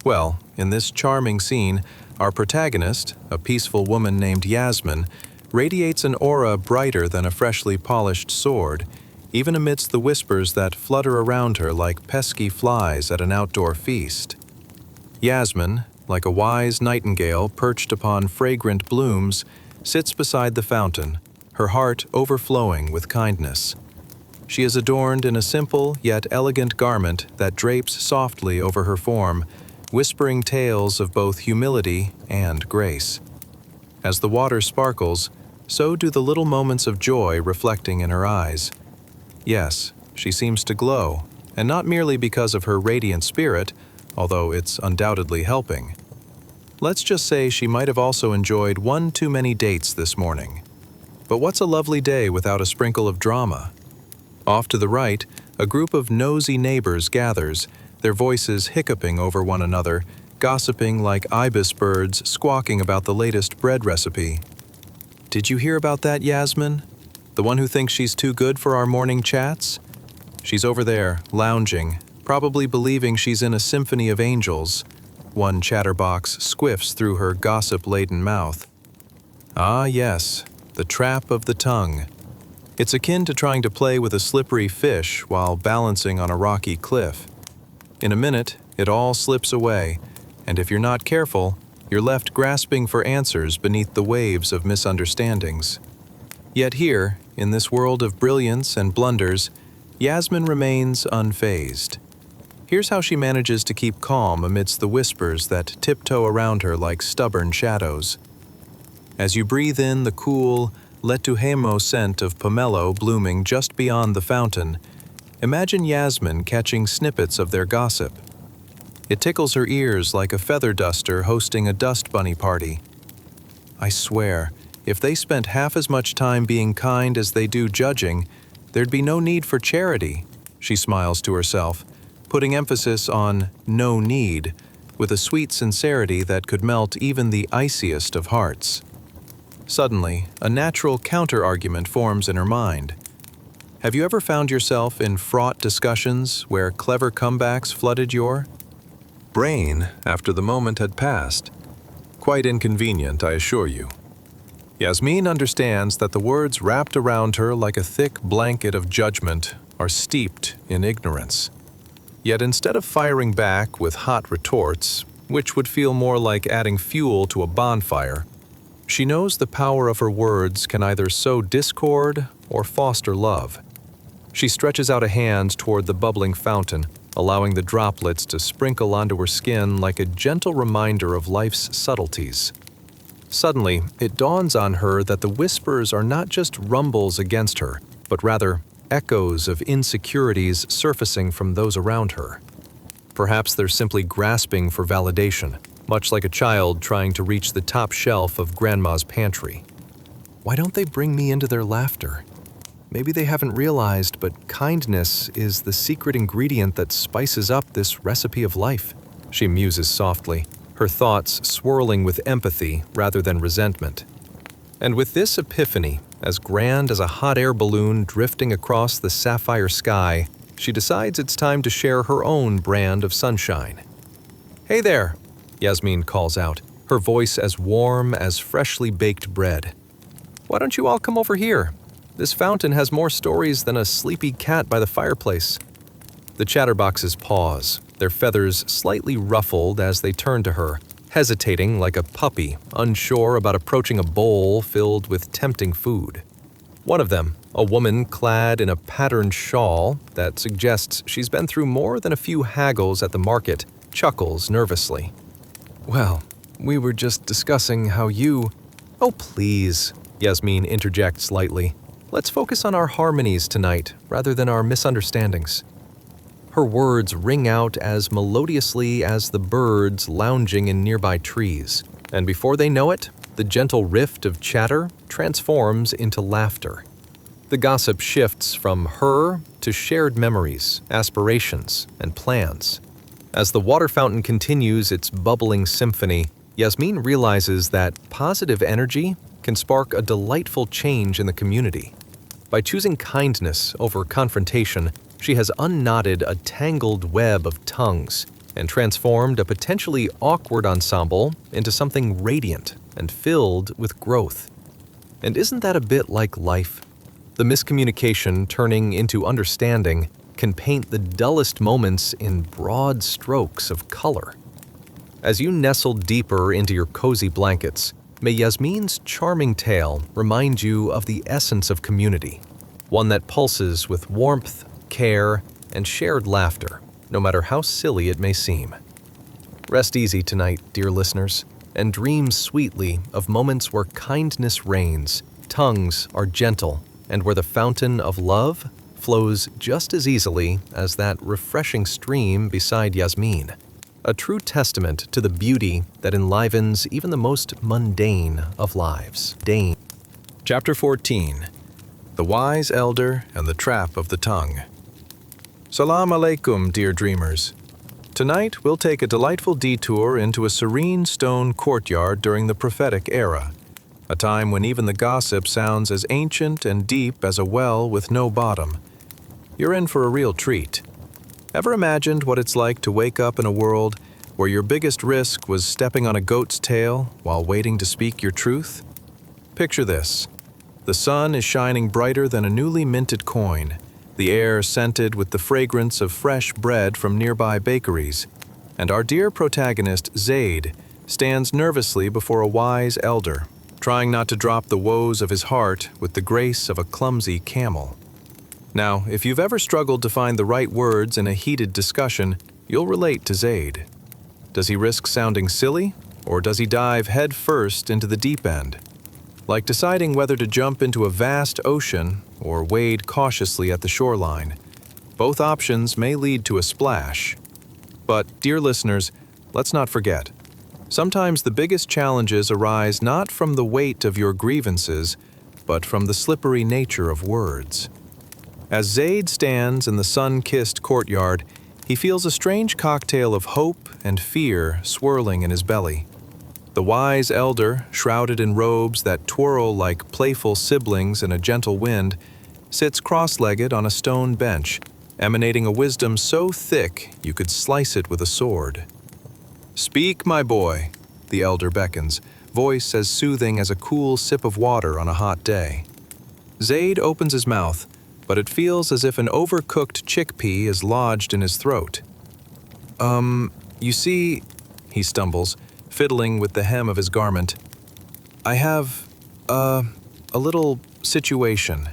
Well, in this charming scene, our protagonist, a peaceful woman named Yasmin, radiates an aura brighter than a freshly polished sword, even amidst the whispers that flutter around her like pesky flies at an outdoor feast. Yasmin, like a wise nightingale perched upon fragrant blooms, sits beside the fountain, her heart overflowing with kindness. She is adorned in a simple yet elegant garment that drapes softly over her form, whispering tales of both humility and grace. As the water sparkles, so do the little moments of joy reflecting in her eyes. Yes, she seems to glow, and not merely because of her radiant spirit, although it's undoubtedly helping. Let's just say she might have also enjoyed one too many dates this morning. But what's a lovely day without a sprinkle of drama? Off to the right, a group of nosy neighbors gathers, their voices hiccuping over one another, gossiping like ibis birds squawking about the latest bread recipe. Did you hear about that, Yasmin? The one who thinks she's too good for our morning chats? She's over there, lounging, probably believing she's in a symphony of angels. One chatterbox squiffs through her gossip-laden mouth. Ah, yes, the trap of the tongue. It's akin to trying to play with a slippery fish while balancing on a rocky cliff. In a minute, it all slips away, and if you're not careful, you're left grasping for answers beneath the waves of misunderstandings. Yet here, in this world of brilliance and blunders, Yasmin remains unfazed. Here's how she manages to keep calm amidst the whispers that tiptoe around her like stubborn shadows. As you breathe in the cool, letuhemo scent of pomelo blooming just beyond the fountain, imagine Yasmin catching snippets of their gossip. It tickles her ears like a feather duster hosting a dust bunny party. I swear, if they spent half as much time being kind as they do judging, there'd be no need for charity, she smiles to herself, putting emphasis on no need, with a sweet sincerity that could melt even the iciest of hearts. Suddenly, a natural counter-argument forms in her mind. Have you ever found yourself in fraught discussions where clever comebacks flooded your brain after the moment had passed? Quite inconvenient, I assure you. Yasmin understands that the words wrapped around her like a thick blanket of judgment are steeped in ignorance. Yet instead of firing back with hot retorts, which would feel more like adding fuel to a bonfire, she knows the power of her words can either sow discord or foster love. She stretches out a hand toward the bubbling fountain, allowing the droplets to sprinkle onto her skin like a gentle reminder of life's subtleties. Suddenly, it dawns on her that the whispers are not just rumbles against her, but rather echoes of insecurities surfacing from those around her. Perhaps they're simply grasping for validation, much like a child trying to reach the top shelf of grandma's pantry. Why don't they bring me into their laughter? Maybe they haven't realized, but kindness is the secret ingredient that spices up this recipe of life, she muses softly, her thoughts swirling with empathy rather than resentment. And with this epiphany, as grand as a hot air balloon drifting across the sapphire sky, she decides it's time to share her own brand of sunshine. "Hey there," Yasmin calls out, her voice as warm as freshly baked bread. "Why don't you all come over here? This fountain has more stories than a sleepy cat by the fireplace." The chatterboxes pause, their feathers slightly ruffled as they turn to her, hesitating like a puppy, unsure about approaching a bowl filled with tempting food. One of them, a woman clad in a patterned shawl that suggests she's been through more than a few haggles at the market, chuckles nervously. "Well, we were just discussing how you—" "Oh, please," Yasmin interjects lightly. "Let's focus on our harmonies tonight rather than our misunderstandings." Her words ring out as melodiously as the birds lounging in nearby trees, and before they know it, the gentle rift of chatter transforms into laughter. The gossip shifts from her to shared memories, aspirations, and plans. As the water fountain continues its bubbling symphony, Yasmin realizes that positive energy can spark a delightful change in the community. By choosing kindness over confrontation, she has unknotted a tangled web of tongues and transformed a potentially awkward ensemble into something radiant and filled with growth. And isn't that a bit like life? The miscommunication turning into understanding can paint the dullest moments in broad strokes of color. As you nestle deeper into your cozy blankets, may Yasmin's charming tale remind you of the essence of community, one that pulses with warmth, care, and shared laughter, no matter how silly it may seem. Rest easy tonight, dear listeners, and dream sweetly of moments where kindness reigns, tongues are gentle, and where the fountain of love flows just as easily as that refreshing stream beside Yasmin. A true testament to the beauty that enlivens even the most mundane of lives. Chapter 14. The Wise Elder and the Trap of the Tongue. Salam alaikum, dear dreamers. Tonight we'll take a delightful detour into a serene stone courtyard during the prophetic era, a time when even the gossip sounds as ancient and deep as a well with no bottom. You're in for a real treat. Ever imagined what it's like to wake up in a world where your biggest risk was stepping on a goat's tail while waiting to speak your truth? Picture this. The sun is shining brighter than a newly minted coin, the air scented with the fragrance of fresh bread from nearby bakeries, and our dear protagonist, Zaid, stands nervously before a wise elder, trying not to drop the woes of his heart with the grace of a clumsy camel. Now, if you've ever struggled to find the right words in a heated discussion, you'll relate to Zaid. Does he risk sounding silly, or does he dive head first into the deep end? Like deciding whether to jump into a vast ocean or wade cautiously at the shoreline. Both options may lead to a splash. But, dear listeners, let's not forget, sometimes the biggest challenges arise not from the weight of your grievances, but from the slippery nature of words. As Zaid stands in the sun-kissed courtyard, he feels a strange cocktail of hope and fear swirling in his belly. The wise elder, shrouded in robes that twirl like playful siblings in a gentle wind, sits cross-legged on a stone bench, emanating a wisdom so thick you could slice it with a sword. "Speak, my boy," the elder beckons, voice as soothing as a cool sip of water on a hot day. Zaid opens his mouth, but it feels as if an overcooked chickpea is lodged in his throat. You see," he stumbles, fiddling with the hem of his garment, "I have, a little situation."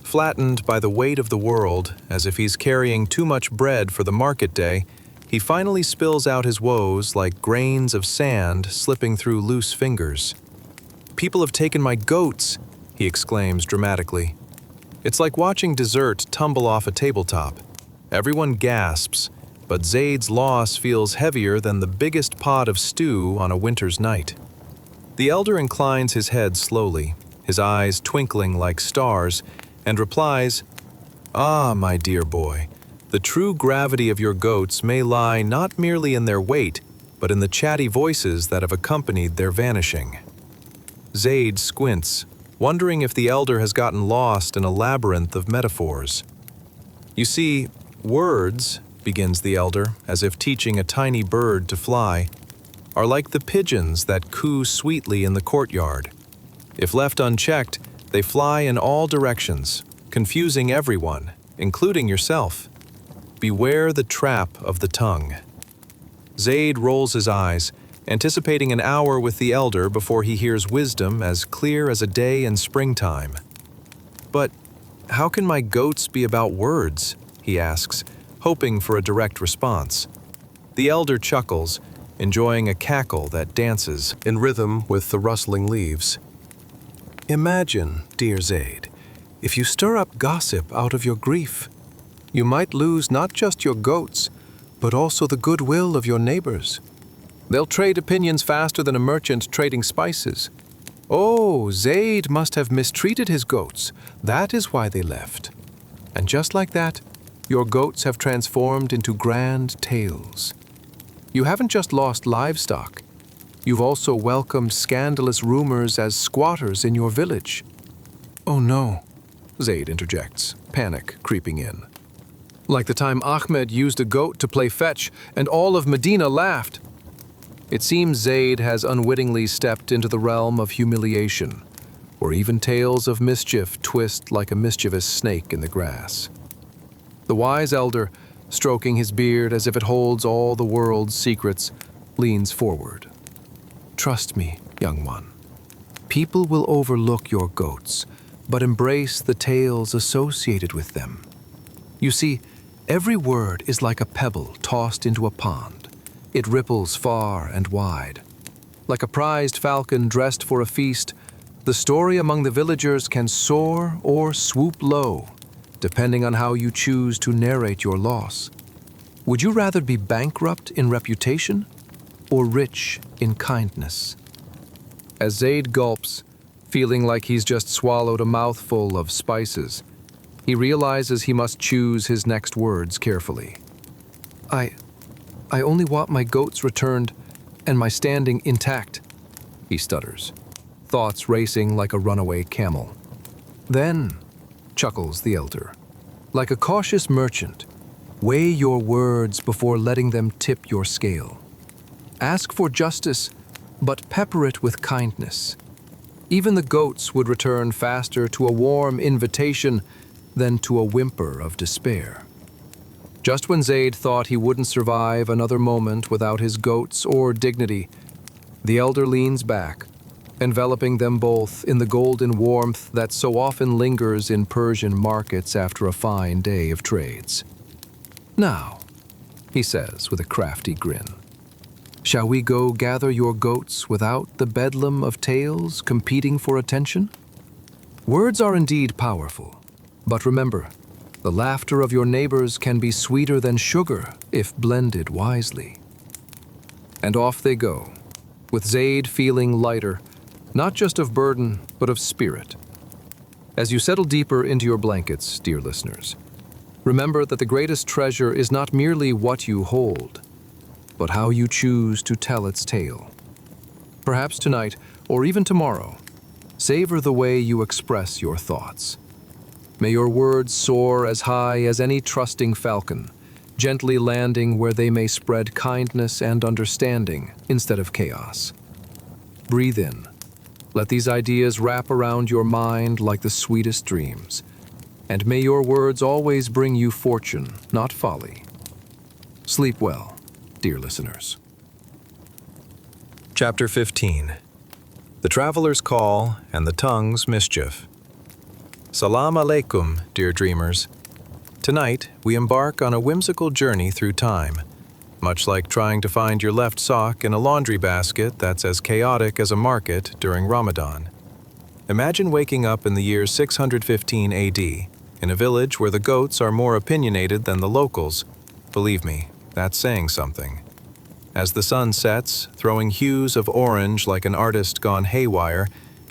Flattened by the weight of the world, as if he's carrying too much bread for the market day, he finally spills out his woes like grains of sand slipping through loose fingers. "People have taken my goats," he exclaims dramatically. It's like watching dessert tumble off a tabletop. Everyone gasps, but Zaid's loss feels heavier than the biggest pot of stew on a winter's night. The elder inclines his head slowly, his eyes twinkling like stars, and replies, "Ah, my dear boy, the true gravity of your goats may lie not merely in their weight, but in the chatty voices that have accompanied their vanishing." Zaid squints, wondering if the elder has gotten lost in a labyrinth of metaphors. "You see, words," begins the elder, as if teaching a tiny bird to fly, "are like the pigeons that coo sweetly in the courtyard. If left unchecked, they fly in all directions, confusing everyone, including yourself. Beware the trap of the tongue." Zaid rolls his eyes, anticipating an hour with the elder before he hears wisdom as clear as a day in springtime. "But how can my goats be about words?" he asks, hoping for a direct response. The elder chuckles, enjoying a cackle that dances in rhythm with the rustling leaves. "Imagine, dear Zaid, if you stir up gossip out of your grief, you might lose not just your goats, but also the goodwill of your neighbors. They'll trade opinions faster than a merchant trading spices. 'Oh, Zaid must have mistreated his goats. That is why they left.' And just like that, your goats have transformed into grand tales. You haven't just lost livestock. You've also welcomed scandalous rumors as squatters in your village." "Oh no," Zaid interjects, panic creeping in. "Like the time Ahmed used a goat to play fetch and all of Medina laughed." It seems Zaid has unwittingly stepped into the realm of humiliation, where even tales of mischief twist like a mischievous snake in the grass. The wise elder, stroking his beard as if it holds all the world's secrets, leans forward. "Trust me, young one. People will overlook your goats, but embrace the tales associated with them. You see, every word is like a pebble tossed into a pond. It ripples far and wide. Like a prized falcon dressed for a feast, the story among the villagers can soar or swoop low, depending on how you choose to narrate your loss. Would you rather be bankrupt in reputation or rich in kindness?" As Zaid gulps, feeling like he's just swallowed a mouthful of spices, he realizes he must choose his next words carefully. I only want my goats returned and my standing intact," he stutters, thoughts racing like a runaway camel. "Then," chuckles the elder, "like a cautious merchant, weigh your words before letting them tip your scale. Ask for justice, but pepper it with kindness. Even the goats would return faster to a warm invitation than to a whimper of despair." Just when Zaid thought he wouldn't survive another moment without his goats or dignity, the elder leans back, enveloping them both in the golden warmth that so often lingers in Persian markets after a fine day of trades. "Now," he says with a crafty grin, "shall we go gather your goats without the bedlam of tales competing for attention? Words are indeed powerful, but remember, the laughter of your neighbors can be sweeter than sugar if blended wisely." And off they go, with Zaid feeling lighter, not just of burden, but of spirit. As you settle deeper into your blankets, dear listeners, remember that the greatest treasure is not merely what you hold, but how you choose to tell its tale. Perhaps tonight, or even tomorrow, savor the way you express your thoughts. May your words soar as high as any trusting falcon, gently landing where they may spread kindness and understanding instead of chaos. Breathe in. Let these ideas wrap around your mind like the sweetest dreams. And may your words always bring you fortune, not folly. Sleep well, dear listeners. Chapter 15. The Traveler's Call and the Tongue's Mischief. Salam alaikum, dear dreamers. Tonight, we embark on a whimsical journey through time, much like trying to find your left sock in a laundry basket that's as chaotic as a market during Ramadan. Imagine waking up in the year 615 AD, in a village where the goats are more opinionated than the locals. Believe me, that's saying something. As the sun sets, throwing hues of orange like an artist gone haywire,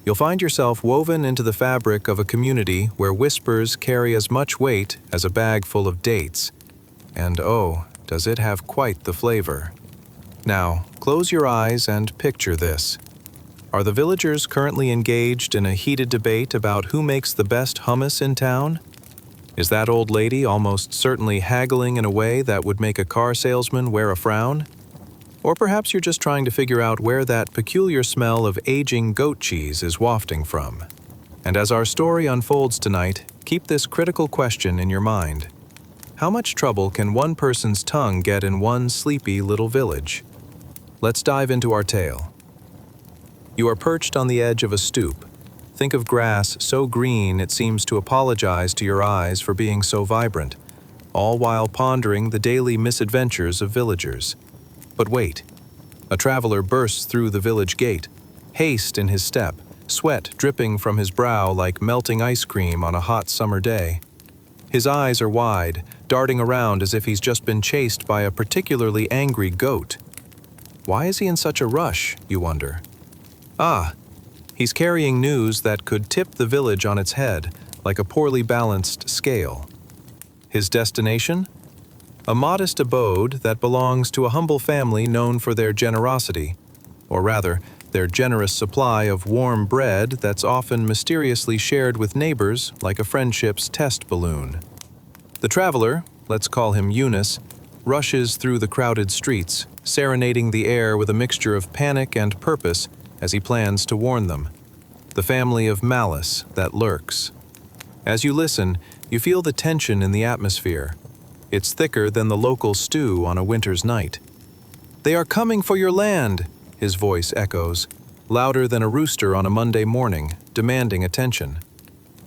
you'll find yourself woven into the fabric of a community where whispers carry as much weight as a bag full of dates. And oh, does it have quite the flavor. Now, close your eyes and picture this. Are the villagers currently engaged in a heated debate about who makes the best hummus in town? Is that old lady almost certainly haggling in a way that would make a car salesman wear a frown? Or perhaps you're just trying to figure out where that peculiar smell of aging goat cheese is wafting from. And as our story unfolds tonight, keep this critical question in your mind. How much trouble can one person's tongue get in one sleepy little village? Let's dive into our tale. You are perched on the edge of a stoop. Think of grass so green it seems to apologize to your eyes for being so vibrant, all while pondering the daily misadventures of villagers. But wait, a traveler bursts through the village gate, haste in his step, sweat dripping from his brow like melting ice cream on a hot summer day. His eyes are wide, darting around as if he's just been chased by a particularly angry goat. Why is he in such a rush, you wonder? Ah, he's carrying news that could tip the village on its head, like a poorly balanced scale. His destination? A modest abode that belongs to a humble family known for their generosity, or rather, their generous supply of warm bread that's often mysteriously shared with neighbors like a friendship's test balloon. The traveler, let's call him Eunice, rushes through the crowded streets, serenading the air with a mixture of panic and purpose as he plans to warn them. The family of malice that lurks. As you listen, you feel the tension in the atmosphere. It's thicker than the local stew on a winter's night. "They are coming for your land," his voice echoes, louder than a rooster on a Monday morning, demanding attention.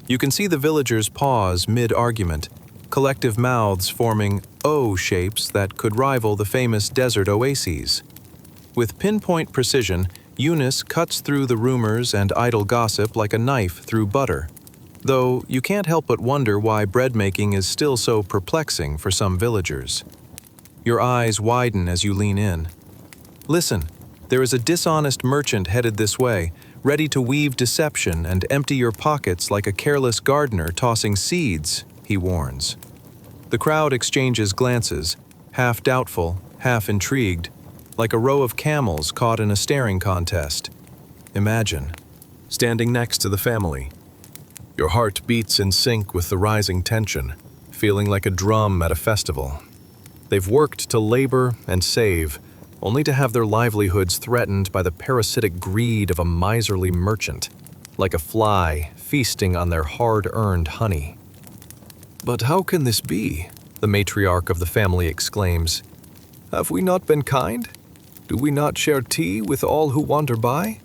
You can see the villagers pause mid-argument, collective mouths forming O shapes that could rival the famous desert oases. With pinpoint precision, Eunice cuts through the rumors and idle gossip like a knife through butter. Though you can't help but wonder why bread making is still so perplexing for some villagers. Your eyes widen as you lean in. Listen, there is a dishonest merchant headed this way, ready to weave deception and empty your pockets like a careless gardener tossing seeds, he warns. The crowd exchanges glances, half doubtful, half intrigued, like a row of camels caught in a staring contest. Imagine, standing next to the family. Your heart beats in sync with the rising tension, feeling like a drum at a festival. They've worked to labor and save, only to have their livelihoods threatened by the parasitic greed of a miserly merchant, like a fly feasting on their hard-earned honey. "But how can this be?" the matriarch of the family exclaims. "Have we not been kind? Do we not share tea with all who wander by?"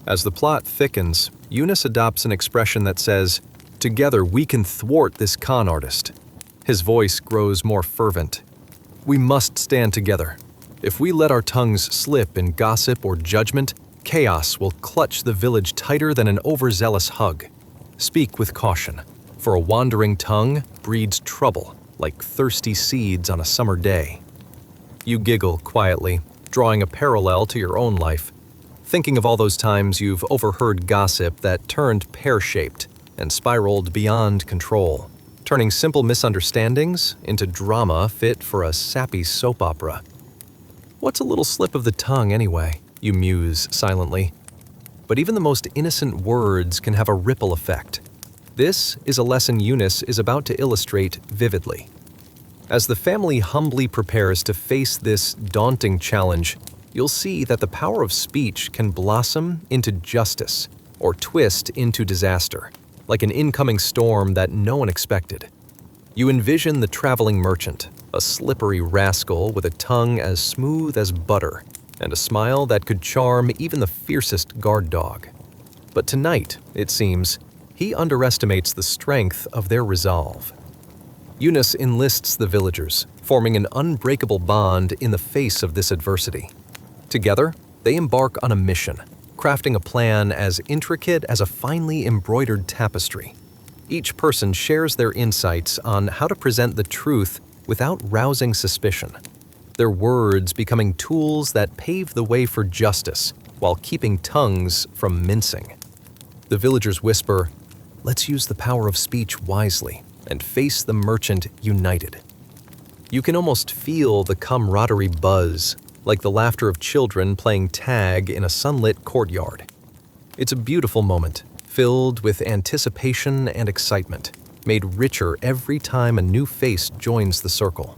As the plot thickens, Eunice adopts an expression that says, "Together we can thwart this con artist." His voice grows more fervent. "We must stand together. If we let our tongues slip in gossip or judgment, chaos will clutch the village tighter than an overzealous hug. Speak with caution, for a wandering tongue breeds trouble like thirsty seeds on a summer day." You giggle quietly, drawing a parallel to your own life, thinking of all those times you've overheard gossip that turned pear-shaped and spiraled beyond control, turning simple misunderstandings into drama fit for a sappy soap opera. What's a little slip of the tongue anyway, you muse silently. But even the most innocent words can have a ripple effect. This is a lesson Eunice is about to illustrate vividly. As the family humbly prepares to face this daunting challenge, you'll see that the power of speech can blossom into justice or twist into disaster, like an incoming storm that no one expected. You envision the traveling merchant, a slippery rascal with a tongue as smooth as butter and a smile that could charm even the fiercest guard dog. But tonight, it seems, he underestimates the strength of their resolve. Yunus enlists the villagers, forming an unbreakable bond in the face of this adversity. Together, they embark on a mission, crafting a plan as intricate as a finely embroidered tapestry. Each person shares their insights on how to present the truth without rousing suspicion, their words becoming tools that pave the way for justice while keeping tongues from mincing. The villagers whisper, "Let's use the power of speech wisely and face the merchant united." You can almost feel the camaraderie buzz, like the laughter of children playing tag in a sunlit courtyard. It's a beautiful moment, filled with anticipation and excitement, made richer every time a new face joins the circle.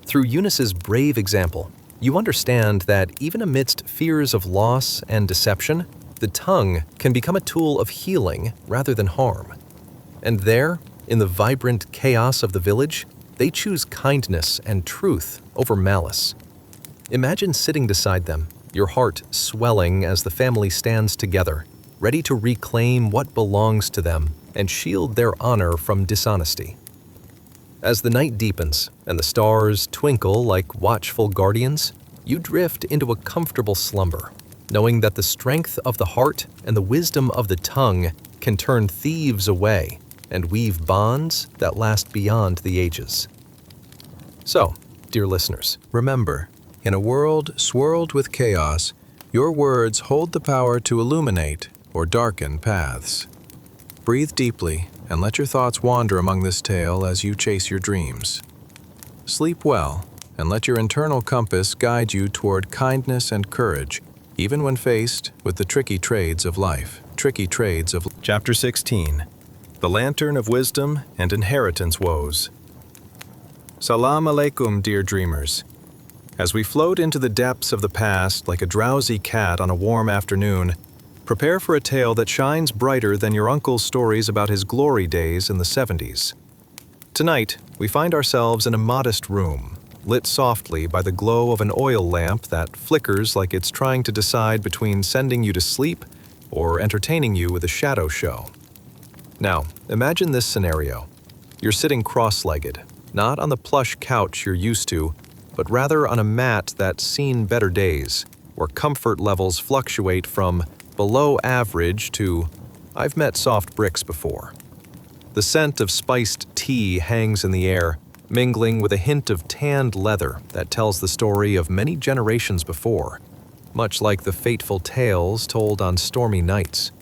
Through Yunus's brave example, you understand that even amidst fears of loss and deception, the tongue can become a tool of healing rather than harm. And there, in the vibrant chaos of the village, they choose kindness and truth over malice. Imagine sitting beside them, your heart swelling as the family stands together, ready to reclaim what belongs to them and shield their honor from dishonesty. As the night deepens and the stars twinkle like watchful guardians, you drift into a comfortable slumber, knowing that the strength of the heart and the wisdom of the tongue can turn thieves away and weave bonds that last beyond the ages. So, dear listeners, Remember, in a world swirled with chaos, your words hold the power to illuminate or darken paths. Breathe deeply and let your thoughts wander among this tale as you chase your dreams. Sleep well and let your internal compass guide you toward kindness and courage, even when faced with the tricky trades of life. Chapter 16. The Lantern of Wisdom and Inheritance Woes. Salam alaikum, dear dreamers. As we float into the depths of the past like a drowsy cat on a warm afternoon, prepare for a tale that shines brighter than your uncle's stories about his glory days in the 70s. Tonight, we find ourselves in a modest room, lit softly by the glow of an oil lamp that flickers like it's trying to decide between sending you to sleep or entertaining you with a shadow show. Now, imagine this scenario. You're sitting cross-legged, not on the plush couch you're used to, but rather on a mat that's seen better days, where comfort levels fluctuate from below average to "I've met soft bricks before." The scent of spiced tea hangs in the air, mingling with a hint of tanned leather that tells the story of many generations before, much like the fateful tales told on stormy nights.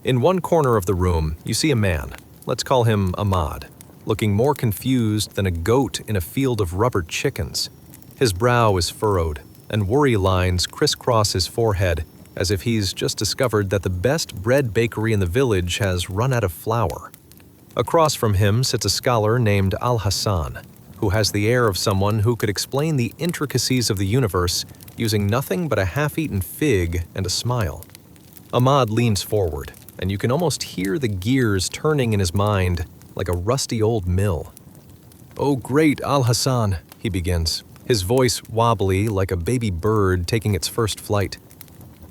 In one corner of the room, you see a man, let's call him Ahmad, looking more confused than a goat in a field of rubber chickens. His brow is furrowed, and worry lines crisscross his forehead as if he's just discovered that the best bread bakery in the village has run out of flour. Across from him sits a scholar named Al-Hassan, who has the air of someone who could explain the intricacies of the universe using nothing but a half-eaten fig and a smile. Ahmad leans forward, and you can almost hear the gears turning in his mind like a rusty old mill. "Oh, great Al-Hassan," he begins, his voice wobbly like a baby bird taking its first flight.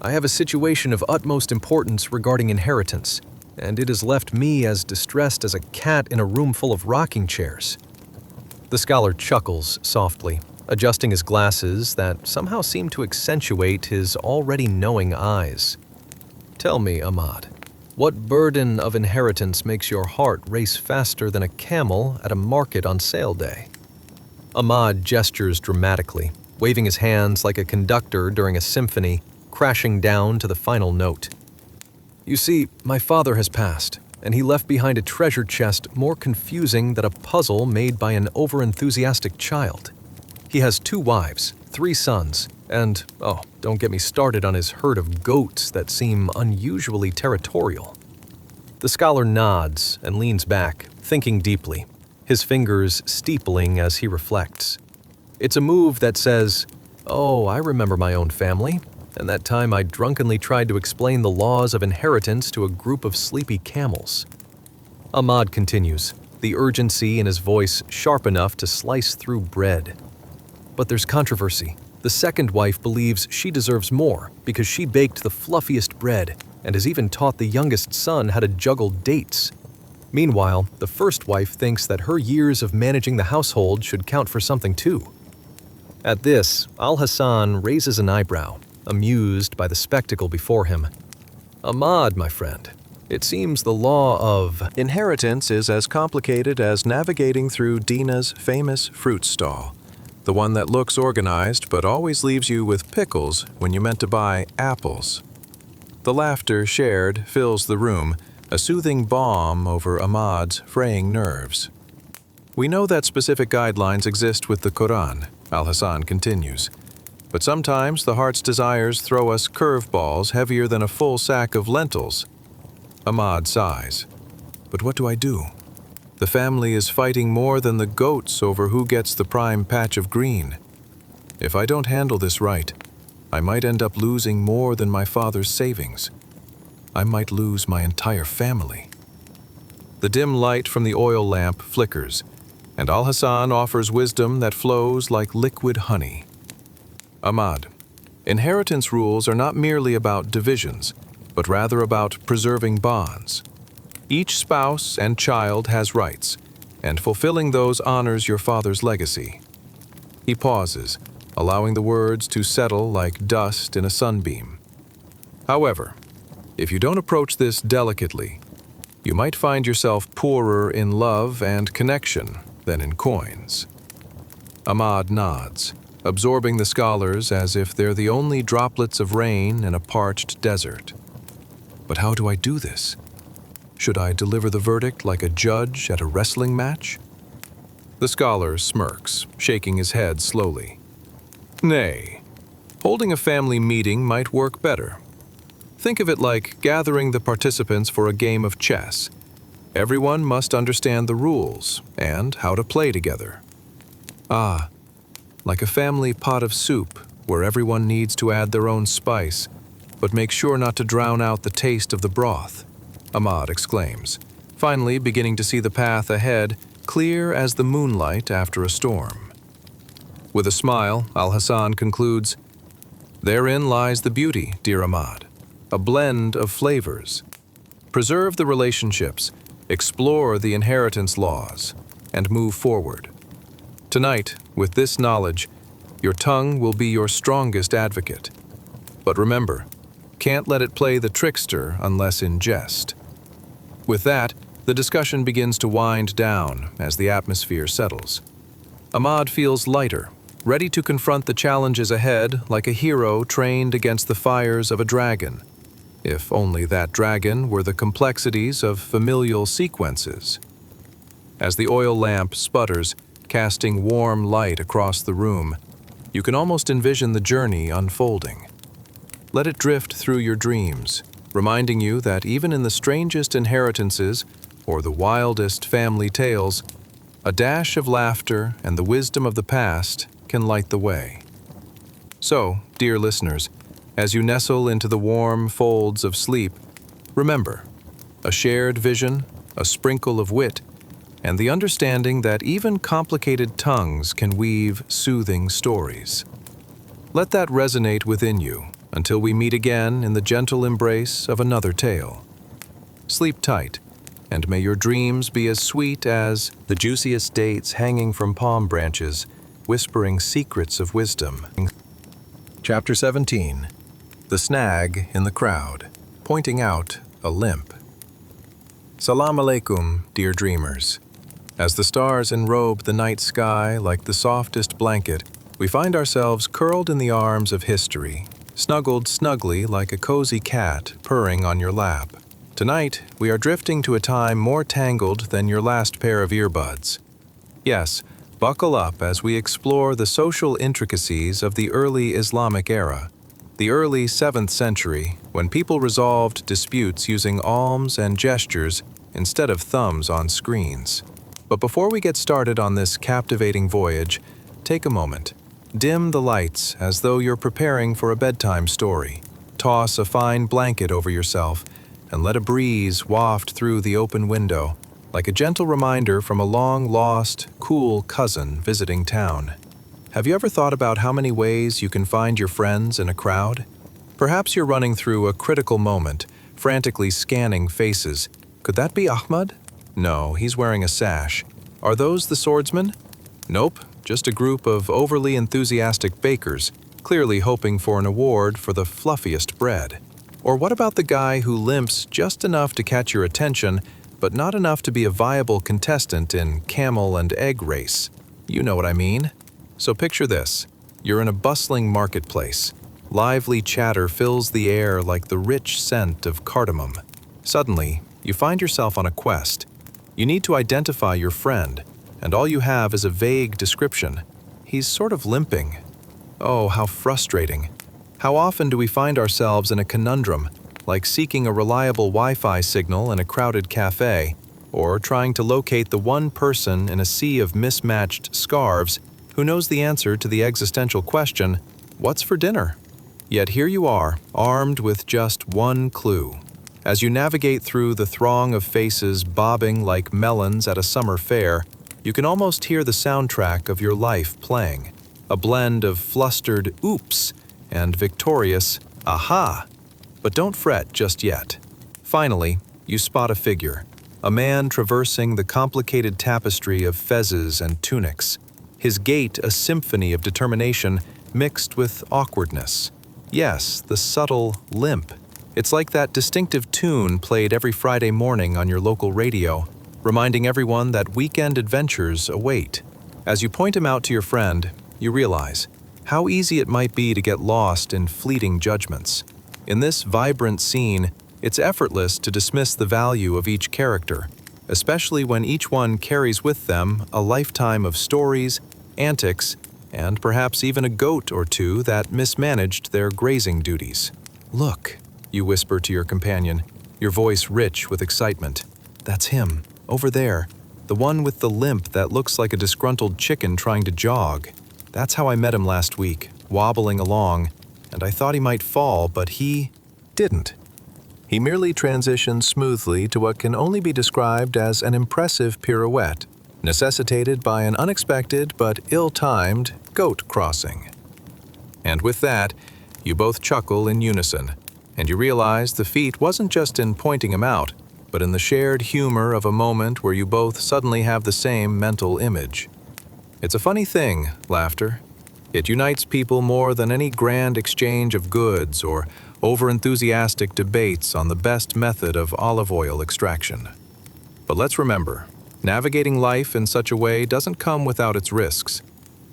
"I have a situation of utmost importance regarding inheritance, and it has left me as distressed as a cat in a room full of rocking chairs." The scholar chuckles softly, adjusting his glasses that somehow seem to accentuate his already knowing eyes. "Tell me, Ahmad, what burden of inheritance makes your heart race faster than a camel at a market on sale day?" Ahmad gestures dramatically, waving his hands like a conductor during a symphony, crashing down to the final note. "You see, my father has passed, and he left behind a treasure chest more confusing than a puzzle made by an overenthusiastic child. He has 2 wives, 3 sons, and, don't get me started on his herd of goats that seem unusually territorial." The scholar nods and leans back, thinking deeply, his fingers steepling as he reflects. It's a move that says, "Oh, I remember my own family, and that time I drunkenly tried to explain the laws of inheritance to a group of sleepy camels." Ahmad continues, the urgency in his voice sharp enough to slice through bread. "But there's controversy. The second wife believes she deserves more because she baked the fluffiest bread, and has even taught the youngest son how to juggle dates. Meanwhile, the first wife thinks that her years of managing the household should count for something too. At this, Al-Hassan raises an eyebrow, amused by the spectacle before him. Ahmad, my friend, it seems the law of Inheritance is as complicated as navigating through Dina's famous fruit stall, the one that looks organized but always leaves you with pickles when you meant to buy apples. The laughter shared fills the room, a soothing balm over Ahmad's fraying nerves. We know that specific guidelines exist with the Quran, Al-Hassan continues, but sometimes the heart's desires throw us curveballs heavier than a full sack of lentils. Ahmad sighs. But what do I do? The family is fighting more than the goats over who gets the prime patch of green. If I don't handle this right, I might end up losing more than my father's savings. I might lose my entire family. The dim light from the oil lamp flickers, and Al-Hassan offers wisdom that flows like liquid honey. Ahmad, inheritance rules are not merely about divisions, but rather about preserving bonds. Each spouse and child has rights, and fulfilling those honors your father's legacy. He pauses, allowing the words to settle like dust in a sunbeam. However, if you don't approach this delicately, you might find yourself poorer in love and connection than in coins. Ahmad nods, absorbing the scholars as if they're the only droplets of rain in a parched desert. But how do I do this? Should I deliver the verdict like a judge at a wrestling match? The scholar smirks, shaking his head slowly. Nay, holding a family meeting might work better. Think of it like gathering the participants for a game of chess. Everyone must understand the rules and how to play together. Ah, like a family pot of soup where everyone needs to add their own spice, but make sure not to drown out the taste of the broth, Ahmad exclaims, finally beginning to see the path ahead clear as the moonlight after a storm. With a smile, Al-Hassan concludes, Therein lies the beauty, dear Ahmad, a blend of flavors. Preserve the relationships, explore the inheritance laws, and move forward. Tonight, with this knowledge, your tongue will be your strongest advocate. But remember, can't let it play the trickster unless in jest. With that, the discussion begins to wind down as the atmosphere settles. Ahmad feels lighter, ready to confront the challenges ahead like a hero trained against the fires of a dragon, if only that dragon were the complexities of familial sequences. As the oil lamp sputters, casting warm light across the room, you can almost envision the journey unfolding. Let it drift through your dreams, reminding you that even in the strangest inheritances or the wildest family tales, a dash of laughter and the wisdom of the past can light the way. So, dear listeners, as you nestle into the warm folds of sleep, remember, a shared vision, a sprinkle of wit, and the understanding that even complicated tongues can weave soothing stories. Let that resonate within you until we meet again in the gentle embrace of another tale. Sleep tight, and may your dreams be as sweet as the juiciest dates hanging from palm branches, whispering secrets of wisdom. Chapter 17. The Snag in the Crowd, pointing out a limp. Salam alaikum, dear dreamers. As the stars enrobe the night sky like the softest blanket, we find ourselves curled in the arms of history, snuggled snugly like a cozy cat purring on your lap. Tonight, we are drifting to a time more tangled than your last pair of earbuds. Yes, buckle up as we explore the social intricacies of the early Islamic era, the early 7th century, when people resolved disputes using alms and gestures instead of thumbs on screens. But before we get started on this captivating voyage, take a moment. Dim the lights as though you're preparing for a bedtime story. Toss a fine blanket over yourself and let a breeze waft through the open window, like a gentle reminder from a long-lost, cool cousin visiting town. Have you ever thought about how many ways you can find your friends in a crowd? Perhaps you're running through a critical moment, frantically scanning faces. Could that be Ahmad? No, he's wearing a sash. Are those the swordsmen? Nope, just a group of overly enthusiastic bakers, clearly hoping for an award for the fluffiest bread. Or what about the guy who limps just enough to catch your attention, but not enough to be a viable contestant in camel and egg race? You know what I mean. So picture this. You're in a bustling marketplace. Lively chatter fills the air like the rich scent of cardamom. Suddenly, you find yourself on a quest. You need to identify your friend, and all you have is a vague description. He's sort of limping. Oh, how frustrating. How often do we find ourselves in a conundrum, like seeking a reliable Wi-Fi signal in a crowded cafe, or trying to locate the one person in a sea of mismatched scarves who knows the answer to the existential question, what's for dinner? Yet here you are, armed with just one clue. As you navigate through the throng of faces bobbing like melons at a summer fair, you can almost hear the soundtrack of your life playing, a blend of flustered oops and victorious aha. But don't fret just yet. Finally, you spot a figure, a man traversing the complicated tapestry of fezzes and tunics, his gait a symphony of determination mixed with awkwardness. Yes, the subtle limp. It's like that distinctive tune played every Friday morning on your local radio, reminding everyone that weekend adventures await. As you point him out to your friend, you realize how easy it might be to get lost in fleeting judgments. In this vibrant scene, it's effortless to dismiss the value of each character, especially when each one carries with them a lifetime of stories, antics, and perhaps even a goat or two that mismanaged their grazing duties. Look, you whisper to your companion, your voice rich with excitement. That's him, over there, the one with the limp that looks like a disgruntled chicken trying to jog. That's how I met him last week, wobbling along, and I thought he might fall, but he didn't. He merely transitioned smoothly to what can only be described as an impressive pirouette, necessitated by an unexpected but ill-timed goat crossing. And with that, you both chuckle in unison, and you realize the feat wasn't just in pointing him out, but in the shared humor of a moment where you both suddenly have the same mental image. It's a funny thing, laughter. It unites people more than any grand exchange of goods or over-enthusiastic debates on the best method of olive oil extraction. But let's remember, navigating life in such a way doesn't come without its risks.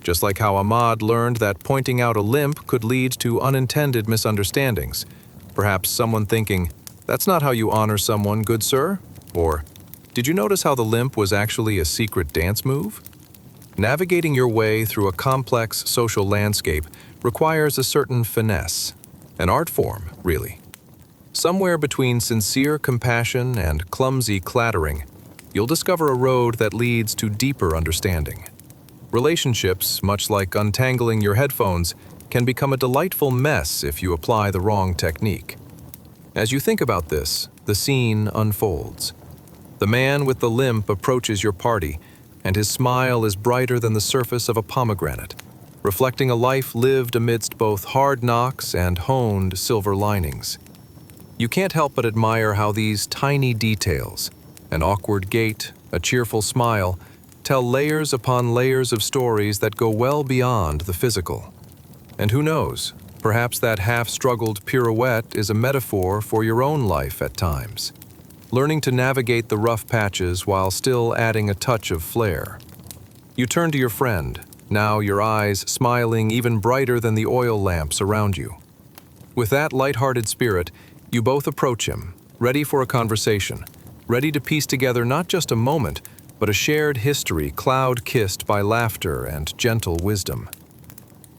Just like how Ahmad learned that pointing out a limp could lead to unintended misunderstandings. Perhaps someone thinking, "That's not how you honor someone, good sir?" Or, "Did you notice how the limp was actually a secret dance move?" Navigating your way through a complex social landscape requires a certain finesse, an art form, really. Somewhere between sincere compassion and clumsy clattering, you'll discover a road that leads to deeper understanding. Relationships, much like untangling your headphones, can become a delightful mess if you apply the wrong technique. As you think about this, the scene unfolds. The man with the limp approaches your party, and his smile is brighter than the surface of a pomegranate, reflecting a life lived amidst both hard knocks and honed silver linings. You can't help but admire how these tiny details, an awkward gait, a cheerful smile, tell layers upon layers of stories that go well beyond the physical. And who knows, perhaps that half-struggled pirouette is a metaphor for your own life at times, learning to navigate the rough patches while still adding a touch of flair. You turn to your friend, now your eyes smiling even brighter than the oil lamps around you. With that light-hearted spirit, you both approach him, ready for a conversation, ready to piece together not just a moment, but a shared history cloud-kissed by laughter and gentle wisdom.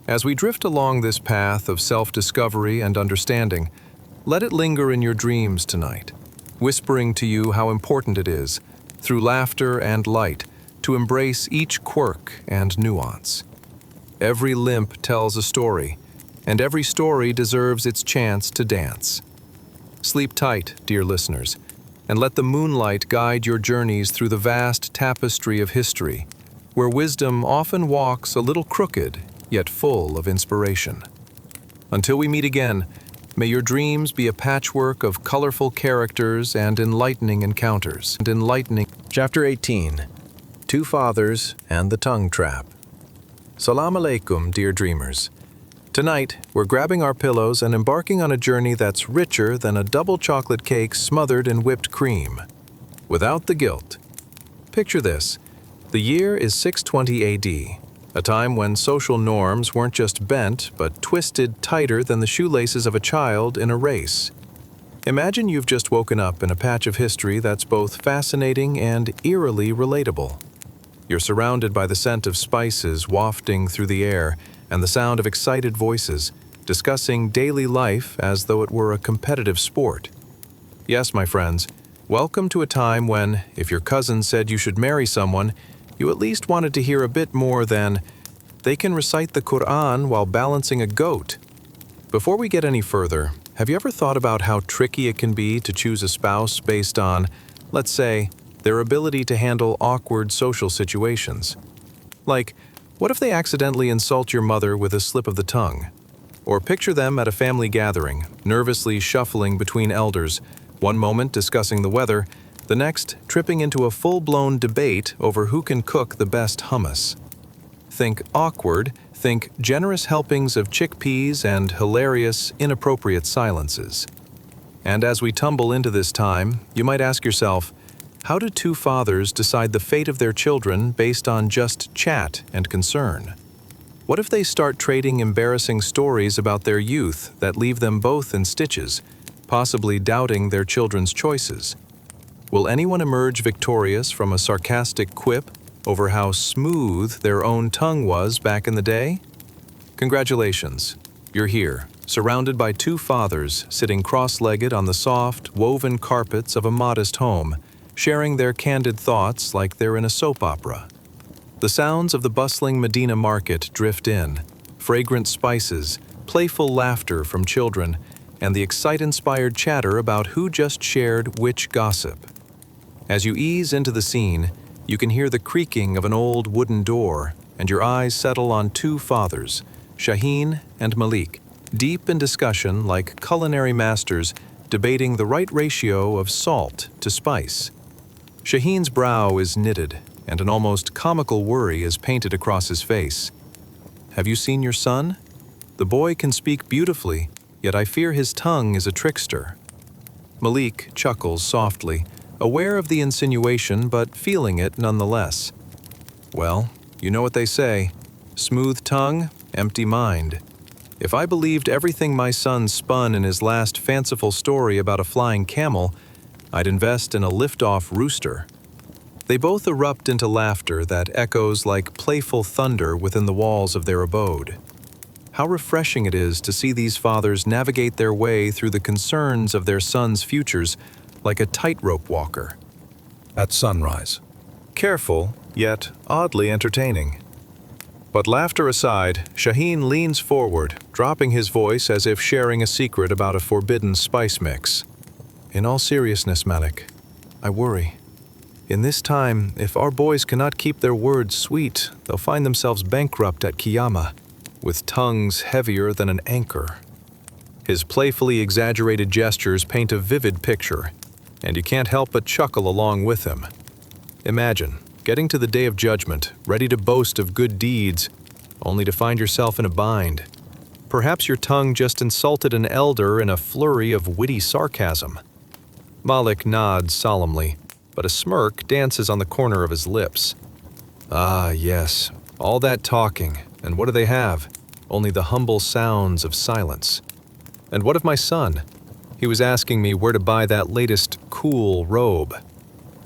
As we drift along this path of self-discovery and understanding, let it linger in your dreams tonight, whispering to you how important it is, through laughter and light, to embrace each quirk and nuance. Every limp tells a story, and every story deserves its chance to dance. Sleep tight, dear listeners, and let the moonlight guide your journeys through the vast tapestry of history, where wisdom often walks a little crooked, yet full of inspiration. Until we meet again, May your dreams be a patchwork of colorful characters and enlightening encounters. Chapter 18. Two Fathers and the Tongue Trap. Salam alaikum, dear dreamers. Tonight, we're grabbing our pillows and embarking on a journey that's richer than a double chocolate cake smothered in whipped cream. Without the guilt. Picture this. The year is 620 AD. A time when social norms weren't just bent, but twisted tighter than the shoelaces of a child in a race. Imagine you've just woken up in a patch of history that's both fascinating and eerily relatable. You're surrounded by the scent of spices wafting through the air and the sound of excited voices, discussing daily life as though it were a competitive sport. Yes, my friends, welcome to a time when, if your cousin said you should marry someone, you at least wanted to hear a bit more than, they can recite the Quran while balancing a goat. Before we get any further, have you ever thought about how tricky it can be to choose a spouse based on, let's say, their ability to handle awkward social situations? Like, what if they accidentally insult your mother with a slip of the tongue? Or picture them at a family gathering, nervously shuffling between elders, one moment discussing the weather, the next tripping into a full-blown debate over who can cook the best hummus. Think awkward, think generous helpings of chickpeas and hilarious, inappropriate silences. And as we tumble into this time, you might ask yourself, how do two fathers decide the fate of their children based on just chat and concern? What if they start trading embarrassing stories about their youth that leave them both in stitches, possibly doubting their children's choices? Will anyone emerge victorious from a sarcastic quip over how smooth their own tongue was back in the day? Congratulations, you're here, surrounded by two fathers sitting cross-legged on the soft, woven carpets of a modest home, sharing their candid thoughts like they're in a soap opera. The sounds of the bustling Medina market drift in, fragrant spices, playful laughter from children, and the excite-inspired chatter about who just shared which gossip. As you ease into the scene, you can hear the creaking of an old wooden door, and your eyes settle on two fathers, Shaheen and Malik, deep in discussion like culinary masters debating the right ratio of salt to spice. Shaheen's brow is knitted, and an almost comical worry is painted across his face. Have you seen your son? The boy can speak beautifully, yet I fear his tongue is a trickster. Malik chuckles softly, aware of the insinuation but feeling it nonetheless. Well, you know what they say, smooth tongue, empty mind. If I believed everything my son spun in his last fanciful story about a flying camel, I'd invest in a lift-off rooster. They both erupt into laughter that echoes like playful thunder within the walls of their abode. How refreshing it is to see these fathers navigate their way through the concerns of their sons' futures like a tightrope walker. At sunrise. Careful, yet oddly entertaining. But laughter aside, Shaheen leans forward, dropping his voice as if sharing a secret about a forbidden spice mix. In all seriousness, Malik, I worry. In this time, if our boys cannot keep their words sweet, they'll find themselves bankrupt at Qiyamah, with tongues heavier than an anchor. His playfully exaggerated gestures paint a vivid picture, and you can't help but chuckle along with him. Imagine getting to the day of judgment, ready to boast of good deeds, only to find yourself in a bind. Perhaps your tongue just insulted an elder in a flurry of witty sarcasm. Malik nods solemnly, but a smirk dances on the corner of his lips. Ah, yes, all that talking, and what do they have? Only the humble sounds of silence. And what of my son? He was asking me where to buy that latest cool robe.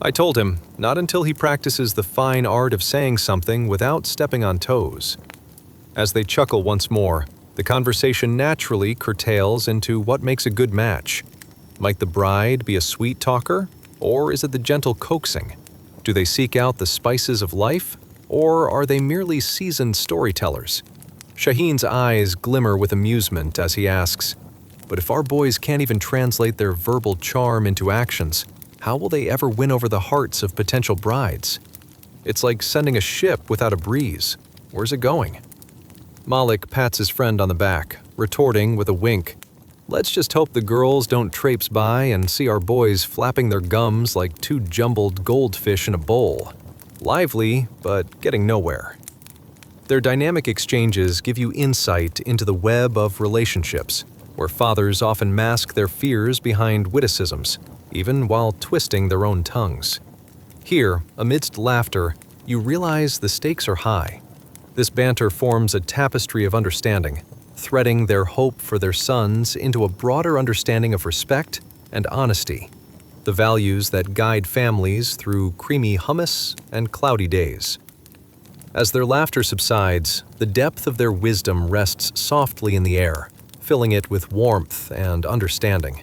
I told him not until he practices the fine art of saying something without stepping on toes. As they chuckle once more, the conversation naturally curtails into what makes a good match. Might the bride be a sweet talker, or is it the gentle coaxing? Do they seek out the spices of life, or are they merely seasoned storytellers? Shaheen's eyes glimmer with amusement as he asks, but if our boys can't even translate their verbal charm into actions, how will they ever win over the hearts of potential brides? It's like sending a ship without a breeze. Where's it going? Malik pats his friend on the back, retorting with a wink. Let's just hope the girls don't traipse by and see our boys flapping their gums like two jumbled goldfish in a bowl. Lively, but getting nowhere. Their dynamic exchanges give you insight into the web of relationships, where fathers often mask their fears behind witticisms, even while twisting their own tongues. Here, amidst laughter, you realize the stakes are high. This banter forms a tapestry of understanding, threading their hope for their sons into a broader understanding of respect and honesty, the values that guide families through creamy hummus and cloudy days. As their laughter subsides, the depth of their wisdom rests softly in the air, filling it with warmth and understanding.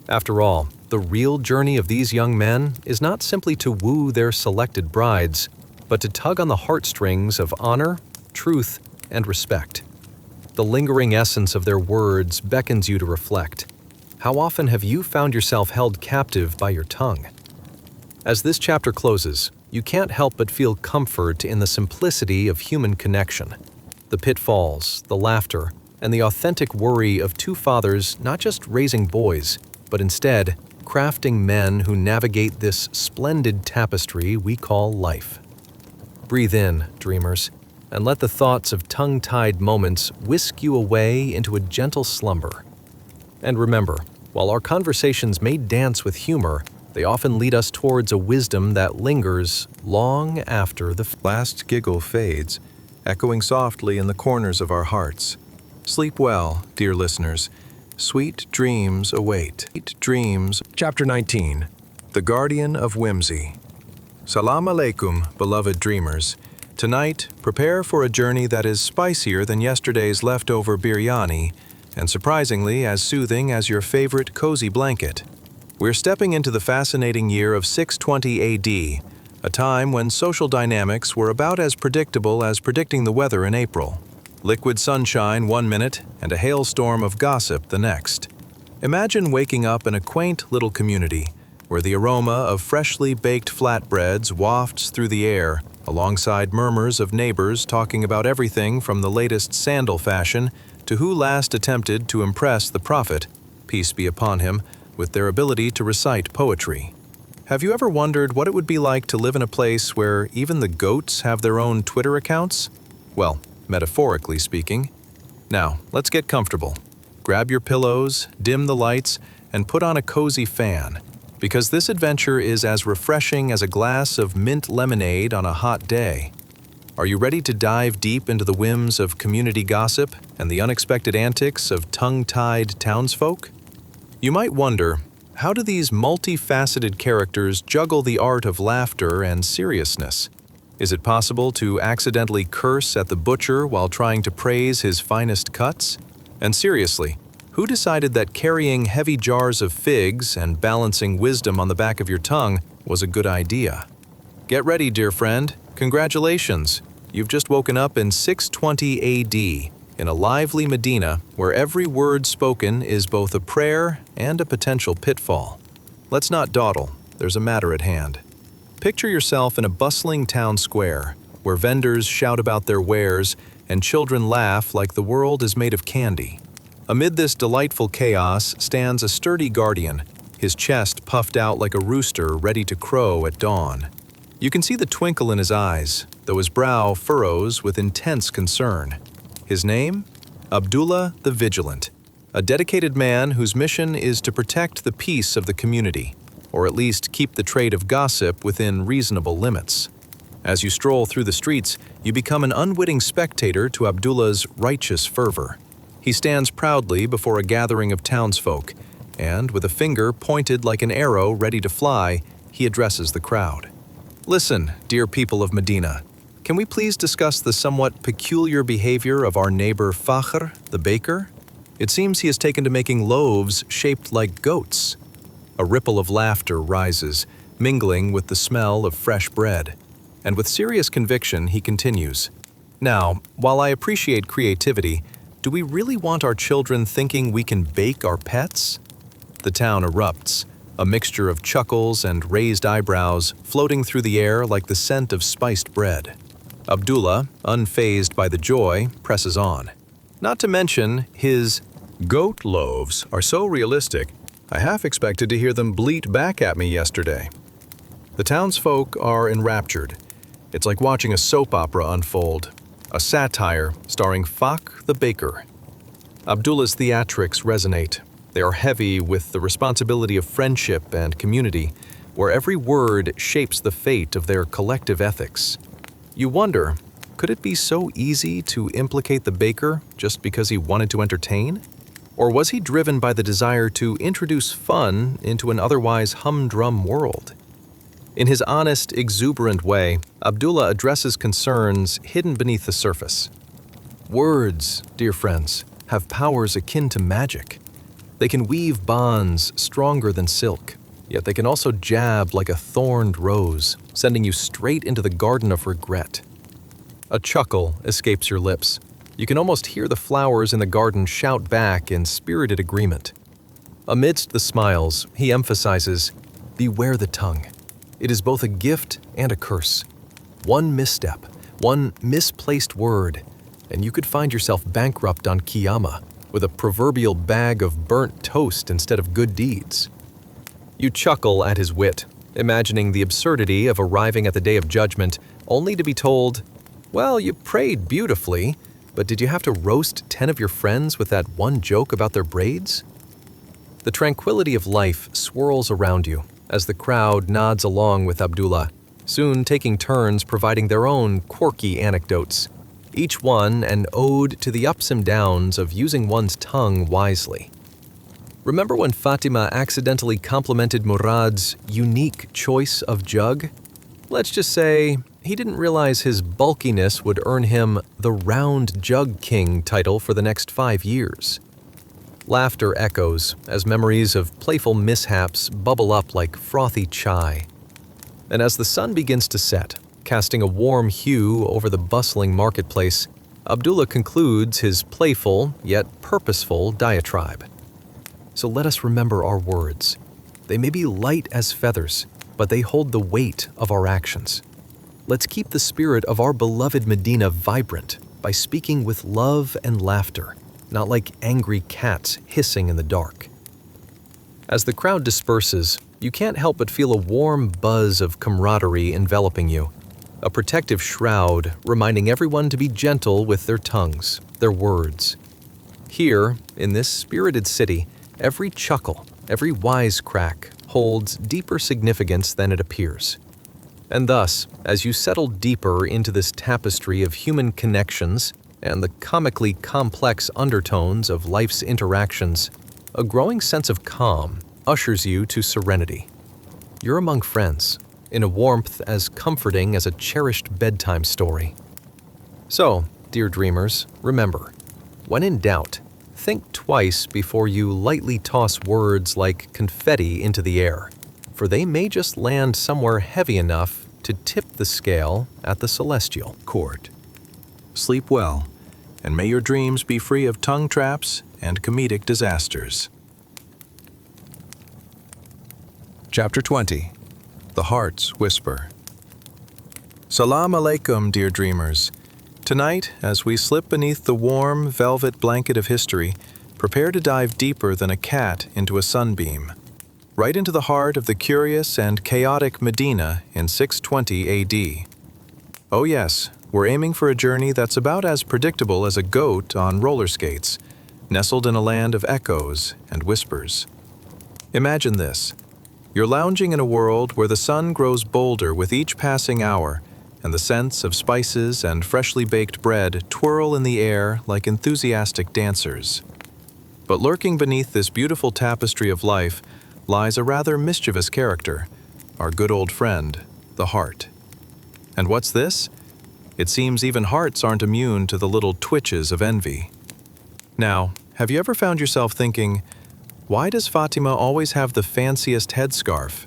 After all, the real journey of these young men is not simply to woo their selected brides, but to tug on the heartstrings of honor, truth, and respect. The lingering essence of their words beckons you to reflect. How often have you found yourself held captive by your tongue? As this chapter closes, you can't help but feel comfort in the simplicity of human connection. The pitfalls, the laughter, and the authentic worry of two fathers not just raising boys, but instead crafting men who navigate this splendid tapestry we call life. Breathe in, dreamers, and let the thoughts of tongue-tied moments whisk you away into a gentle slumber. And remember, while our conversations may dance with humor, they often lead us towards a wisdom that lingers long after the Last giggle fades, echoing softly in the corners of our hearts. Sleep well, dear listeners. Sweet dreams await. Sweet dreams. Chapter 19. The Guardian of Whimsy. Salam alaikum, beloved dreamers. Tonight, prepare for a journey that is spicier than yesterday's leftover biryani, and surprisingly as soothing as your favorite cozy blanket. We're stepping into the fascinating year of 620 AD, a time when social dynamics were about as predictable as predicting the weather in April. Liquid sunshine one minute and a hailstorm of gossip the next. Imagine waking up in a quaint little community where the aroma of freshly baked flatbreads wafts through the air, alongside murmurs of neighbors talking about everything from the latest sandal fashion to who last attempted to impress the prophet, peace be upon him, with their ability to recite poetry. Have you ever wondered what it would be like to live in a place where even the goats have their own Twitter accounts? Well, metaphorically speaking. Now, let's get comfortable. Grab your pillows, dim the lights, and put on a cozy fan, because this adventure is as refreshing as a glass of mint lemonade on a hot day. Are you ready to dive deep into the whims of community gossip and the unexpected antics of tongue-tied townsfolk? You might wonder, how do these multifaceted characters juggle the art of laughter and seriousness? Is it possible to accidentally curse at the butcher while trying to praise his finest cuts? And seriously, who decided that carrying heavy jars of figs and balancing wisdom on the back of your tongue was a good idea? Get ready, dear friend. Congratulations! You've just woken up in 620 AD, in a lively Medina where every word spoken is both a prayer and a potential pitfall. Let's not dawdle, there's a matter at hand. Picture yourself in a bustling town square, where vendors shout about their wares and children laugh like the world is made of candy. Amid this delightful chaos stands a sturdy guardian, his chest puffed out like a rooster ready to crow at dawn. You can see the twinkle in his eyes, though his brow furrows with intense concern. His name? Abdullah the Vigilant, a dedicated man whose mission is to protect the peace of the community, or at least keep the trade of gossip within reasonable limits. As you stroll through the streets, you become an unwitting spectator to Abdullah's righteous fervor. He stands proudly before a gathering of townsfolk, and with a finger pointed like an arrow ready to fly, he addresses the crowd. Listen, dear people of Medina, can we please discuss the somewhat peculiar behavior of our neighbor Fakhr, the baker? It seems he has taken to making loaves shaped like goats. A ripple of laughter rises, mingling with the smell of fresh bread. And with serious conviction, he continues, "Now, while I appreciate creativity, do we really want our children thinking we can bake our pets?" The town erupts, a mixture of chuckles and raised eyebrows floating through the air like the scent of spiced bread. Abdullah, unfazed by the joy, presses on. Not to mention his Goat loaves are so realistic, I half expected to hear them bleat back at me yesterday. The townsfolk are enraptured. It's like watching a soap opera unfold, a satire starring Fak the baker. Abdullah's theatrics resonate. They are heavy with the responsibility of friendship and community, where every word shapes the fate of their collective ethics. You wonder, could it be so easy to implicate the baker just because he wanted to entertain? Or was he driven by the desire to introduce fun into an otherwise humdrum world? In his honest, exuberant way, Abdullah addresses concerns hidden beneath the surface. Words, dear friends, have powers akin to magic. They can weave bonds stronger than silk, yet they can also jab like a thorned rose, sending you straight into the garden of regret. A chuckle escapes your lips. You can almost hear the flowers in the garden shout back in spirited agreement. Amidst the smiles, he emphasizes, beware the tongue. It is both a gift and a curse. One misstep, one misplaced word, and you could find yourself bankrupt on Qiyamah with a proverbial bag of burnt toast instead of good deeds. You chuckle at his wit, imagining the absurdity of arriving at the day of judgment only to be told, well, you prayed beautifully, but did you have to roast 10 of your friends with that one joke about their braids? The tranquility of life swirls around you as the crowd nods along with Abdullah, soon taking turns providing their own quirky anecdotes, each one an ode to the ups and downs of using one's tongue wisely. Remember when Fatima accidentally complimented Murad's unique choice of jug? Let's just say he didn't realize his bulkiness would earn him the Round Jug King title for the next 5 years. Laughter echoes as memories of playful mishaps bubble up like frothy chai. And as the sun begins to set, casting a warm hue over the bustling marketplace, Abdullah concludes his playful yet purposeful diatribe. So let us remember our words. They may be light as feathers, but they hold the weight of our actions. Let's keep the spirit of our beloved Medina vibrant by speaking with love and laughter, not like angry cats hissing in the dark. As the crowd disperses, you can't help but feel a warm buzz of camaraderie enveloping you, a protective shroud reminding everyone to be gentle with their tongues, their words. Here, in this spirited city, every chuckle, every wisecrack holds deeper significance than it appears. And thus, as you settle deeper into this tapestry of human connections and the comically complex undertones of life's interactions, a growing sense of calm ushers you to serenity. You're among friends, in a warmth as comforting as a cherished bedtime story. So, dear dreamers, remember, when in doubt, think twice before you lightly toss words like confetti into the air, for they may just land somewhere heavy enough to tip the scale at the celestial court. Sleep well, and may your dreams be free of tongue traps and comedic disasters. Chapter 20. The Heart's Whisper. Salam alaikum, dear dreamers. Tonight, as we slip beneath the warm, velvet blanket of history, prepare to dive deeper than a cat into a sunbeam, right into the heart of the curious and chaotic Medina in 620 AD. Oh yes, we're aiming for a journey that's about as predictable as a goat on roller skates, nestled in a land of echoes and whispers. Imagine this. You're lounging in a world where the sun grows bolder with each passing hour, and the scents of spices and freshly baked bread twirl in the air like enthusiastic dancers. But lurking beneath this beautiful tapestry of life lies a rather mischievous character, our good old friend, the heart. And what's this? It seems even hearts aren't immune to the little twitches of envy. Now, have you ever found yourself thinking, why does Fatima always have the fanciest headscarf?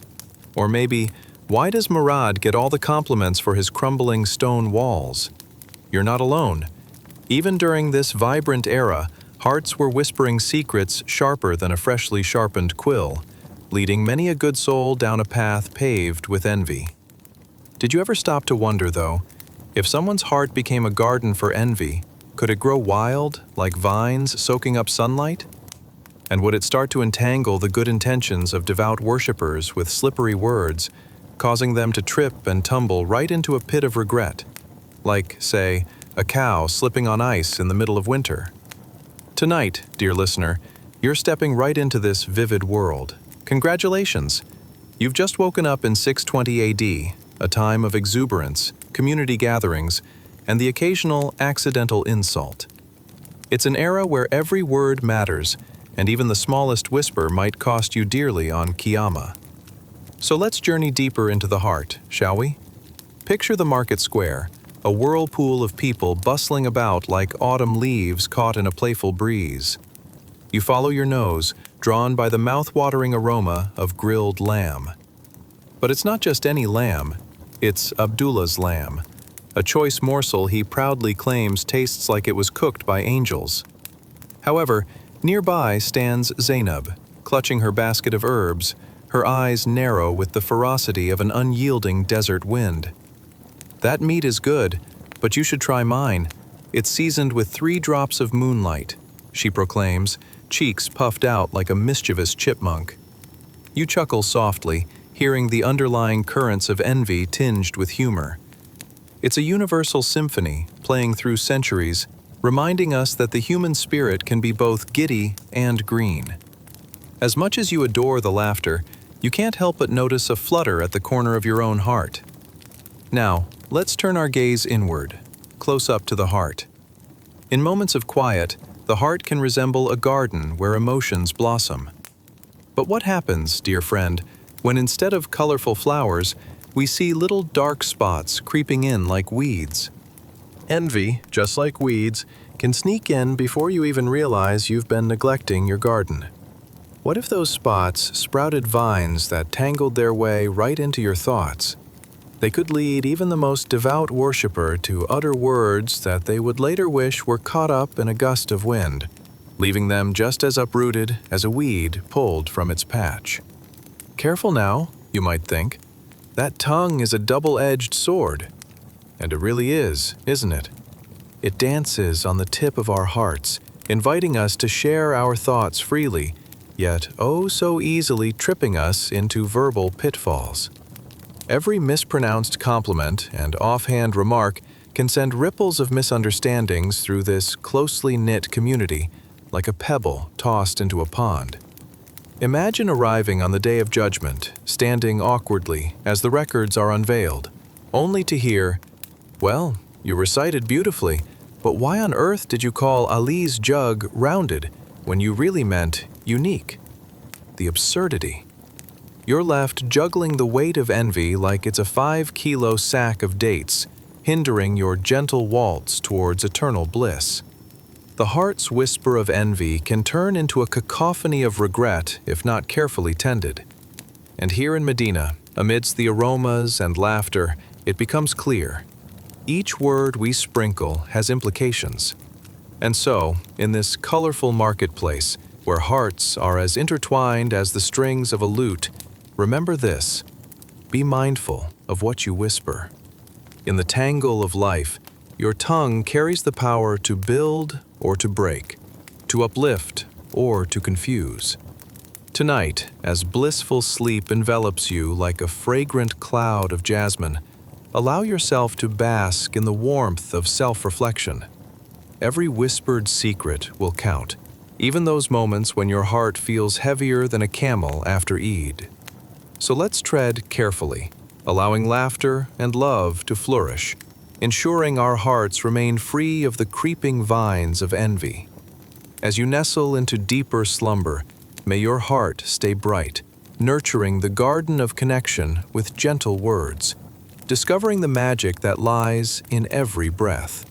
Or maybe, why does Murad get all the compliments for his crumbling stone walls? You're not alone. Even during this vibrant era, hearts were whispering secrets sharper than a freshly sharpened quill, leading many a good soul down a path paved with envy. Did you ever stop to wonder, though, if someone's heart became a garden for envy, could it grow wild, like vines soaking up sunlight? And would it start to entangle the good intentions of devout worshippers with slippery words, causing them to trip and tumble right into a pit of regret, like, say, a cow slipping on ice in the middle of winter? Tonight, dear listener, you're stepping right into this vivid world. Congratulations! You've just woken up in 620 AD, a time of exuberance, community gatherings, and the occasional accidental insult. It's an era where every word matters, and even the smallest whisper might cost you dearly on Qiyamah. So let's journey deeper into the heart, shall we? Picture the market square, a whirlpool of people bustling about like autumn leaves caught in a playful breeze. You follow your nose, drawn by the mouth-watering aroma of grilled lamb. But it's not just any lamb, it's Abdullah's lamb, a choice morsel he proudly claims tastes like it was cooked by angels. However, nearby stands Zainab, clutching her basket of herbs, her eyes narrow with the ferocity of an unyielding desert wind. That meat is good, but you should try mine. It's seasoned with 3 drops of moonlight, she proclaims, cheeks puffed out like a mischievous chipmunk. You chuckle softly, hearing the underlying currents of envy tinged with humor. It's a universal symphony, playing through centuries, reminding us that the human spirit can be both giddy and green. As much as you adore the laughter, you can't help but notice a flutter at the corner of your own heart. Now, let's turn our gaze inward, close up to the heart. In moments of quiet, the heart can resemble a garden where emotions blossom. But what happens, dear friend, when instead of colorful flowers, we see little dark spots creeping in like weeds? Envy, just like weeds, can sneak in before you even realize you've been neglecting your garden. What if those spots sprouted vines that tangled their way right into your thoughts? They could lead even the most devout worshiper to utter words that they would later wish were caught up in a gust of wind, leaving them just as uprooted as a weed pulled from its patch. Careful now, you might think. That tongue is a double-edged sword. And it really is, isn't it? It dances on the tip of our hearts, inviting us to share our thoughts freely, yet oh so easily tripping us into verbal pitfalls. Every mispronounced compliment and offhand remark can send ripples of misunderstandings through this closely knit community, like a pebble tossed into a pond. Imagine arriving on the Day of Judgment, standing awkwardly as the records are unveiled, only to hear, "Well, you recited beautifully, but why on earth did you call Ali's jug rounded when you really meant unique?" The absurdity. You're left juggling the weight of envy like it's a 5-kilo sack of dates, hindering your gentle waltz towards eternal bliss. The heart's whisper of envy can turn into a cacophony of regret if not carefully tended. And here in Medina, amidst the aromas and laughter, it becomes clear. Each word we sprinkle has implications. And so, in this colorful marketplace, where hearts are as intertwined as the strings of a lute, remember this: be mindful of what you whisper. In the tangle of life, your tongue carries the power to build or to break, to uplift or to confuse. Tonight, as blissful sleep envelops you like a fragrant cloud of jasmine, allow yourself to bask in the warmth of self-reflection. Every whispered secret will count, even those moments when your heart feels heavier than a camel after Eid. So let's tread carefully, allowing laughter and love to flourish, ensuring our hearts remain free of the creeping vines of envy. As you nestle into deeper slumber, may your heart stay bright, nurturing the garden of connection with gentle words, discovering the magic that lies in every breath.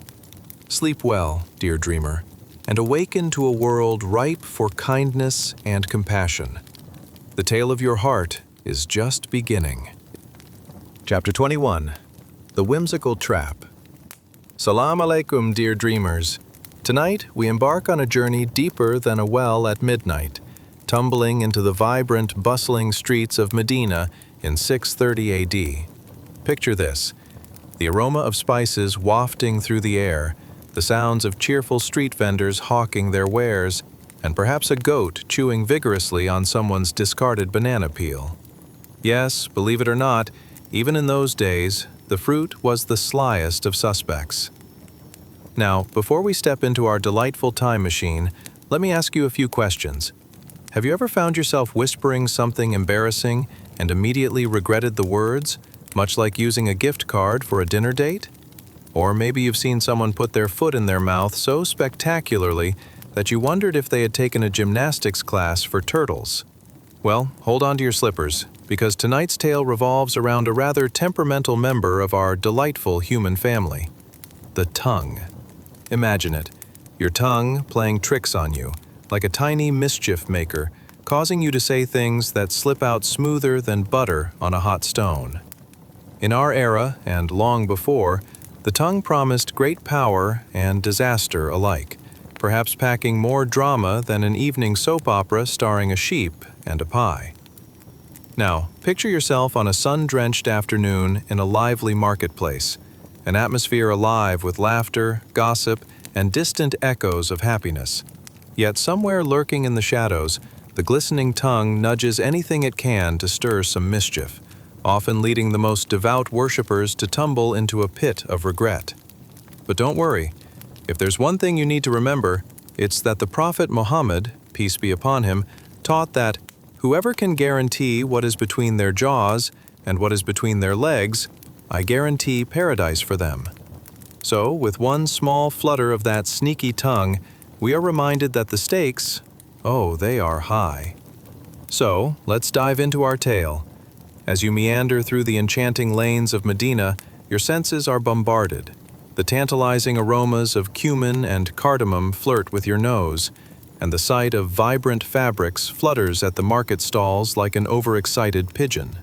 Sleep well, dear dreamer, and awaken to a world ripe for kindness and compassion. The tale of your heart is just beginning. Chapter 21. The Whimsical Trap. Salam alaikum, dear dreamers. Tonight, we embark on a journey deeper than a well at midnight, tumbling into the vibrant, bustling streets of Medina in 630 AD. Picture this: the aroma of spices wafting through the air, the sounds of cheerful street vendors hawking their wares, and perhaps a goat chewing vigorously on someone's discarded banana peel. Yes, believe it or not, even in those days, the fruit was the slyest of suspects. Now, before we step into our delightful time machine, let me ask you a few questions. Have you ever found yourself whispering something embarrassing and immediately regretted the words, much like using a gift card for a dinner date? Or maybe you've seen someone put their foot in their mouth so spectacularly that you wondered if they had taken a gymnastics class for turtles. Well, hold on to your slippers, because tonight's tale revolves around a rather temperamental member of our delightful human family, the tongue. Imagine it, your tongue playing tricks on you, like a tiny mischief maker, causing you to say things that slip out smoother than butter on a hot stone. In our era, and long before, the tongue promised great power and disaster alike, perhaps packing more drama than an evening soap opera starring a sheep and a pie. Now, picture yourself on a sun-drenched afternoon in a lively marketplace, an atmosphere alive with laughter, gossip, and distant echoes of happiness. Yet somewhere lurking in the shadows, the glistening tongue nudges anything it can to stir some mischief, often leading the most devout worshippers to tumble into a pit of regret. But don't worry, if there's one thing you need to remember, it's that the Prophet Muhammad, peace be upon him, taught that whoever can guarantee what is between their jaws and what is between their legs, I guarantee paradise for them. So, with one small flutter of that sneaky tongue, we are reminded that the stakes, oh, they are high. So, let's dive into our tale. As you meander through the enchanting lanes of Medina, your senses are bombarded. The tantalizing aromas of cumin and cardamom flirt with your nose, and the sight of vibrant fabrics flutters at the market stalls like an overexcited pigeon.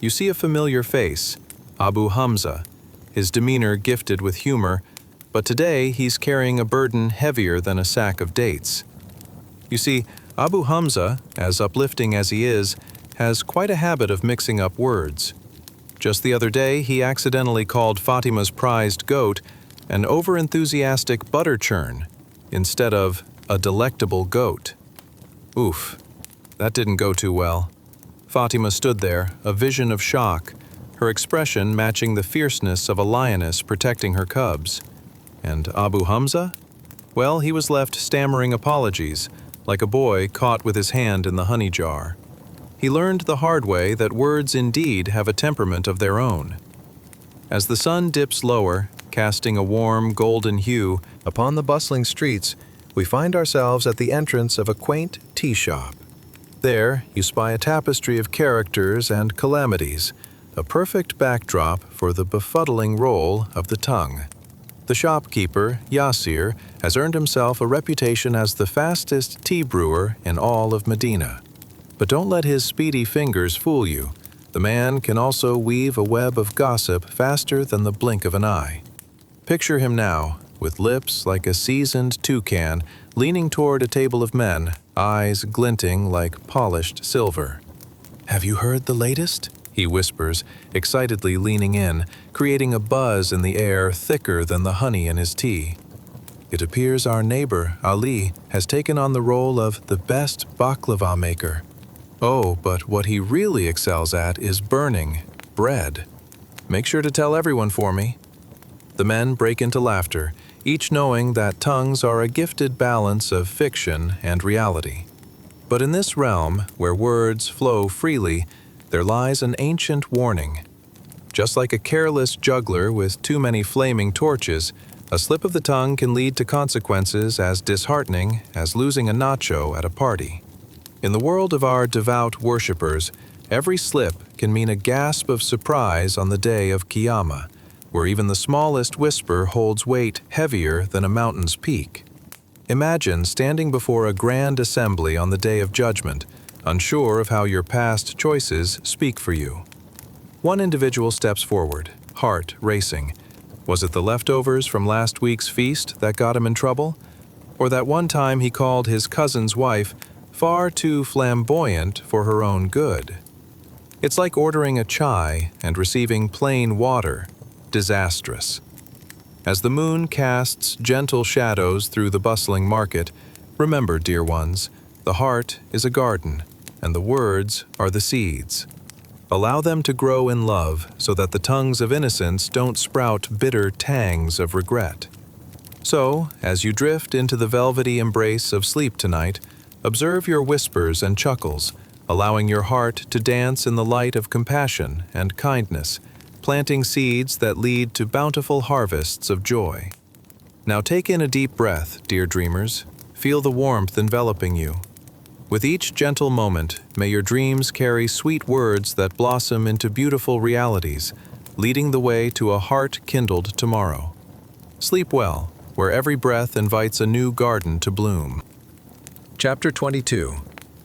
You see a familiar face, Abu Hamza, his demeanor gifted with humor, but today he's carrying a burden heavier than a sack of dates. You see, Abu Hamza, as uplifting as he is, has quite a habit of mixing up words. Just the other day, he accidentally called Fatima's prized goat an overenthusiastic butter churn instead of a delectable goat. Oof, that didn't go too well. Fatima stood there, a vision of shock, her expression matching the fierceness of a lioness protecting her cubs. And Abu Hamza? Well, he was left stammering apologies, like a boy caught with his hand in the honey jar. He learned the hard way that words indeed have a temperament of their own. As the sun dips lower, casting a warm golden hue upon the bustling streets, we find ourselves at the entrance of a quaint tea shop. There, you spy a tapestry of characters and calamities, a perfect backdrop for the befuddling role of the tongue. The shopkeeper, Yasir, has earned himself a reputation as the fastest tea brewer in all of Medina. But don't let his speedy fingers fool you. The man can also weave a web of gossip faster than the blink of an eye. Picture him now, with lips like a seasoned toucan, leaning toward a table of men, eyes glinting like polished silver. "Have you heard the latest?" he whispers, excitedly leaning in, creating a buzz in the air thicker than the honey in his tea. It appears our neighbor, Ali, has taken on the role of the best baklava maker. Oh, but what he really excels at is burning bread. Make sure to tell everyone for me. The men break into laughter, each knowing that tongues are a gifted balance of fiction and reality. But in this realm, where words flow freely, there lies an ancient warning. Just like a careless juggler with too many flaming torches, a slip of the tongue can lead to consequences as disheartening as losing a nacho at a party. In the world of our devout worshippers, every slip can mean a gasp of surprise on the day of Qiyamah, where even the smallest whisper holds weight heavier than a mountain's peak. Imagine standing before a grand assembly on the day of judgment, unsure of how your past choices speak for you. One individual steps forward, heart racing. Was it the leftovers from last week's feast that got him in trouble? Or that one time he called his cousin's wife far too flamboyant for her own good? It's like ordering a chai and receiving plain water. Disastrous. As the moon casts gentle shadows through the bustling market, Remember, dear ones, the heart is a garden, and the words are the seeds. Allow them to grow in love so that the tongues of innocence don't sprout bitter tangs of regret. So, as you drift into the velvety embrace of sleep tonight, observe your whispers and chuckles, allowing your heart to dance in the light of compassion and kindness, planting seeds that lead to bountiful harvests of joy. Now take in a deep breath, dear dreamers. Feel the warmth enveloping you. With each gentle moment, may your dreams carry sweet words that blossom into beautiful realities, leading the way to a heart-kindled tomorrow. Sleep well, where every breath invites a new garden to bloom. Chapter 22.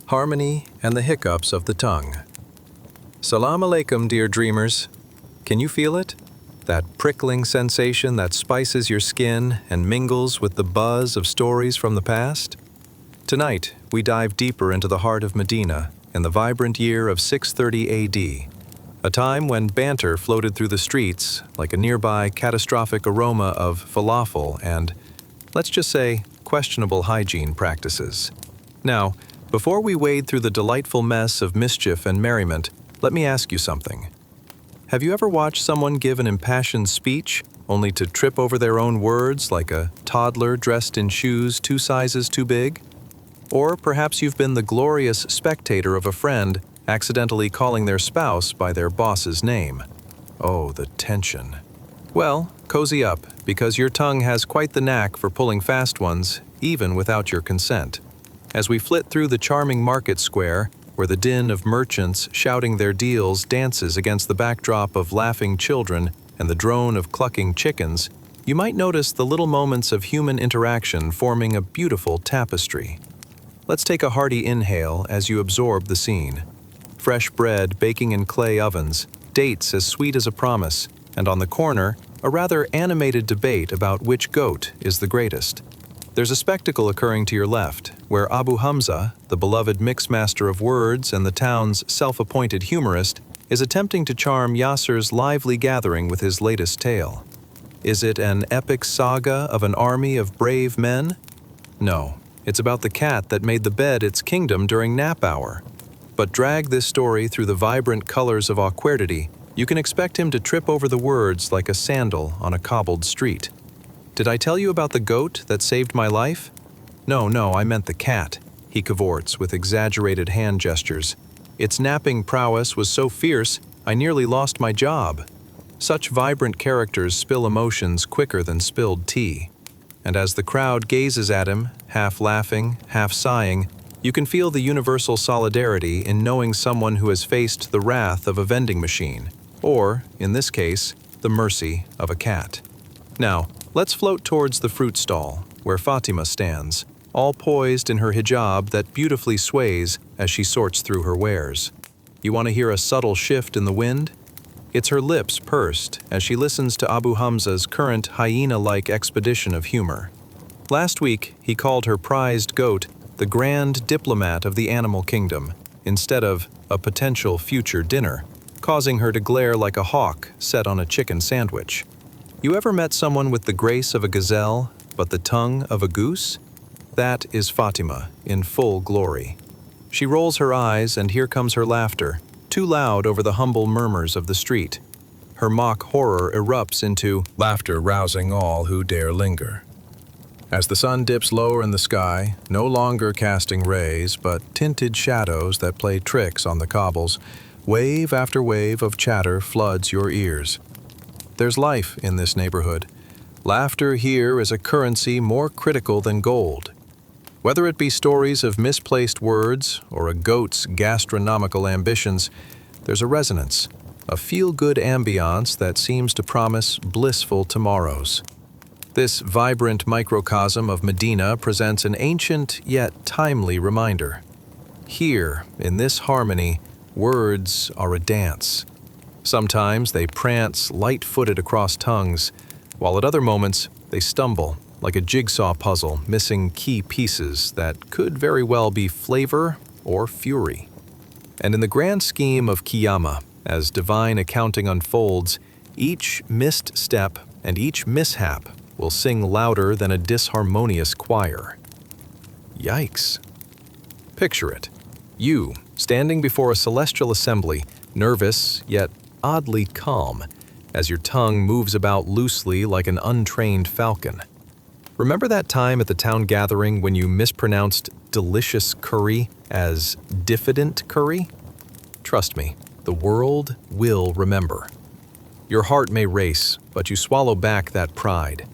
Harmony and the Hiccups of the Tongue. Salam alaikum, dear dreamers. Can you feel it? That prickling sensation that spices your skin and mingles with the buzz of stories from the past? Tonight, we dive deeper into the heart of Medina in the vibrant year of 630 AD, a time when banter floated through the streets like a nearby catastrophic aroma of falafel and, let's just say, questionable hygiene practices. Now, before we wade through the delightful mess of mischief and merriment, let me ask you something. Have you ever watched someone give an impassioned speech only to trip over their own words like a toddler dressed in shoes 2 sizes too big? Or perhaps you've been the glorious spectator of a friend accidentally calling their spouse by their boss's name. Oh, the tension. Well, cozy up, because your tongue has quite the knack for pulling fast ones, even without your consent. As we flit through the charming market square, where the din of merchants shouting their deals dances against the backdrop of laughing children and the drone of clucking chickens, you might notice the little moments of human interaction forming a beautiful tapestry. Let's take a hearty inhale as you absorb the scene. Fresh bread baking in clay ovens, dates as sweet as a promise, and on the corner, a rather animated debate about which goat is the greatest. There's a spectacle occurring to your left, where Abu Hamza, the beloved mixmaster of words and the town's self-appointed humorist, is attempting to charm Yasser's lively gathering with his latest tale. Is it an epic saga of an army of brave men? No, it's about the cat that made the bed its kingdom during nap hour. But drag this story through the vibrant colors of awkwardity, you can expect him to trip over the words like a sandal on a cobbled street. Did I tell you about the goat that saved my life? No, I meant the cat, he cavorts with exaggerated hand gestures. Its napping prowess was so fierce, I nearly lost my job. Such vibrant characters spill emotions quicker than spilled tea. And as the crowd gazes at him, half laughing, half sighing, you can feel the universal solidarity in knowing someone who has faced the wrath of a vending machine, or, in this case, the mercy of a cat. Now, let's float towards the fruit stall, where Fatima stands, all poised in her hijab that beautifully sways as she sorts through her wares. You want to hear a subtle shift in the wind? It's her lips pursed as she listens to Abu Hamza's current hyena-like expedition of humor. Last week, he called her prized goat the grand diplomat of the animal kingdom, instead of a potential future dinner, causing her to glare like a hawk set on a chicken sandwich. You ever met someone with the grace of a gazelle, but the tongue of a goose? That is Fatima, in full glory. She rolls her eyes, and here comes her laughter, too loud over the humble murmurs of the street. Her mock horror erupts into Laughter rousing all who dare linger. As the sun dips lower in the sky, no longer casting rays, but tinted shadows that play tricks on the cobbles, wave after wave of chatter floods your ears. There's life in this neighborhood. Laughter here is a currency more critical than gold. Whether it be stories of misplaced words or a goat's gastronomical ambitions, there's a resonance, a feel-good ambience that seems to promise blissful tomorrows. This vibrant microcosm of Medina presents an ancient yet timely reminder. Here, in this harmony, words are a dance. Sometimes they prance light-footed across tongues, while at other moments they stumble like a jigsaw puzzle missing key pieces that could very well be flavor or fury. And in the grand scheme of Qiyamah, as divine accounting unfolds, each missed step and each mishap will sing louder than a disharmonious choir. Yikes. Picture it. You, standing before a celestial assembly, nervous yet oddly calm, as your tongue moves about loosely like an untrained falcon. Remember that time at the town gathering when you mispronounced delicious curry as diffident curry? Trust me, the world will remember. Your heart may race, but you swallow back that pride.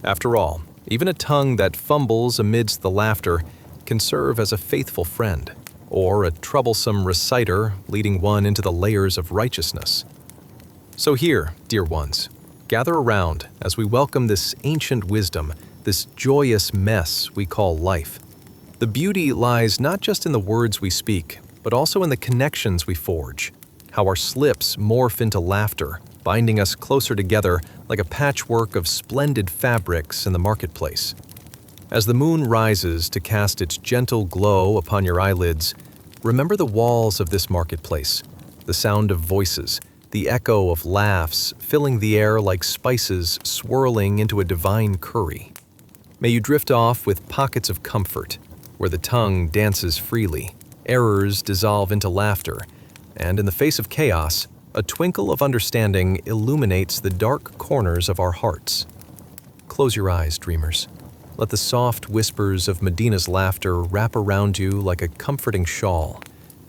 After all, even a tongue that fumbles amidst the laughter can serve as a faithful friend, or a troublesome reciter leading one into the layers of righteousness. So here, dear ones, gather around as we welcome this ancient wisdom, this joyous mess we call life. The beauty lies not just in the words we speak, but also in the connections we forge, how our slips morph into laughter, binding us closer together like a patchwork of splendid fabrics in the marketplace. As the moon rises to cast its gentle glow upon your eyelids, remember the walls of this marketplace, the sound of voices, the echo of laughs filling the air like spices swirling into a divine curry. May you drift off with pockets of comfort, where the tongue dances freely, errors dissolve into laughter, and in the face of chaos, a twinkle of understanding illuminates the dark corners of our hearts. Close your eyes, dreamers. Let the soft whispers of Medina's laughter wrap around you like a comforting shawl,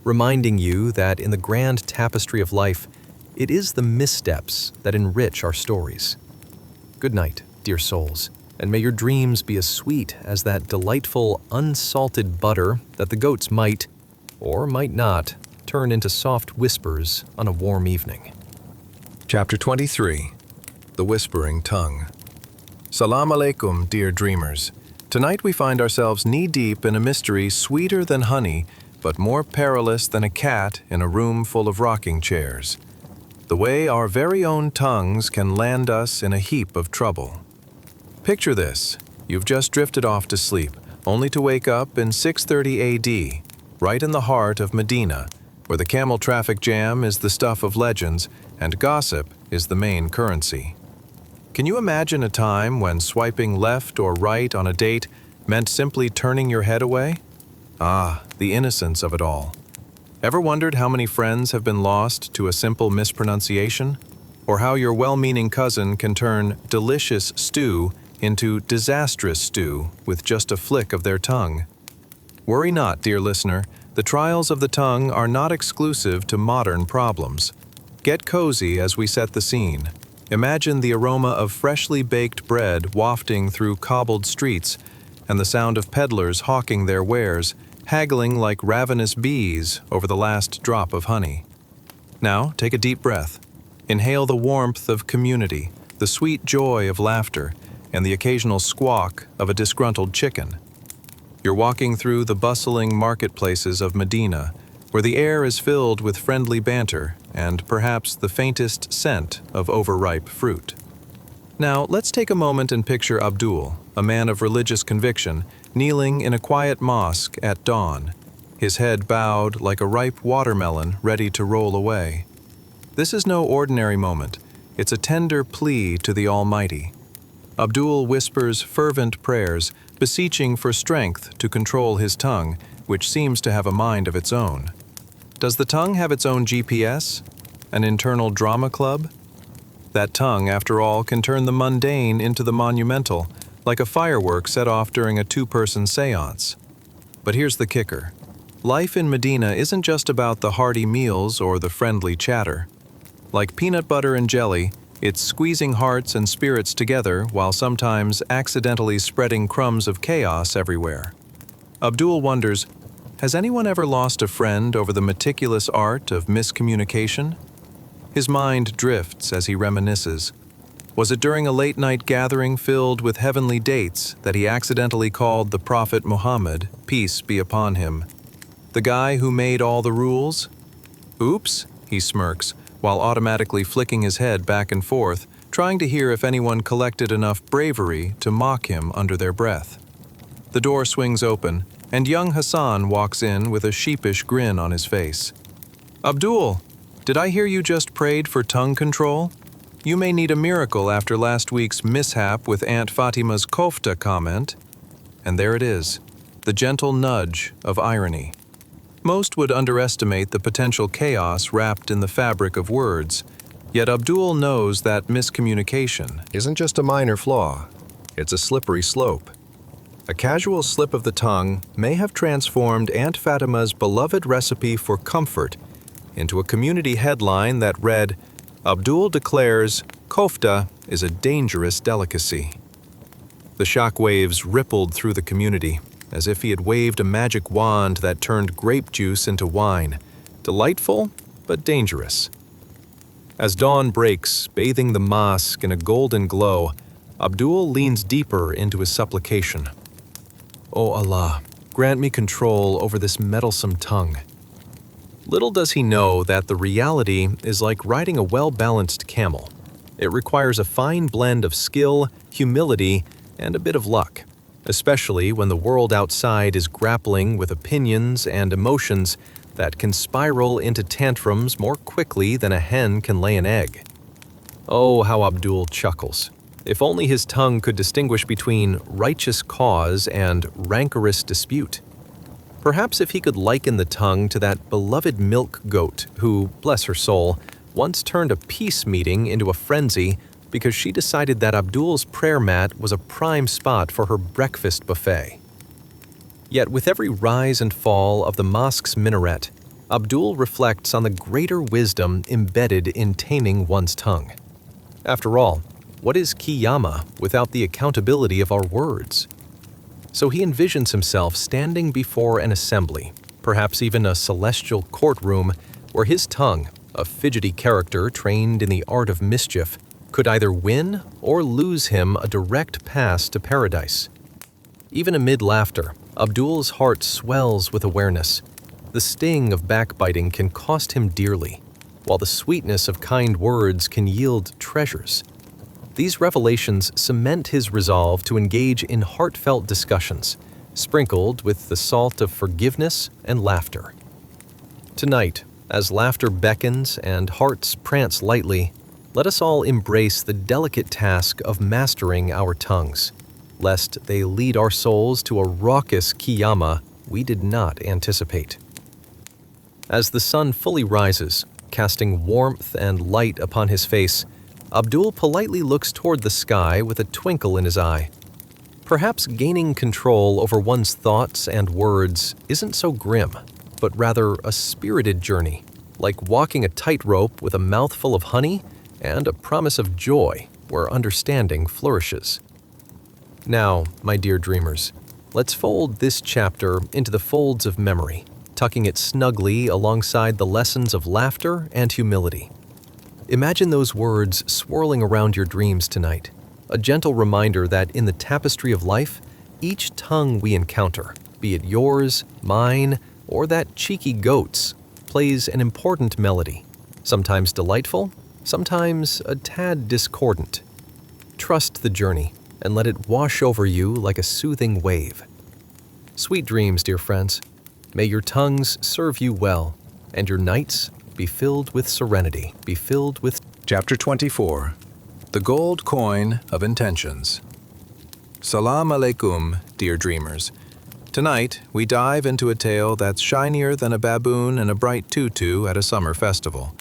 reminding you that in the grand tapestry of life, it is the missteps that enrich our stories. Good night, dear souls, and may your dreams be as sweet as that delightful, unsalted butter that the goats might, or might not, turn into soft whispers on a warm evening. Chapter 23. The Whispering Tongue. Salam alaikum, dear dreamers. Tonight we find ourselves knee-deep in a mystery sweeter than honey, but more perilous than a cat in a room full of rocking chairs. The way our very own tongues can land us in a heap of trouble. Picture this. You've just drifted off to sleep, only to wake up in 630 AD, right in the heart of Medina, where the camel traffic jam is the stuff of legends and gossip is the main currency. Can you imagine a time when swiping left or right on a date meant simply turning your head away? Ah, the innocence of it all. Ever wondered how many friends have been lost to a simple mispronunciation? Or how your well-meaning cousin can turn delicious stew into disastrous stew with just a flick of their tongue? Worry not, dear listener. The trials of the tongue are not exclusive to modern problems. Get cozy as we set the scene. Imagine the aroma of freshly baked bread wafting through cobbled streets, and the sound of peddlers hawking their wares, haggling like ravenous bees over the last drop of honey. Now, take a deep breath. Inhale the warmth of community, the sweet joy of laughter, and the occasional squawk of a disgruntled chicken. You're walking through the bustling marketplaces of Medina, where the air is filled with friendly banter and perhaps the faintest scent of overripe fruit. Now, let's take a moment and picture Abdul, a man of religious conviction, kneeling in a quiet mosque at dawn, his head bowed like a ripe watermelon ready to roll away. This is no ordinary moment. It's a tender plea to the Almighty. Abdul whispers fervent prayers, beseeching for strength to control his tongue, which seems to have a mind of its own. Does the tongue have its own GPS? An internal drama club? That tongue, after all, can turn the mundane into the monumental, like a firework set off during a two-person seance. But here's the kicker. Life in Medina isn't just about the hearty meals or the friendly chatter. Like peanut butter and jelly, it's squeezing hearts and spirits together while sometimes accidentally spreading crumbs of chaos everywhere. Abdul wonders, has anyone ever lost a friend over the meticulous art of miscommunication? His mind drifts as he reminisces. Was it during a late-night gathering filled with heavenly dates that he accidentally called the Prophet Muhammad, peace be upon him, the guy who made all the rules? Oops, he smirks, while automatically flicking his head back and forth, trying to hear if anyone collected enough bravery to mock him under their breath. The door swings open, and young Hassan walks in with a sheepish grin on his face. Abdul, did I hear you just prayed for tongue control? You may need a miracle after last week's mishap with Aunt Fatima's kofta comment. And there it is. the gentle nudge of irony. Most would underestimate the potential chaos wrapped in the fabric of words, yet Abdul knows that miscommunication isn't just a minor flaw, it's a slippery slope. A casual slip of the tongue may have transformed Aunt Fatima's beloved recipe for comfort into a community headline that read, "Abdul declares kofta is a dangerous delicacy." The shockwaves rippled through the community, as if he had waved a magic wand that turned grape juice into wine. Delightful, but dangerous. As dawn breaks, bathing the mosque in a golden glow, Abdul leans deeper into his supplication. "O Allah, grant me control over this meddlesome tongue." Little does he know that the reality is like riding a well-balanced camel. It requires a fine blend of skill, humility, and a bit of luck, especially when the world outside is grappling with opinions and emotions that can spiral into tantrums more quickly than a hen can lay an egg. Oh, how Abdul chuckles. If only his tongue could distinguish between righteous cause and rancorous dispute. Perhaps if he could liken the tongue to that beloved milk goat who, bless her soul, once turned a peace meeting into a frenzy because she decided that Abdul's prayer mat was a prime spot for her breakfast buffet. Yet with every rise and fall of the mosque's minaret, Abdul reflects on the greater wisdom embedded in taming one's tongue. After all, what is Qiyamah without the accountability of our words? So he envisions himself standing before an assembly, perhaps even a celestial courtroom, where his tongue, a fidgety character trained in the art of mischief, could either win or lose him a direct pass to paradise. Even amid laughter, Abdul's heart swells with awareness. The sting of backbiting can cost him dearly, while the sweetness of kind words can yield treasures. These revelations cement his resolve to engage in heartfelt discussions, sprinkled with the salt of forgiveness and laughter. Tonight, as laughter beckons and hearts prance lightly, let us all embrace the delicate task of mastering our tongues, lest they lead our souls to a raucous Qiyamah we did not anticipate. As the sun fully rises, casting warmth and light upon his face, Abdul politely looks toward the sky with a twinkle in his eye. Perhaps gaining control over one's thoughts and words isn't so grim, but rather a spirited journey, like walking a tightrope with a mouthful of honey and a promise of joy where understanding flourishes. Now, my dear dreamers, let's fold this chapter into the folds of memory, tucking it snugly alongside the lessons of laughter and humility. Imagine those words swirling around your dreams tonight, a gentle reminder that in the tapestry of life, each tongue we encounter, be it yours, mine, or that cheeky goat's, plays an important melody, sometimes delightful, sometimes a tad discordant. Trust the journey and let it wash over you like a soothing wave. Sweet dreams, dear friends. May your tongues serve you well, and your nights be filled with serenity, be filled with... Chapter 24. The Gold Coin of Intentions. Salam alaikum, dear dreamers. Tonight, we dive into a tale that's shinier than a baboon in a bright tutu at a summer festival.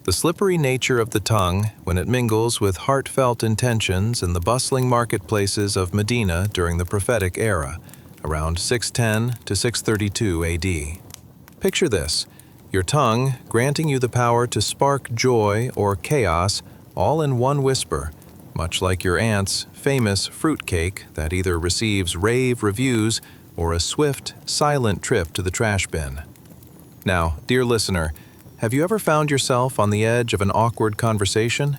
The slippery nature of the tongue when it mingles with heartfelt intentions in the bustling marketplaces of Medina during the prophetic era, around 610 to 632 AD. Picture this. Your tongue granting you the power to spark joy or chaos all in one whisper, much like your aunt's famous fruitcake that either receives rave reviews or a swift, silent trip to the trash bin. Now, dear listener, have you ever found yourself on the edge of an awkward conversation?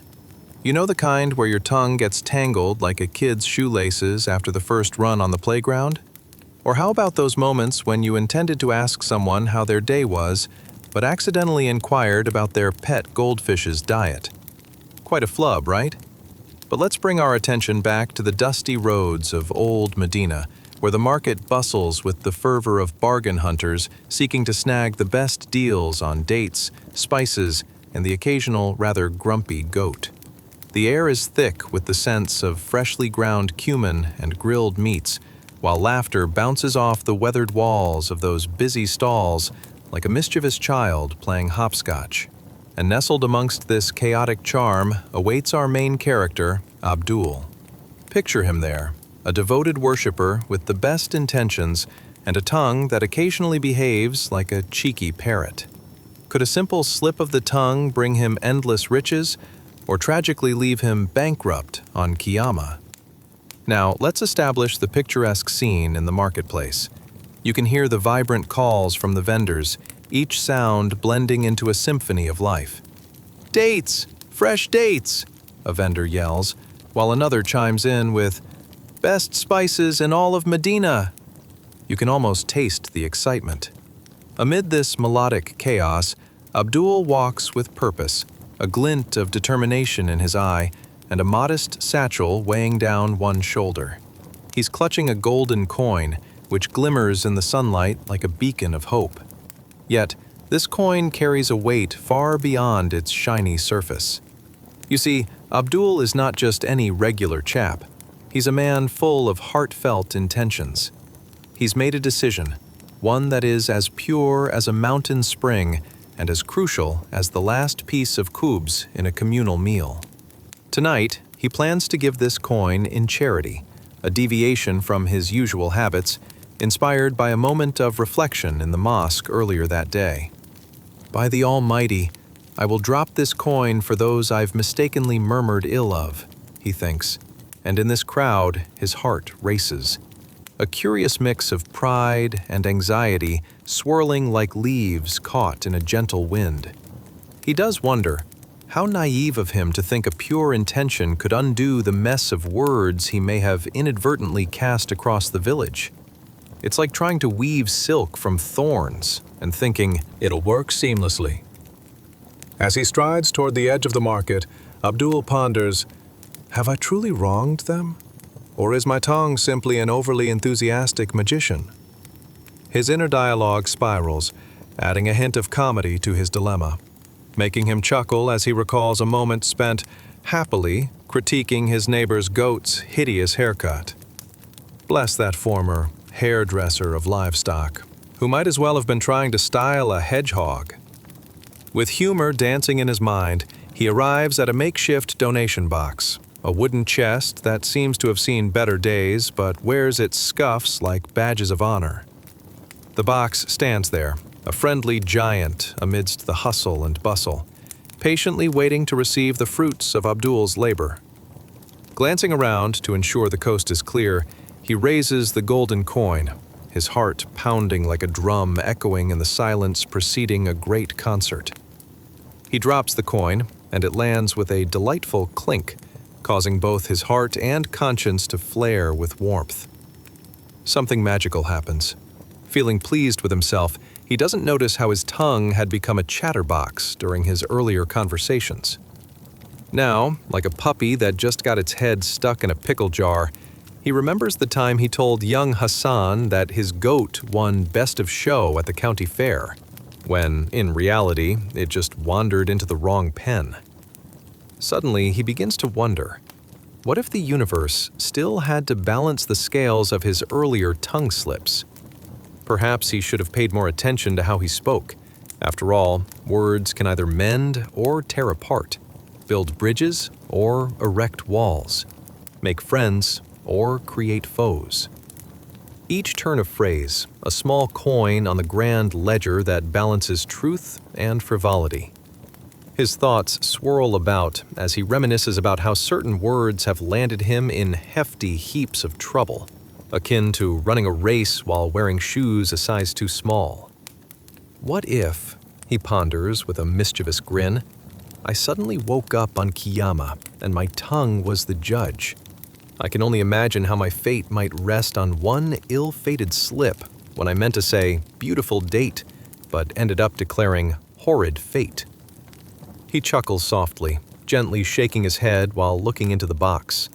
You know the kind where your tongue gets tangled like a kid's shoelaces after the first run on the playground? Or how about those moments when you intended to ask someone how their day was, but accidentally inquired about their pet goldfish's diet? Quite a flub, right? But let's bring our attention back to the dusty roads of old Medina, where the market bustles with the fervor of bargain hunters seeking to snag the best deals on dates, spices, and the occasional rather grumpy goat. The air is thick with the scents of freshly ground cumin and grilled meats, while laughter bounces off the weathered walls of those busy stalls like a mischievous child playing hopscotch. And nestled amongst this chaotic charm awaits our main character, Abdul. Picture him there, a devoted worshiper with the best intentions and a tongue that occasionally behaves like a cheeky parrot. Could a simple slip of the tongue bring him endless riches, or tragically leave him bankrupt on Qiyamah? Now, let's establish the picturesque scene in the marketplace. You can hear the vibrant calls from the vendors, each sound blending into a symphony of life. "Dates! Fresh dates!" a vendor yells, while another chimes in with, "Best spices in all of Medina!" You can almost taste the excitement. Amid this melodic chaos, Abdul walks with purpose, a glint of determination in his eye, and a modest satchel weighing down one shoulder. He's clutching a golden coin, which glimmers in the sunlight like a beacon of hope. Yet, this coin carries a weight far beyond its shiny surface. You see, Abdul is not just any regular chap. He's a man full of heartfelt intentions. He's made a decision, one that is as pure as a mountain spring and as crucial as the last piece of khubz in a communal meal. Tonight, he plans to give this coin in charity, a deviation from his usual habits, inspired by a moment of reflection in the mosque earlier that day. "By the Almighty, I will drop this coin for those I've mistakenly murmured ill of," he thinks, and in this crowd his heart races. A curious mix of pride and anxiety swirling like leaves caught in a gentle wind. He does wonder, how naive of him to think a pure intention could undo the mess of words he may have inadvertently cast across the village. It's like trying to weave silk from thorns and thinking, "It'll work seamlessly." As he strides toward the edge of the market, Abdul ponders, have I truly wronged them? Or is my tongue simply an overly enthusiastic magician? His inner dialogue spirals, adding a hint of comedy to his dilemma, making him chuckle as he recalls a moment spent happily critiquing his neighbor's goat's hideous haircut. Bless that former hairdresser of livestock, who might as well have been trying to style a hedgehog. With humor dancing in his mind, he arrives at a makeshift donation box, a wooden chest that seems to have seen better days but wears its scuffs like badges of honor. The box stands there, a friendly giant amidst the hustle and bustle, patiently waiting to receive the fruits of Abdul's labor. Glancing around to ensure the coast is clear, he raises the golden coin, his heart pounding like a drum echoing in the silence preceding a great concert. He drops the coin, and it lands with a delightful clink, causing both his heart and conscience to flare with warmth. Something magical happens. Feeling pleased with himself, he doesn't notice how his tongue had become a chatterbox during his earlier conversations. Now, like a puppy that just got its head stuck in a pickle jar, he remembers the time he told young Hassan that his goat won Best of Show at the county fair, when, in reality, it just wandered into the wrong pen. Suddenly, he begins to wonder, what if the universe still had to balance the scales of his earlier tongue slips? Perhaps he should have paid more attention to how he spoke. After all, words can either mend or tear apart, build bridges or erect walls, make friends or create foes. Each turn of phrase, a small coin on the grand ledger that balances truth and frivolity. His thoughts swirl about as he reminisces about how certain words have landed him in hefty heaps of trouble, akin to running a race while wearing shoes a size too small. What if, he ponders with a mischievous grin, I suddenly woke up on Qiyamah and my tongue was the judge? I can only imagine how my fate might rest on one ill-fated slip when I meant to say beautiful date, but ended up declaring horrid fate. He chuckles softly, gently shaking his head while looking into the box.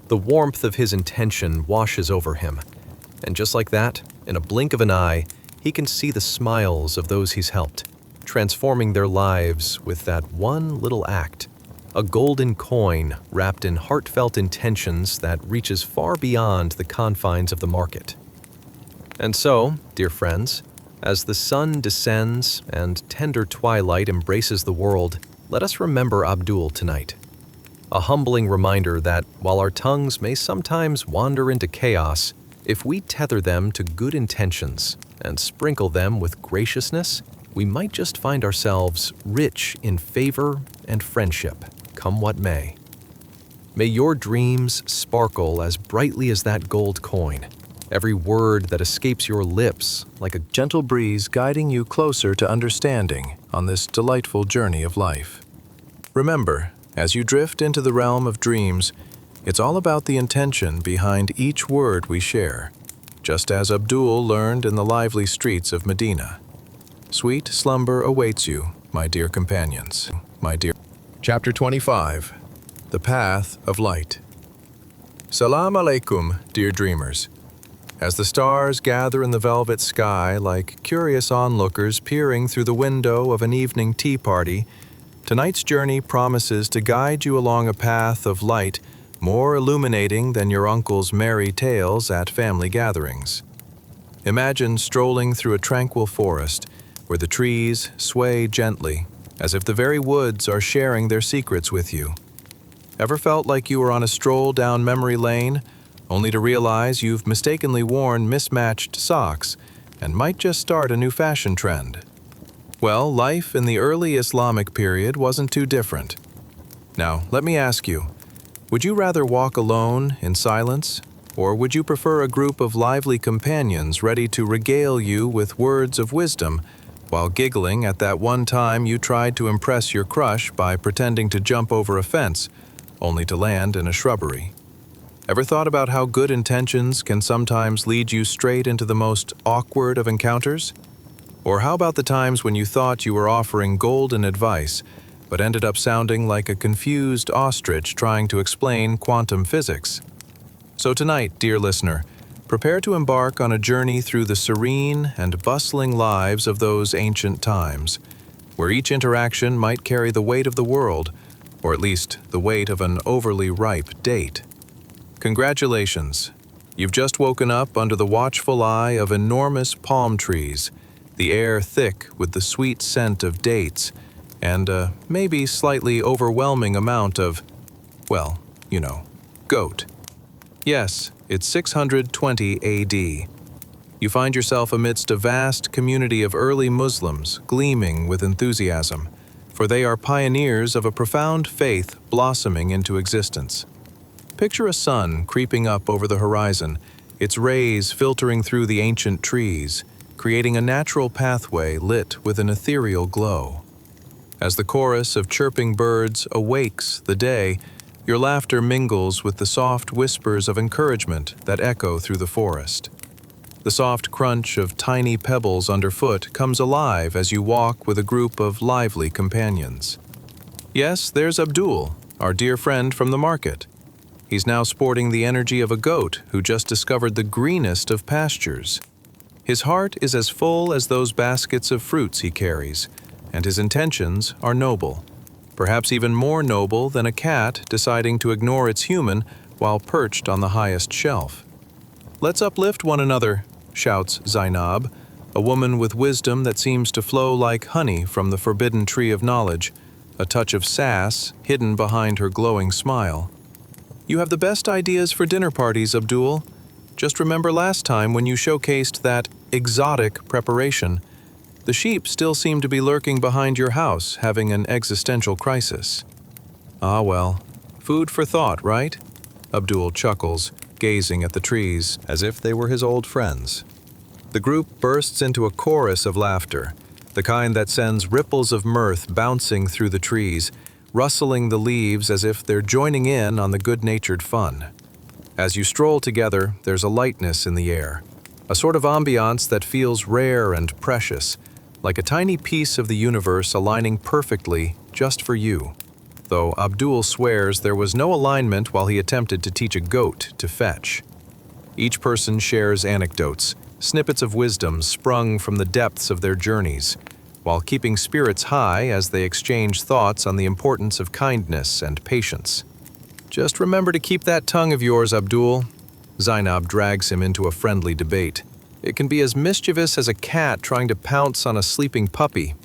The warmth of his intention washes over him, and just like that, in a blink of an eye, he can see the smiles of those he's helped, transforming their lives with that one little act, a golden coin wrapped in heartfelt intentions that reaches far beyond the confines of the market. And so, dear friends, as the sun descends and tender twilight embraces the world, let us remember Abdul tonight. A humbling reminder that while our tongues may sometimes wander into chaos, if we tether them to good intentions and sprinkle them with graciousness, we might just find ourselves rich in favor and friendship, come what may. May your dreams sparkle as brightly as that gold coin, every word that escapes your lips like a Gentle breeze guiding you closer to understanding on this delightful journey of life. Remember, as you drift into the realm of dreams, it's all about the intention behind each word we share, just as Abdul learned in the lively streets of Medina. Sweet slumber awaits you, my dear companions, my dear. Chapter 25, The Path of Light. Salam alaikum, dear dreamers. As the stars gather in the velvet sky like curious onlookers peering through the window of an evening tea party, tonight's journey promises to guide you along a path of light more illuminating than your uncle's merry tales at family gatherings. Imagine strolling through a tranquil forest where the trees sway gently, as if the very woods are sharing their secrets with you. Ever felt like you were on a stroll down memory lane, only to realize you've mistakenly worn mismatched socks and might just start a new fashion trend? Well, life in the early Islamic period wasn't too different. Now, let me ask you, would you rather walk alone in silence, or would you prefer a group of lively companions ready to regale you with words of wisdom while giggling at that one time you tried to impress your crush by pretending to jump over a fence, only to land in a shrubbery? Ever thought about how good intentions can sometimes lead you straight into the most awkward of encounters? Or how about the times when you thought you were offering golden advice, but ended up sounding like a confused ostrich trying to explain quantum physics? So tonight, dear listener, prepare to embark on a journey through the serene and bustling lives of those ancient times, where each interaction might carry the weight of the world, or at least the weight of an overly ripe date. Congratulations! You've just woken up under the watchful eye of enormous palm trees, the air thick with the sweet scent of dates, and a maybe slightly overwhelming amount of, well, you know, goat. Yes, it's 620 AD. You find yourself amidst a vast community of early Muslims gleaming with enthusiasm, for they are pioneers of a profound faith blossoming into existence. Picture a sun creeping up over the horizon, its rays filtering through the ancient trees, creating a natural pathway lit with an ethereal glow. As the chorus of chirping birds awakes the day, your laughter mingles with the soft whispers of encouragement that echo through the forest. The soft crunch of tiny pebbles underfoot comes alive as you walk with a group of lively companions. Yes, there's Abdul, our dear friend from the market. He's now sporting the energy of a goat who just discovered the greenest of pastures. His heart is as full as those baskets of fruits he carries, and his intentions are noble, perhaps even more noble than a cat deciding to ignore its human while perched on the highest shelf. "Let's uplift one another," shouts Zainab, a woman with wisdom that seems to flow like honey from the forbidden tree of knowledge, a touch of sass hidden behind her glowing smile. "You have the best ideas for dinner parties, Abdul. Just remember last time when you showcased that exotic preparation. The sheep still seem to be lurking behind your house, having an existential crisis." "Ah well, food for thought, right?" Abdul chuckles, gazing at the trees as if they were his old friends. The group bursts into a chorus of laughter, the kind that sends ripples of mirth bouncing through the trees, rustling the leaves as if they're joining in on the good-natured fun. As you stroll together, there's a lightness in the air, a sort of ambience that feels rare and precious, like a tiny piece of the universe aligning perfectly just for you, though Abdul swears there was no alignment while he attempted to teach a goat to fetch. Each person shares anecdotes, snippets of wisdom sprung from the depths of their journeys, while keeping spirits high as they exchange thoughts on the importance of kindness and patience. "Just remember to keep that tongue of yours, Abdul." Zainab drags him into a friendly debate. "It can be as mischievous as a cat trying to pounce on a sleeping puppy.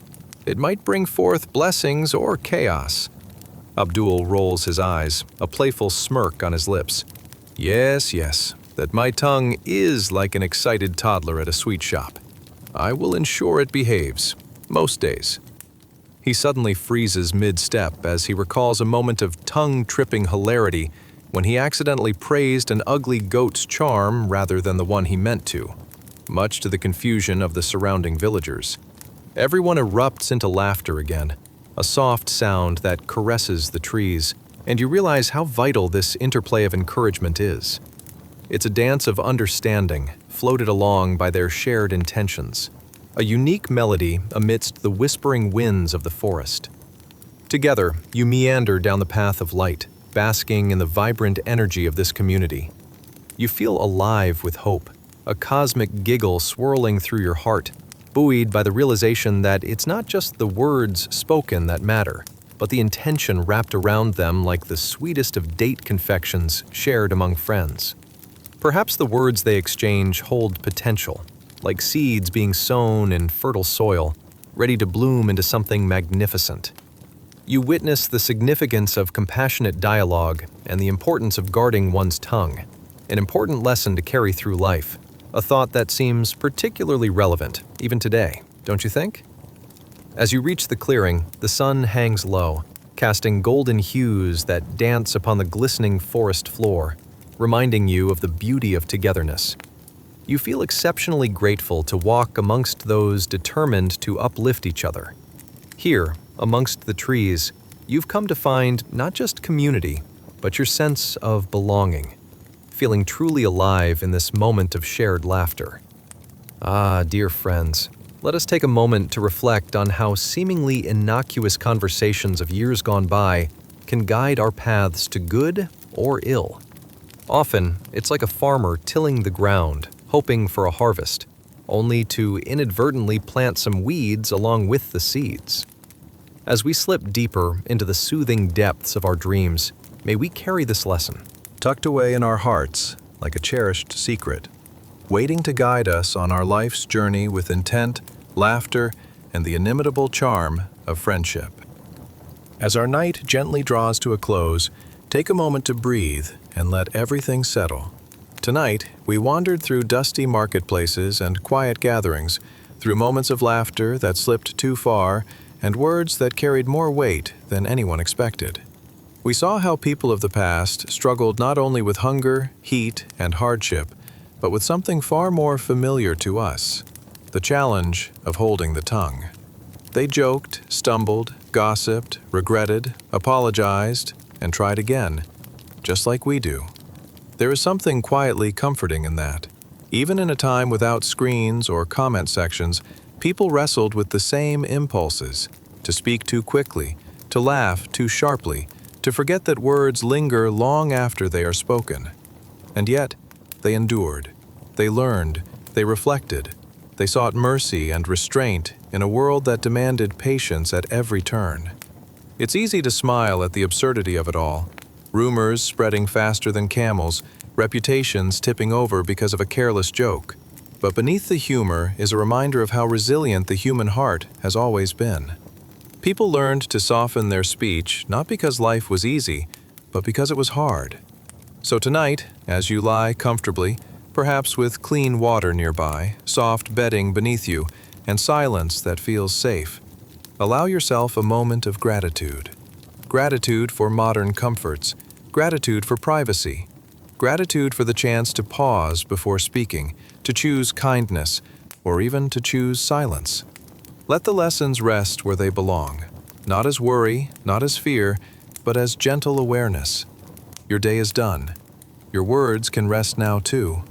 It might bring forth blessings or chaos." Abdul rolls his eyes, a playful smirk on his lips. "Yes, yes, that my tongue is like an excited toddler at a sweet shop. I will ensure it behaves, most days." He suddenly freezes mid-step as he recalls a moment of tongue-tripping hilarity when he accidentally praised an ugly goat's charm rather than the one he meant to, much to the confusion of the surrounding villagers. Everyone erupts into laughter again, a soft sound that caresses the trees, and you realize how vital this interplay of encouragement is. It's a dance of understanding, floated along by their shared intentions, a unique melody amidst the whispering winds of the forest. Together, you meander down the path of light, basking in the vibrant energy of this community. You feel alive with hope, a cosmic giggle swirling through your heart, buoyed by the realization that it's not just the words spoken that matter, but the intention wrapped around them like the sweetest of date confections shared among friends. Perhaps the words they exchange hold potential, like seeds being sown in fertile soil, ready to bloom into something magnificent. You witness the significance of compassionate dialogue and the importance of guarding one's tongue, an important lesson to carry through life, a thought that seems particularly relevant, even today, don't you think? As you reach the clearing, the sun hangs low, casting golden hues that dance upon the glistening forest floor, reminding you of the beauty of togetherness. You feel exceptionally grateful to walk amongst those determined to uplift each other. Here, amongst the trees, you've come to find not just community, but your sense of belonging, feeling truly alive in this moment of shared laughter. Ah, dear friends, let us take a moment to reflect on how seemingly innocuous conversations of years gone by can guide our paths to good or ill. Often, it's like a farmer tilling the ground, hoping for a harvest, only to inadvertently plant some weeds along with the seeds. As we slip deeper into the soothing depths of our dreams, may we carry this lesson, tucked away in our hearts like a cherished secret, waiting to guide us on our life's journey with intent, laughter, and the inimitable charm of friendship. As our night gently draws to a close, take a moment to breathe and let everything settle. Tonight, we wandered through dusty marketplaces and quiet gatherings, through moments of laughter that slipped too far and words that carried more weight than anyone expected. We saw how people of the past struggled not only with hunger, heat, and hardship, but with something far more familiar to us, the challenge of holding the tongue. They joked, stumbled, gossiped, regretted, apologized, and tried again, just like we do. There is something quietly comforting in that. Even in a time without screens or comment sections, people wrestled with the same impulses, to speak too quickly, to laugh too sharply, to forget that words linger long after they are spoken. And yet, they endured. They learned. They reflected. They sought mercy and restraint in a world that demanded patience at every turn. It's easy to smile at the absurdity of it all. Rumors spreading faster than camels, reputations tipping over because of a careless joke. But beneath the humor is a reminder of how resilient the human heart has always been. People learned to soften their speech not because life was easy, but because it was hard. So tonight, as you lie comfortably, perhaps with clean water nearby, soft bedding beneath you, and silence that feels safe, allow yourself a moment of gratitude. Gratitude for modern comforts, gratitude for privacy, gratitude for the chance to pause before speaking, to choose kindness, or even to choose silence. Let the lessons rest where they belong, not as worry, not as fear, but as gentle awareness. Your day is done. Your words can rest now too.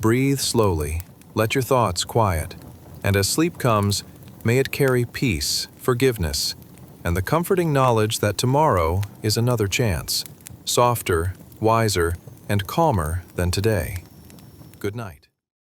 Breathe slowly, let your thoughts quiet, and as sleep comes, may it carry peace, forgiveness, and the comforting knowledge that tomorrow is another chance, softer, wiser, and calmer than today. Good night.